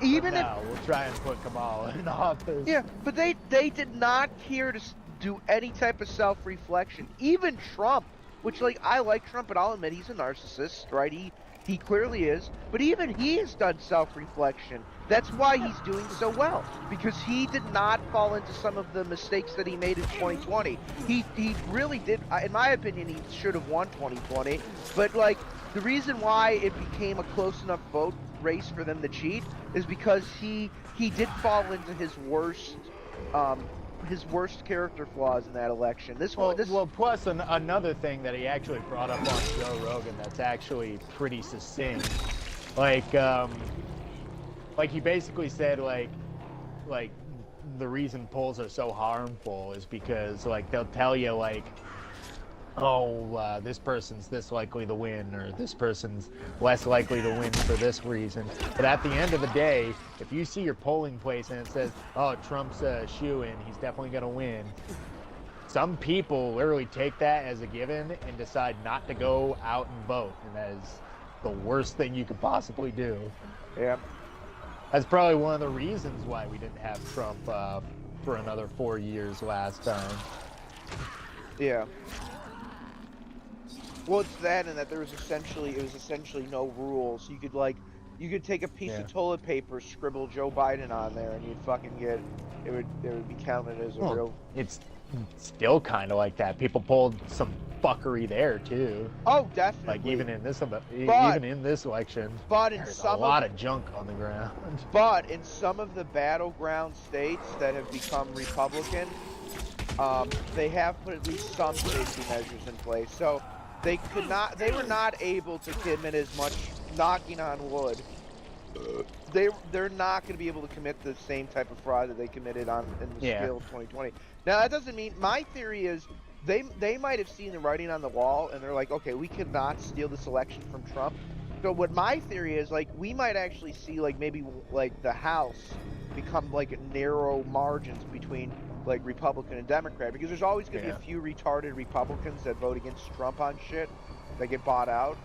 Even if we'll try and put Kamala in office. Yeah, but they did not care to do any type of self-reflection. Even Trump, which, like, I like Trump, but I'll admit he's a narcissist, right? He clearly is. But even he has done self-reflection. That's why he's doing so well, because he did not fall into some of the mistakes that he made in 2020. He really did. In my opinion, he should have won 2020. But, like, the reason why it became a close enough vote race for them to cheat is because he did fall into his worst character flaws in that election. Well, plus another thing that he actually brought up on Joe Rogan that's actually pretty succinct, like he basically said, like the reason polls are so harmful is because, like, they'll tell you, like, oh, this person's this likely to win, or this person's less likely to win for this reason. But at the end of the day, if you see your polling place and it says, oh, Trump's a shoo-in, he's definitely going to win, some people literally take that as a given and decide not to go out and vote, and that is the worst thing you could possibly do. Yeah. That's probably one of the reasons why we didn't have Trump for another 4 years last time. Yeah. Well, it's that, and that it was essentially no rules. You could take a piece of toilet paper, scribble Joe Biden on there, and you'd fucking get it would be counted as a real. It's still kind of like that. People pulled some fuckery there too. Oh, definitely. Like even in this election, but in there's a lot of junk on the ground. But in some of the battleground states that have become Republican, they have put at least some safety measures in place. So they were not able to commit as much, knocking on wood. They're not going to be able to commit the same type of fraud that they committed in the scale of 2020. Now that doesn't mean, my theory is they might have seen the writing on the wall and they're like, okay, we cannot steal this election from Trump. So what my theory is, like, we might actually see, like, maybe like the House become like narrow margins between like Republican and Democrat, because there's always going to be a few retarded Republicans that vote against Trump on shit that get bought out.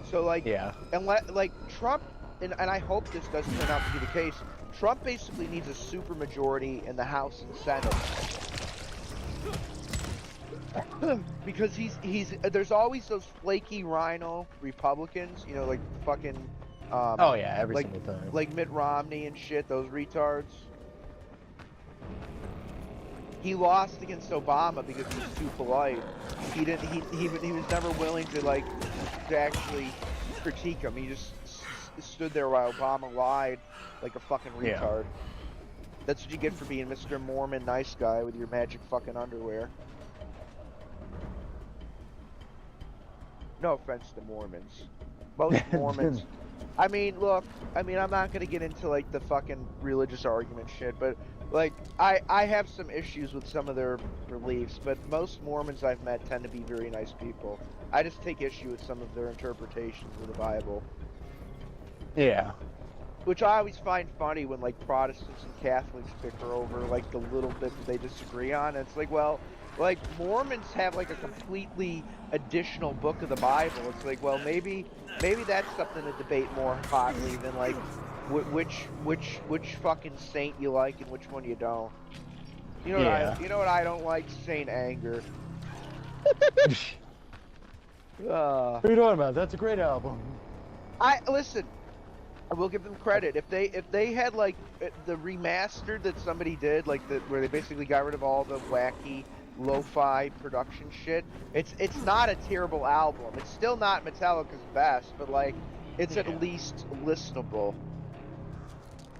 So like, and like Trump, and I hope this does turn out to be the case, Trump basically needs a super majority in the House and Senate. Because he's there's always those flaky rhino Republicans, you know, like fucking every single time. Like Mitt Romney and shit, those retards. He lost against Obama because he was too polite. He didn't. He was never willing to actually critique him. He just stood there while Obama lied like a fucking retard. That's what you get for being Mr. Mormon nice guy with your magic fucking underwear. No offense to Mormons. Most Mormons. I mean, look. I mean, I'm not gonna get into like the fucking religious argument shit, but like I have some issues with some of their beliefs, but most Mormons I've met tend to be very nice people. I just take issue with some of their interpretations of the Bible. Yeah. Which I always find funny when like Protestants and Catholics bicker over like the little bit that they disagree on. And it's like, well, like Mormons have like a completely additional book of the Bible. It's like, well, maybe that's something to debate more hotly than like which fucking saint you like and which one you don't. You know you know what I don't like? Saint Anger. What are you talking about? That's a great album. Listen. I will give them credit. If they had like the remastered that somebody did, like where they basically got rid of all the wacky lo-fi production shit, it's not a terrible album. It's still not Metallica's best, but like it's at least listenable.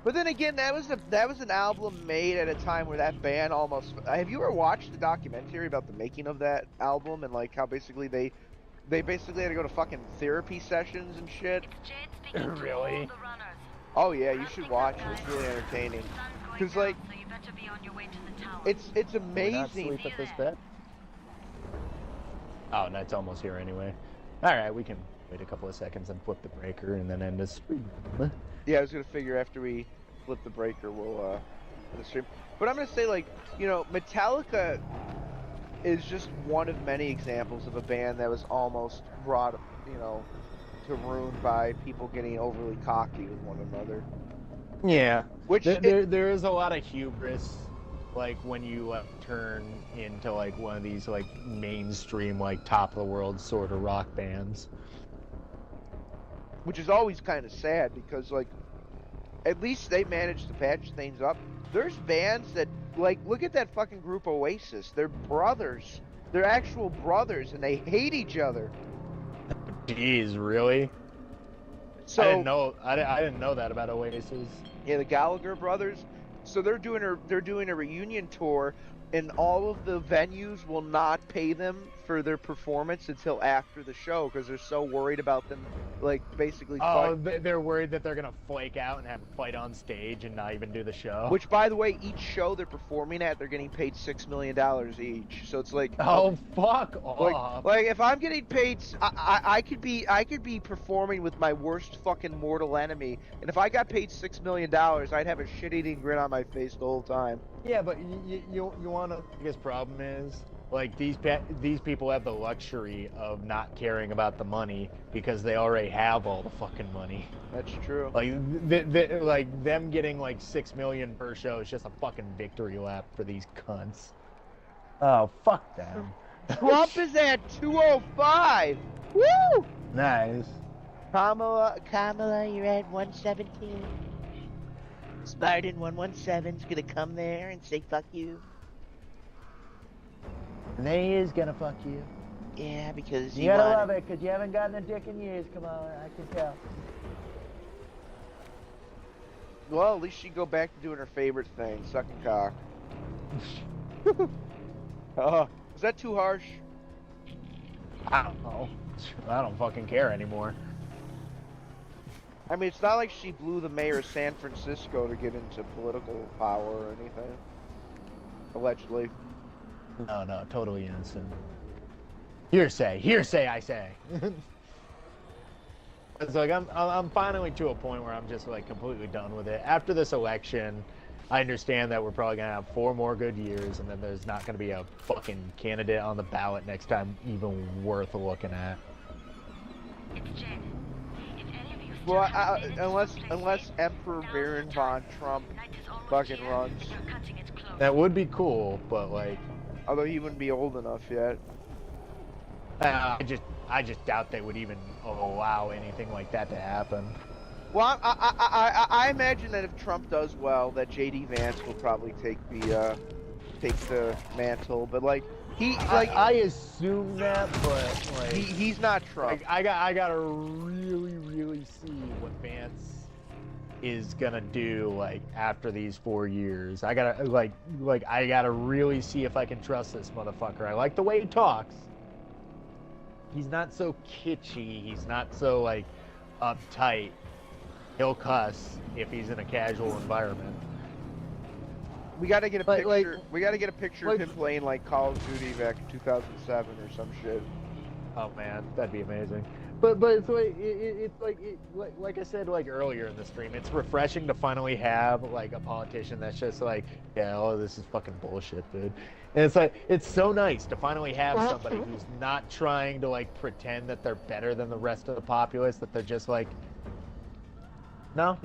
But then again, that was an album made at a time where that band almost. Have you ever watched the documentary about the making of that album and like how basically they basically had to go to fucking therapy sessions and shit? Really? Oh yeah, you should watch it. It's really entertaining. Cause like, it's amazing. Not sleep at this bed? Oh, no, it's almost here anyway. All right, we can wait a couple of seconds and flip the breaker and then end this stream. Yeah, I was gonna figure after we flip the breaker, we'll end the stream. But I'm gonna say, like, you know, Metallica is just one of many examples of a band that was almost brought, you know, to ruin by people getting overly cocky with one another. Yeah. Which there is a lot of hubris, like when you turn into like one of these like mainstream like top of the world sort of rock bands. Which is always kind of sad because like, at least they managed to patch things up. There's bands that like, look at that fucking group Oasis. They're brothers. They're actual brothers, and they hate each other. Jeez, really? So I didn't know that about Oasis. Yeah, the Gallagher brothers. So they're doing a reunion tour, and all of the venues will not pay them for their performance until after the show because they're so worried about them, like basically. Oh, they're worried that they're gonna flake out and have a fight on stage and not even do the show. Which, by the way, each show they're performing at, they're getting paid $6 million each. So it's like, oh fuck off! Like if I'm getting paid, I could be performing with my worst fucking mortal enemy, and if I got paid $6 million, I'd have a shit-eating grin on my face the whole time. Yeah, but you want to. I guess problem is like these people have the luxury of not caring about the money because they already have all the fucking money. That's true. Like like them getting like $6 million per show is just a fucking victory lap for these cunts. Oh fuck them. Trump is at 205. Woo! Nice. Kamala, you're at 117. Spartan 117's gonna come there and say fuck you. And then he is gonna fuck you. Yeah, because you gotta love it, because you haven't gotten a dick in years, Kamala. I can tell. Well, at least she can go back to doing her favorite thing, sucking cock. Is that too harsh? I don't know. I don't fucking care anymore. I mean, it's not like she blew the mayor of San Francisco to get into political power or anything. Allegedly. No, totally innocent. Hearsay, I say. It's like I'm finally to a point where I'm just like completely done with it. After this election, I understand that we're probably gonna have 4 more good years, and then there's not gonna be a fucking candidate on the ballot next time even worth looking at. Well, unless Emperor Baron von Trump fucking runs. That would be cool, but like, although he wouldn't be old enough yet. I just doubt they would even allow anything like that to happen. Well, I imagine that if Trump does well, that J.D. Vance will probably take the mantle. But like I assume that, but like he's not Trump. Like, I gotta really see what Vance is gonna do like after these 4 years. I gotta I gotta really see if I can trust this motherfucker. I like the way he talks. He's not so kitschy. He's not so like uptight. He'll cuss if he's in a casual environment. We gotta get a But, picture. like- We gotta get a picture like- of him playing like Call of Duty back in 2007 or some shit. Oh man, that'd be amazing. But it's like I said like earlier in the stream, it's refreshing to finally have like a politician that's just like, yeah, oh, this is fucking bullshit, dude. And it's like it's so nice to finally have somebody who's not trying to like pretend that they're better than the rest of the populace, that they're just like, no,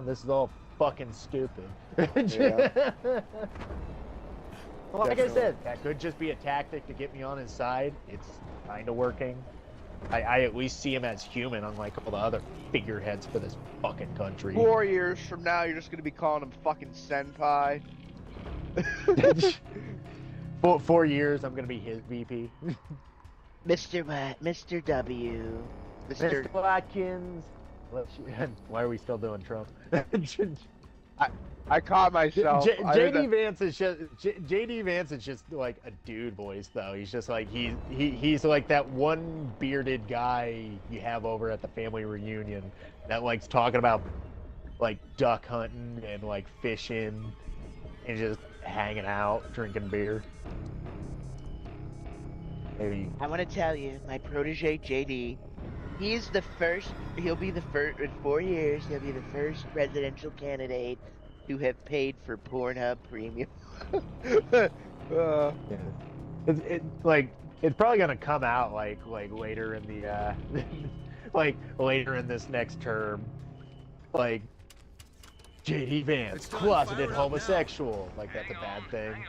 this is all fucking stupid. Yeah. Well, like I Definitely. said, that could just be a tactic to get me on his side. It's kind of working. I at least see him as human, unlike all the other figureheads for this fucking country. 4 years from now, you're just gonna be calling him fucking senpai. 4 years, I'm gonna be his VP. Mr. What? Mr. W. Mr. Watkins. Why are we still doing Trump? I caught myself. JD Vance is just JD Vance is just like a dude voice though. He's just like he's like that one bearded guy you have over at the family reunion that likes talking about like duck hunting and like fishing and just hanging out, drinking beer. Maybe. I want to tell you, my protege JD, he'll be the first, in 4 years, he'll be the first presidential candidate to have paid for Pornhub Premium. Yeah. It's probably gonna come out like later in the like later in this next term, like JD Vance, closeted homosexual. Like that's a bad thing.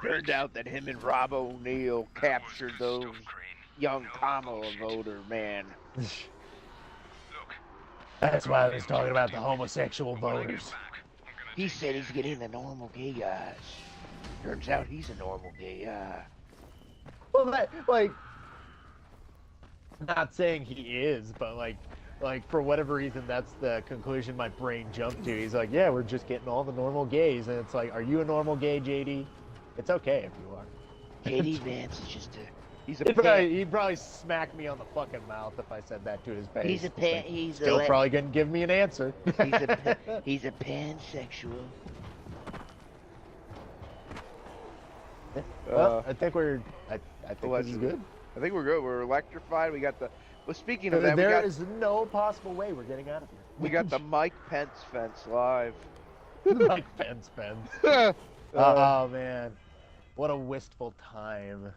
Turned out that him and Rob O'Neill captured those young Kamala voter, man. That's why I was talking about the homosexual voters. He said he's getting the normal gay guys. Turns out he's a normal gay guy. Well, that like, not saying he is, but like for whatever reason, that's the conclusion my brain jumped to. He's like, yeah, we're just getting all the normal gays, and it's like, are you a normal gay, JD? It's okay if you are. JD Vance is just He'd probably smack me on the fucking mouth if I said that to his face. He's a It's like, he's still a probably gonna give me an answer. he's a pansexual. Well, I think we're. I think this is good. I think we're good. We're electrified. We got the. Well, speaking of that, There is no possible way we're getting out of here. we got the Mike Pence fence live. Mike Pence. Oh man, what a wistful time.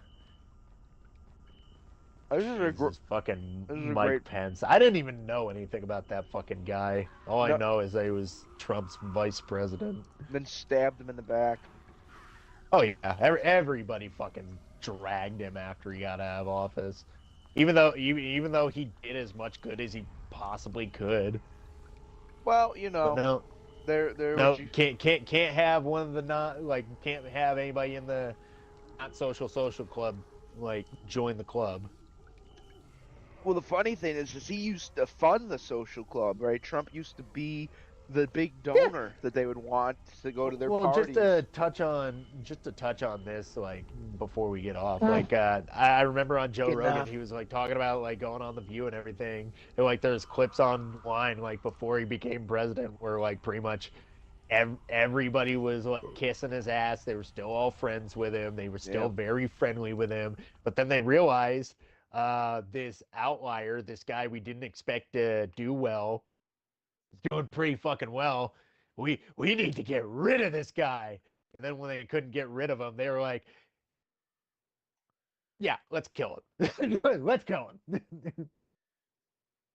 This is a Jesus, fucking this is a Mike great- Pence. I didn't even know anything about that fucking guy. All I No. know is that he was Trump's vice president. Then stabbed him in the back. Oh yeah, everybody fucking dragged him after he got out of office, even though he did as much good as he possibly could. Well, you know, But no, there no, was you- can't have one of the can't have anybody in the not social club like join the club. Well, the funny thing is he used to fund the social club, right? Trump used to be the big donor that they would want to go to their parties. Just to touch on this, like before we get off, like I remember on Joe Rogan, he was like talking about like going on The View and everything, and like there's clips online like before he became president where like pretty much everybody was like kissing his ass. They were still all friends with him. They were still very friendly with him, but then they realized this outlier, this guy we didn't expect to do well, doing pretty fucking well. We need to get rid of this guy. And then when they couldn't get rid of him, they were like, yeah, let's kill him. Let's kill him.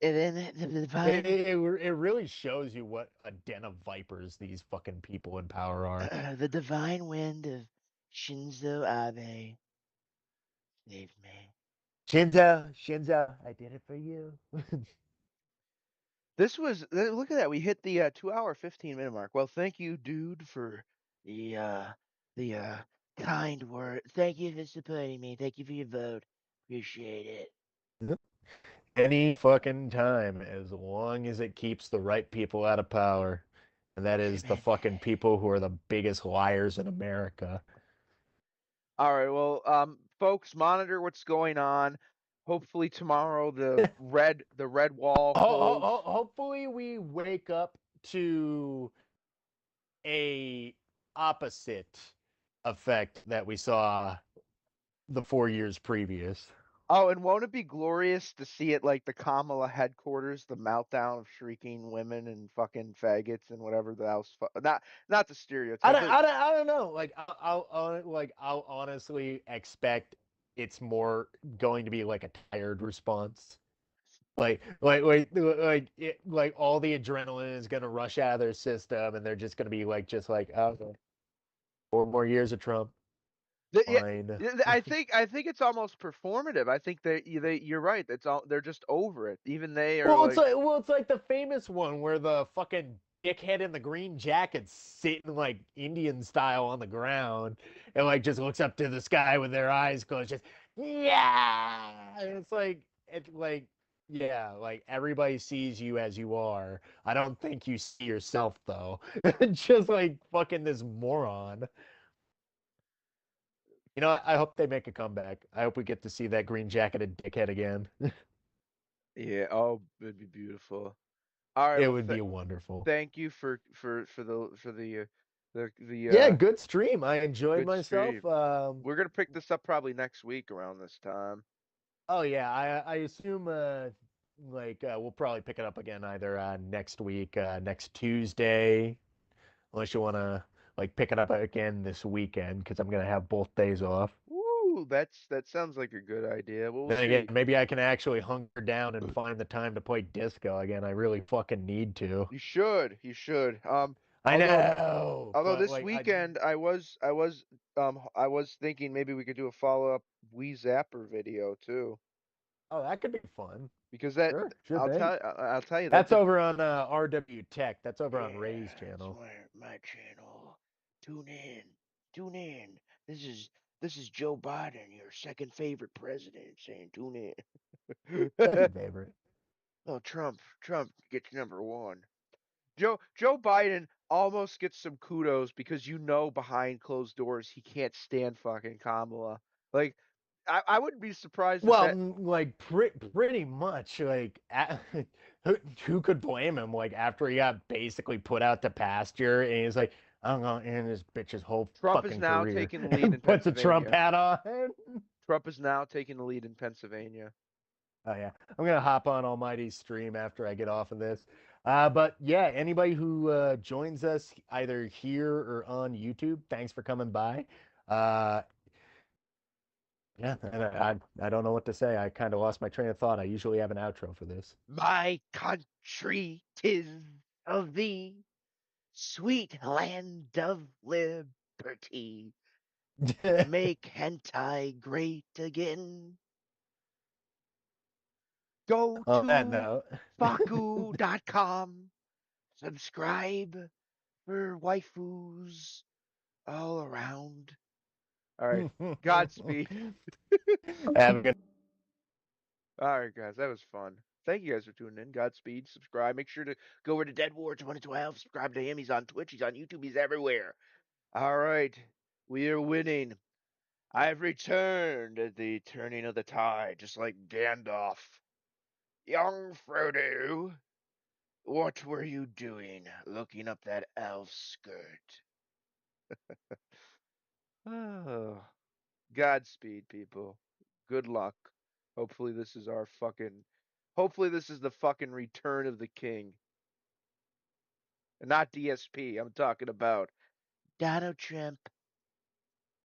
And then the divine... It really shows you what a den of vipers these fucking people in power are. The divine wind of Shinzo Abe saved me. Shinzo, I did it for you. This was, look at that. We hit the 2-hour 15-minute mark. Well, thank you, dude, for the kind word. Thank you for supporting me. Thank you for your vote. Appreciate it. Any fucking time, as long as it keeps the right people out of power. And that is the fucking people who are the biggest liars in America. All right, well, folks, monitor what's going on. Hopefully tomorrow the red wall holds. Hopefully we wake up to a opposite effect that we saw the 4 years previous. Oh, and won't it be glorious to see it like the Kamala headquarters, the meltdown of shrieking women and fucking faggots and whatever else. Not the stereotype. I don't know. Like I'll honestly expect it's more going to be like a tired response. Like all the adrenaline is gonna rush out of their system, and they're just gonna be like, okay, 4 more years of Trump. Fine. I think it's almost performative. I think you're right. They're just over it. Even they are. It's like the famous one where the fucking dickhead in the green jacket's sitting like Indian style on the ground and like just looks up to the sky with their eyes closed, just yeah. And it's like yeah, like everybody sees you as you are. I don't think you see yourself though. Just like fucking this moron. You know, I hope they make a comeback. I hope we get to see that green jacketed dickhead again. Yeah. Oh, it'd be beautiful. All right. It would be wonderful. Thank you for the yeah, good stream. I enjoyed myself. We're gonna pick this up probably next week around this time. Oh yeah, I assume we'll probably pick it up again either next week, next Tuesday, unless you want to like pick it up again this weekend because I'm gonna have both days off. Woo, that sounds like a good idea. We'll then again, maybe I can actually hunker down and find the time to play disco again. I really fucking need to. You should. I know. Although this weekend I was thinking maybe we could do a follow-up Wii Zapper video too. Oh, that could be fun. Because that I'll tell you that's over on RW Tech. That's over on Ray's channel. My channel. Tune in. This is Joe Biden, your second favorite president, saying tune in. Second favorite. Oh, Trump gets number 1. Joe Biden almost gets some kudos because behind closed doors he can't stand fucking Kamala. Like, I wouldn't be surprised. Pretty much. Like, who could blame him? Like, after he got basically put out to pasture, and he's like, I'm gonna end this bitch's whole Trump fucking is now career. taking the lead in Puts a Pennsylvania. Trump hat on. Trump is now taking the lead in Pennsylvania. Oh yeah, I'm gonna hop on Almighty's stream after I get off of this. But yeah, anybody who joins us either here or on YouTube, thanks for coming by. Yeah, and I don't know what to say. I kind of lost my train of thought. I usually have an outro for this. My country, 'tis of thee, sweet land of liberty. Make hentai great again. Go to Faku.com. Subscribe for waifus all around. All right. Godspeed. Have a good. All right, guys. That was fun. thank you guys for tuning in. Godspeed. Subscribe. Make sure to go over to Dead War 2012. Subscribe to him. He's on Twitch. He's on YouTube. He's everywhere. All right. We are winning. I've returned at the turning of the tide, just like Gandalf. Young Frodo, what were you doing looking up that elf skirt? Oh, Godspeed, people. Good luck. Hopefully this is hopefully this is the fucking return of the king. Not DSP, I'm talking about Donald Trump.